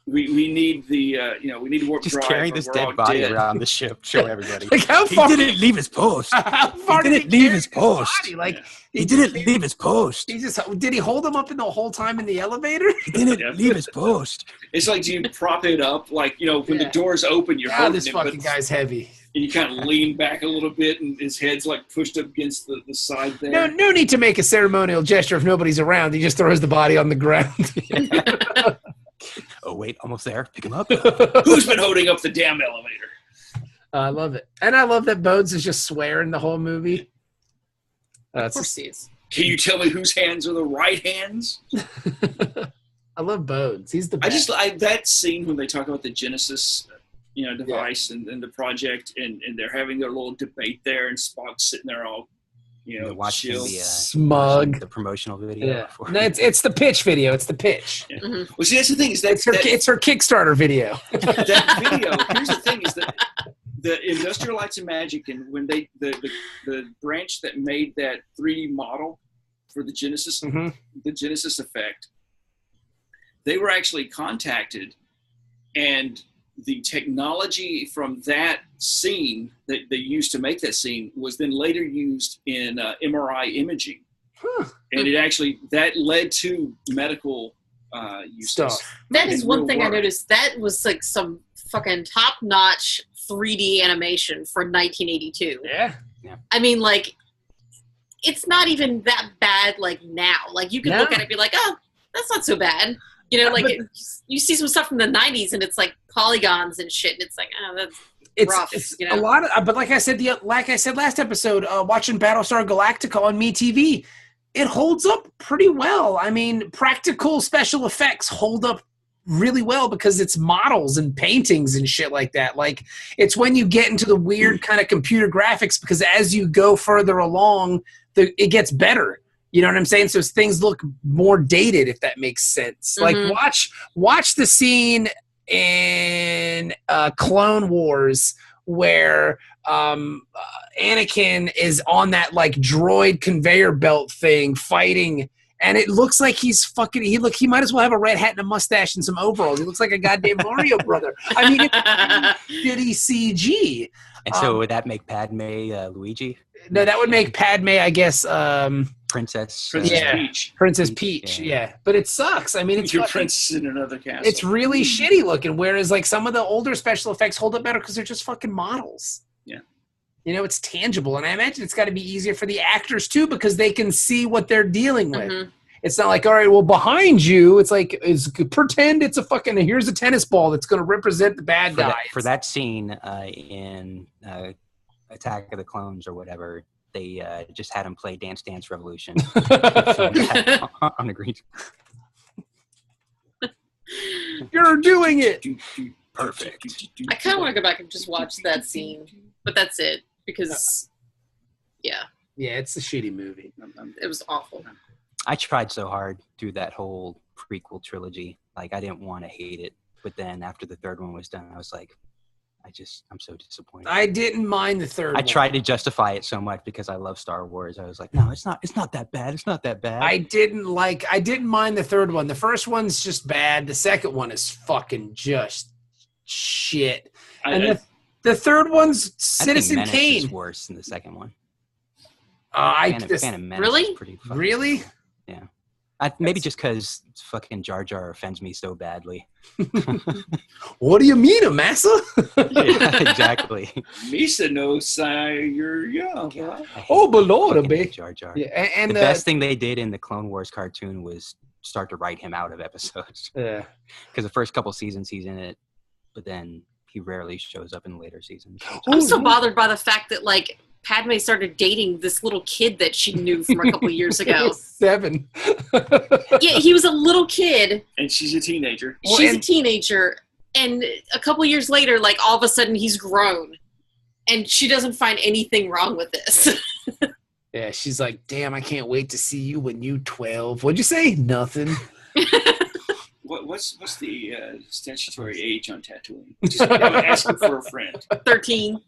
Speaker 5: We need the we need warp
Speaker 1: just
Speaker 5: drive.
Speaker 1: carry this dead body around the ship, show everybody.
Speaker 2: Like how far?
Speaker 1: He didn't leave his post.
Speaker 2: How far
Speaker 1: he didn't leave his post.
Speaker 2: Like
Speaker 1: he didn't leave his post.
Speaker 2: Did he hold him up in the whole time in the elevator?
Speaker 1: He didn't leave his post.
Speaker 5: It's like, do you prop it up like when the doors open, you're holding
Speaker 2: this fucking guy's heavy.
Speaker 5: And you kind of lean back a little bit, and his head's like pushed up against the side there.
Speaker 2: No need to make a ceremonial gesture if nobody's around. He just throws the body on the ground.
Speaker 1: Oh, wait, almost there. Pick him up.
Speaker 5: Who's been holding up the damn elevator?
Speaker 2: I love it. And I love that Bones is just swearing the whole movie.
Speaker 4: Of course he is.
Speaker 5: Can you tell me whose hands are the right hands?
Speaker 2: I love Bones. He's the best.
Speaker 5: That scene when they talk about the Genesis device and the project, and they're having their little debate there, and Spock's sitting there all
Speaker 1: watching
Speaker 5: chill.
Speaker 2: Smug.
Speaker 1: The promotional video.
Speaker 2: Yeah. No, it's the pitch video. It's the pitch.
Speaker 5: Yeah. Mm-hmm. Well, see, that's the thing is
Speaker 2: it's her Kickstarter video.
Speaker 5: That video. Here's the thing: is that the Industrial Lights and Magic, and when the branch that made that 3D model for the Genesis, the Genesis effect, they were actually contacted, and the technology from that scene that they used to make that scene was then later used in MRI imaging. And that led to medical uses.
Speaker 2: Stuff.
Speaker 4: That is one thing I noticed. That was like some fucking top-notch 3D animation for 1982.
Speaker 2: Yeah.
Speaker 4: I mean, like, it's not even that bad, like, now. Like, you can look at it and be like, oh, that's not so bad. You see some stuff from the 90s, and it's like polygons and shit, and it's like, oh, that's rough.
Speaker 2: It's a lot of, but like I said last episode, watching Battlestar Galactica on MeTV, it holds up pretty well. I mean, practical special effects hold up really well because it's models and paintings and shit like that. Like, it's when you get into the weird kind of computer graphics, because as you go further along, it gets better. You know what I'm saying? So things look more dated, if that makes sense. Like, watch the scene in Clone Wars where Anakin is on that like droid conveyor belt thing fighting, and it looks like he's fucking. He might as well have a red hat and a mustache and some overalls. He looks like a goddamn Mario brother. I mean, it's shitty CG.
Speaker 1: And so would that make Padme Luigi?
Speaker 2: No, that would make Padme, I guess.
Speaker 1: Princess
Speaker 5: Peach.
Speaker 2: Princess Peach, yeah. But it sucks. I mean, it's
Speaker 5: your princess in another castle.
Speaker 2: It's really shitty looking. Whereas, like, some of the older special effects hold up better because they're just fucking models.
Speaker 5: Yeah.
Speaker 2: It's tangible, and I imagine it's got to be easier for the actors too because they can see what they're dealing with. It's not like, all right, well, behind you, it's like, pretend it's a fucking, here's a tennis ball that's going to represent the bad guy.
Speaker 1: For that scene in Attack of the Clones or whatever, they just had him play Dance Dance Revolution on the green.
Speaker 2: You're doing it.
Speaker 1: Perfect.
Speaker 4: I kind of want to go back and just watch that scene, but that's it. because, yeah,
Speaker 2: it's a shitty movie.
Speaker 4: it was awful.
Speaker 1: I tried so hard through that whole prequel trilogy. Like, I didn't want to hate it, but then after the third one was done, I was like, I'm so disappointed.
Speaker 2: I didn't mind the third one.
Speaker 1: I tried to justify it so much because I love Star Wars. I was like, no, it's not that bad. It's not that bad.
Speaker 2: I didn't mind the third one. The first one's just bad. The second one is fucking just shit. And the third one's Citizen
Speaker 1: I think
Speaker 2: Kane.
Speaker 1: Menace is worse than the second one. Phantom Menace
Speaker 4: Really?
Speaker 1: is pretty fucking
Speaker 2: Really?
Speaker 1: Yeah. Maybe just because fucking Jar Jar offends me so badly.
Speaker 2: What do you mean, Amasa?
Speaker 1: Yeah, exactly.
Speaker 5: Misa knows you're young. Huh?
Speaker 2: Oh, below
Speaker 1: Fucking
Speaker 2: baby.
Speaker 1: Jar Jar.
Speaker 2: Yeah, and
Speaker 1: the best thing they did in the Clone Wars cartoon was start to write him out of episodes.
Speaker 2: Yeah.
Speaker 1: Because the first couple seasons he's in it, but then he rarely shows up in later seasons.
Speaker 4: I'm so bothered by the fact that, like, Padme started dating this little kid that she knew from a couple years ago.
Speaker 2: 7.
Speaker 4: Yeah, he was a little kid.
Speaker 5: And she's a teenager.
Speaker 4: She's a teenager. And a couple years later, like, all of a sudden he's grown. And she doesn't find anything wrong with this.
Speaker 2: Yeah, she's like, damn, I can't wait to see you when you 12. What'd you say? Nothing.
Speaker 5: What's the statutory age on Tatooine? Just asking for a friend.
Speaker 4: 13.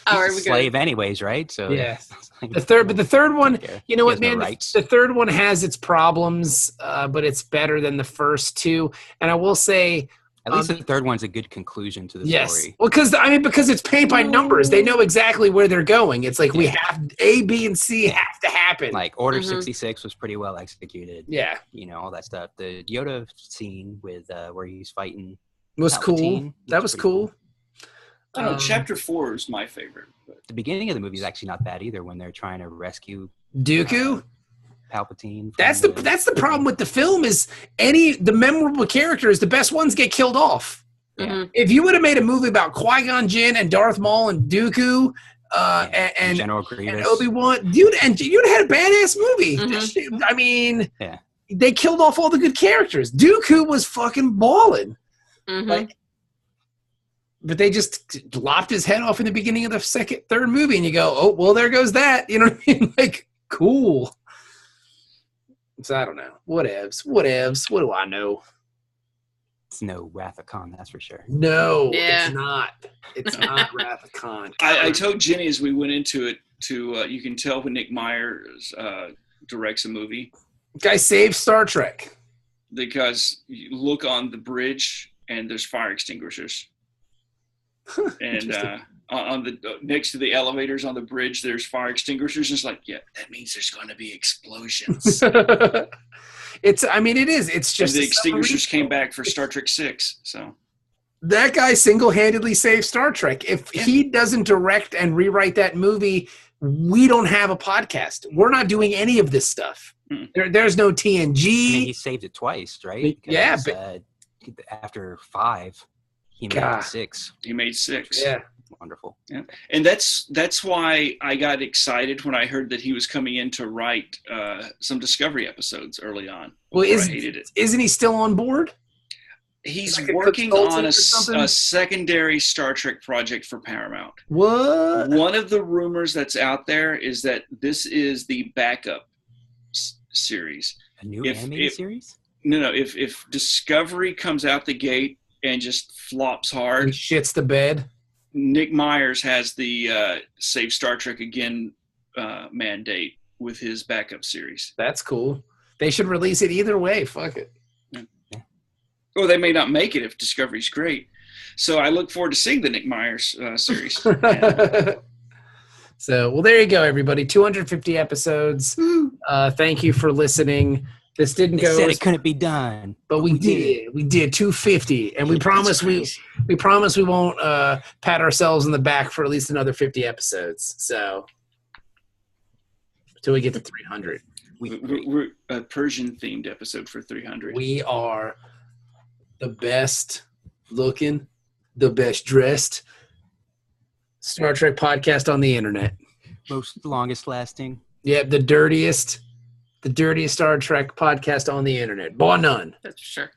Speaker 1: He's
Speaker 4: All right,
Speaker 1: a
Speaker 4: we
Speaker 1: slave anyways, right? So
Speaker 2: Yeah.
Speaker 1: like,
Speaker 2: The third one, you know
Speaker 1: He
Speaker 2: what,
Speaker 1: has no
Speaker 2: man?
Speaker 1: rights.
Speaker 2: The third one has its problems, but it's better than the first two. And I will say,
Speaker 1: at least the third one's a good conclusion to the
Speaker 2: yes,
Speaker 1: story.
Speaker 2: well, because it's paint by numbers. They know exactly where they're going. It's like we have A, B, and C have to happen.
Speaker 1: Like Order 66 was pretty well executed.
Speaker 2: Yeah,
Speaker 1: You know, all that stuff. The Yoda scene with where he's fighting
Speaker 2: was cool.
Speaker 1: Palpatine
Speaker 2: That was
Speaker 1: pretty
Speaker 2: cool.
Speaker 5: I don't know, Chapter 4 is my favorite. But
Speaker 1: The beginning of the movie is actually not bad either when they're trying to rescue
Speaker 2: Dooku.
Speaker 1: Palpatine.
Speaker 2: That's the problem with the film is the memorable characters, the best ones get killed off.
Speaker 1: Yeah.
Speaker 2: If you would have made a movie about Qui-Gon Jinn and Darth Maul and Dooku and
Speaker 1: General Grievous
Speaker 2: and Obi-Wan, you'd have had a badass movie. I mean, they killed off all the good characters. Dooku was fucking balling. Like, but they just lopped his head off in the beginning of the third movie, and you go, oh, well, there goes that. You know what I mean? Like, cool. So I don't know. Whatevs. What do I know?
Speaker 1: It's no Wrath of Khan, that's for sure.
Speaker 2: No,
Speaker 4: Yeah.
Speaker 2: it's not. It's not Wrath of Khan.
Speaker 5: I told Jenny as we went into it you can tell when Nick Myers directs a movie
Speaker 2: Guy saved Star Trek.
Speaker 5: because you look on the bridge and there's fire extinguishers. And on the next to the elevators on the bridge, there's fire extinguishers. It's like, yeah, that means there's going to be explosions.
Speaker 2: It is. It's just
Speaker 5: the extinguishers came back for Star Trek 6. So
Speaker 2: that guy single-handedly saved Star Trek. If he doesn't direct and rewrite that movie, we don't have a podcast. We're not doing any of this stuff. There's no TNG.
Speaker 1: I mean, he saved it twice, right?
Speaker 2: Yeah,
Speaker 1: but after 5, he made 6.
Speaker 5: he made 6.
Speaker 2: Yeah.
Speaker 1: Wonderful.
Speaker 5: Yeah. And that's why I got excited when I heard that he was coming in to write some Discovery episodes early on.
Speaker 2: Well,
Speaker 5: I hated it.
Speaker 2: Isn't he still on board?
Speaker 5: He's
Speaker 2: Like a
Speaker 5: working
Speaker 2: consultant
Speaker 5: on
Speaker 2: or something?
Speaker 5: a secondary Star Trek project for Paramount.
Speaker 2: What?
Speaker 5: One of the rumors that's out there is that this is the backup series.
Speaker 1: A new animated series?
Speaker 5: No. If Discovery comes out the gate and just flops hard,
Speaker 2: He shits the bed.
Speaker 5: Nick Myers has the Save Star Trek Again mandate with his backup series.
Speaker 2: That's cool. They should release it either way. Fuck it.
Speaker 5: Or they may not make it if Discovery's great. So I look forward to seeing the Nick Myers series.
Speaker 2: So, well, there you go, everybody. 250 episodes. Thank you for listening. This didn't
Speaker 1: They
Speaker 2: go.
Speaker 1: said it couldn't be done.
Speaker 2: But we did. We did 250, and we promise we promise we won't pat ourselves in the back for at least another 50 episodes. So until we get to 300,
Speaker 5: We're a Persian themed episode for 300.
Speaker 2: we are the best looking, the best dressed Star Trek podcast on the internet.
Speaker 1: Most longest lasting.
Speaker 2: Yeah, the dirtiest Star Trek podcast on the internet, bar none.
Speaker 4: That's for sure.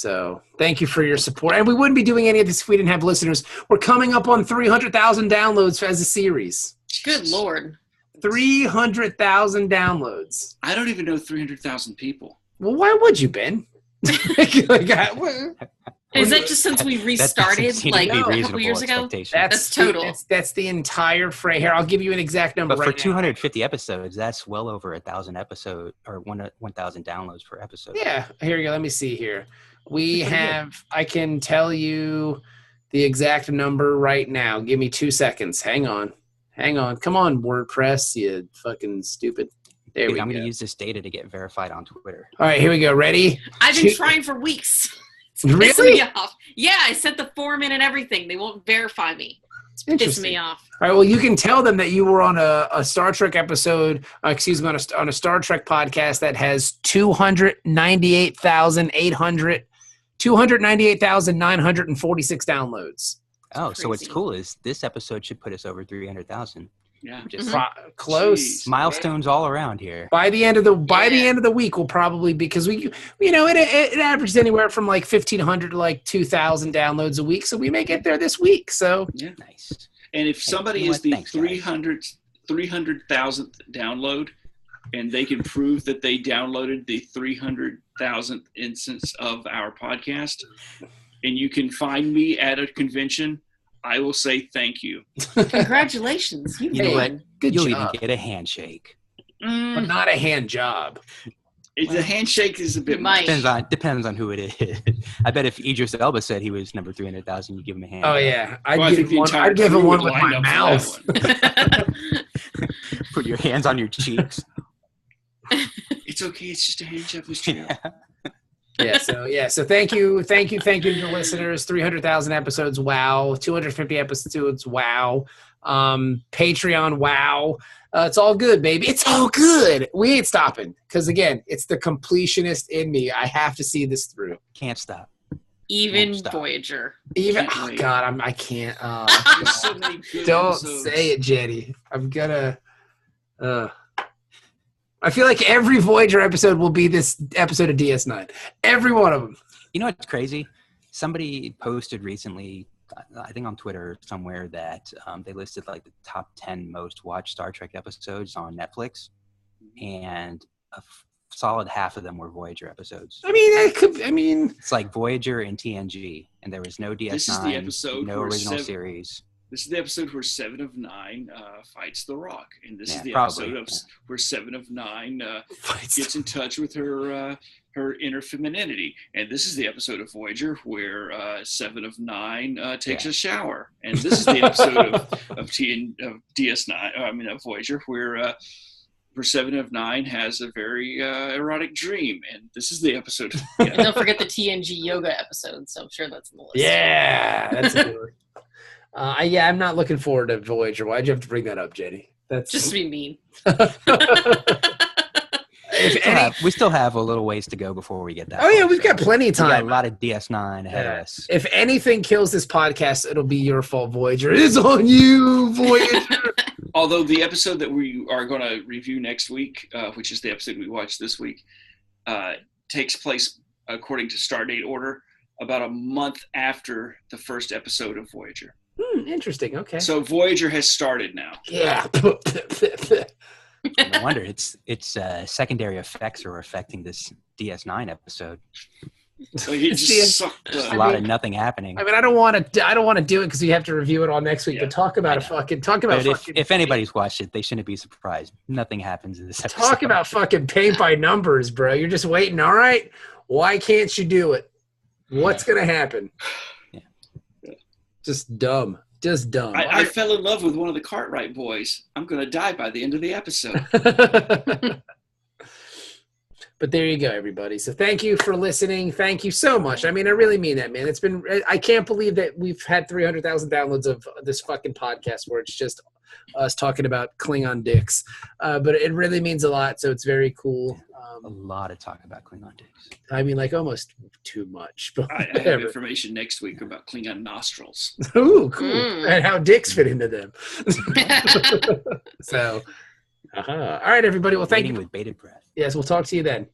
Speaker 2: So thank you for your support. And we wouldn't be doing any of this if we didn't have listeners. We're coming up on 300,000 downloads as a series.
Speaker 4: Good Lord.
Speaker 2: 300,000 downloads.
Speaker 5: I don't even know 300,000 people.
Speaker 2: Well, why would you, Ben?
Speaker 4: Is that just since we restarted like a couple years ago? That's total.
Speaker 2: That's the entire frame. Here, I'll give you an exact number.
Speaker 1: But for 250 episodes, that's well over 1,000 episodes or 1,000 downloads per episode.
Speaker 2: Yeah, here you go. Let me see here. We have. I can tell you the exact number right now. Give me 2 seconds. Hang on. Come on, WordPress, you fucking stupid. There we go.
Speaker 1: I'm going to use this data to get verified on Twitter.
Speaker 2: All right, here we go. Ready?
Speaker 4: I've been trying for weeks. It's pissing me off. Yeah, I sent the form in and everything. They won't verify me. It's pissing me off.
Speaker 2: All right, well, you can tell them that you were on a Star Trek episode, on a Star Trek podcast that has 298,946 downloads.
Speaker 1: Oh, so what's cool is this episode should put us over 300,000.
Speaker 5: Yeah,
Speaker 1: just
Speaker 2: close.
Speaker 1: Jeez, milestones all around here.
Speaker 2: By the end of the week, we'll probably, because it averages anywhere from like 1,500 to like 2,000 downloads a week. So we may get there this week. So
Speaker 5: yeah,
Speaker 1: nice.
Speaker 5: And if somebody is the 300,000th download, and they can prove that they downloaded the 300,000th instance of our podcast, and you can find me at a convention, I will say thank you.
Speaker 4: Congratulations.
Speaker 1: You know what? You'll even get a handshake.
Speaker 2: But not a hand job.
Speaker 5: The handshake is a bit much.
Speaker 1: Depends on who it is. I bet if Idris Elba said he was number 300,000, you'd give him a hand.
Speaker 2: Oh, yeah. I'd give him one with my mouth.
Speaker 1: Put your hands on your cheeks.
Speaker 5: It's okay. It's just a hand job.
Speaker 2: So thank you to the listeners. 300,000 episodes, wow. 250 episodes, wow. Patreon, wow. It's all good, baby. It's all good. We ain't stopping because, again, it's the completionist in me. I have to see this through.
Speaker 1: Can't stop.
Speaker 4: Even Voyager.
Speaker 2: God, I can't.
Speaker 5: So
Speaker 2: don't say it, Jenny. I'm gonna. I feel like every Voyager episode will be this episode of DS9. Every one of them.
Speaker 1: You know what's crazy? Somebody posted recently, I think on Twitter somewhere, that they listed like the top 10 most watched Star Trek episodes on Netflix, and a solid half of them were Voyager episodes.
Speaker 2: It's
Speaker 1: like Voyager and TNG, and there was no DS9,
Speaker 5: this is the episode
Speaker 1: no original series.
Speaker 5: This is the episode where 7 of 9 fights the Rock, and this is the episode where 7 of 9 gets in touch with her inner femininity, and this is the episode of Voyager where 7 of 9 takes a shower, and this is the episode of DS9. Of Voyager where 7 of 9 has a very erotic dream, and this is the episode.
Speaker 4: And don't forget the TNG yoga episode, so I'm sure that's in the list.
Speaker 2: Yeah, that's a good one. I'm not looking forward to Voyager. Why'd you have to bring that up, Jenny? That's
Speaker 4: just to be mean.
Speaker 1: We still have a little ways to go before we get that.
Speaker 2: Oh, yeah, we've got plenty of time.
Speaker 1: We got a lot of DS9 ahead of us.
Speaker 2: If anything kills this podcast, it'll be your fault, Voyager. It's on you, Voyager.
Speaker 5: Although the episode that we are going to review next week, which is the episode we watched this week, takes place, according to Stardate order, about a month after the first episode of Voyager.
Speaker 2: Interesting. Okay.
Speaker 5: So Voyager has started now.
Speaker 2: Yeah.
Speaker 1: No wonder its secondary effects are affecting this DS9 episode.
Speaker 5: So just
Speaker 1: a lot of nothing happening.
Speaker 2: I don't want to do it because we have to review it all next week. But talk about
Speaker 1: if anybody's watched it, they shouldn't be surprised. Nothing happens in this episode.
Speaker 2: Talk about fucking paint by numbers, bro. You're just waiting. All right. Why can't you do it? What's gonna happen? Just dumb.
Speaker 5: I fell in love with one of the Cartwright boys. I'm going to die by the end of the episode.
Speaker 2: But there you go, everybody. So thank you for listening. Thank you so much. I really mean that, man. I can't believe that we've had 300,000 downloads of this fucking podcast where it's just us talking about Klingon dicks. But it really means a lot. So it's very cool.
Speaker 1: A lot of talk about Klingon dicks.
Speaker 2: Almost too much. But
Speaker 5: I have information next week about Klingon nostrils.
Speaker 2: Ooh, cool. And how dicks fit into them. So, all right, everybody. Well, thank you.
Speaker 1: With bated breath.
Speaker 2: Yes, we'll talk to you then.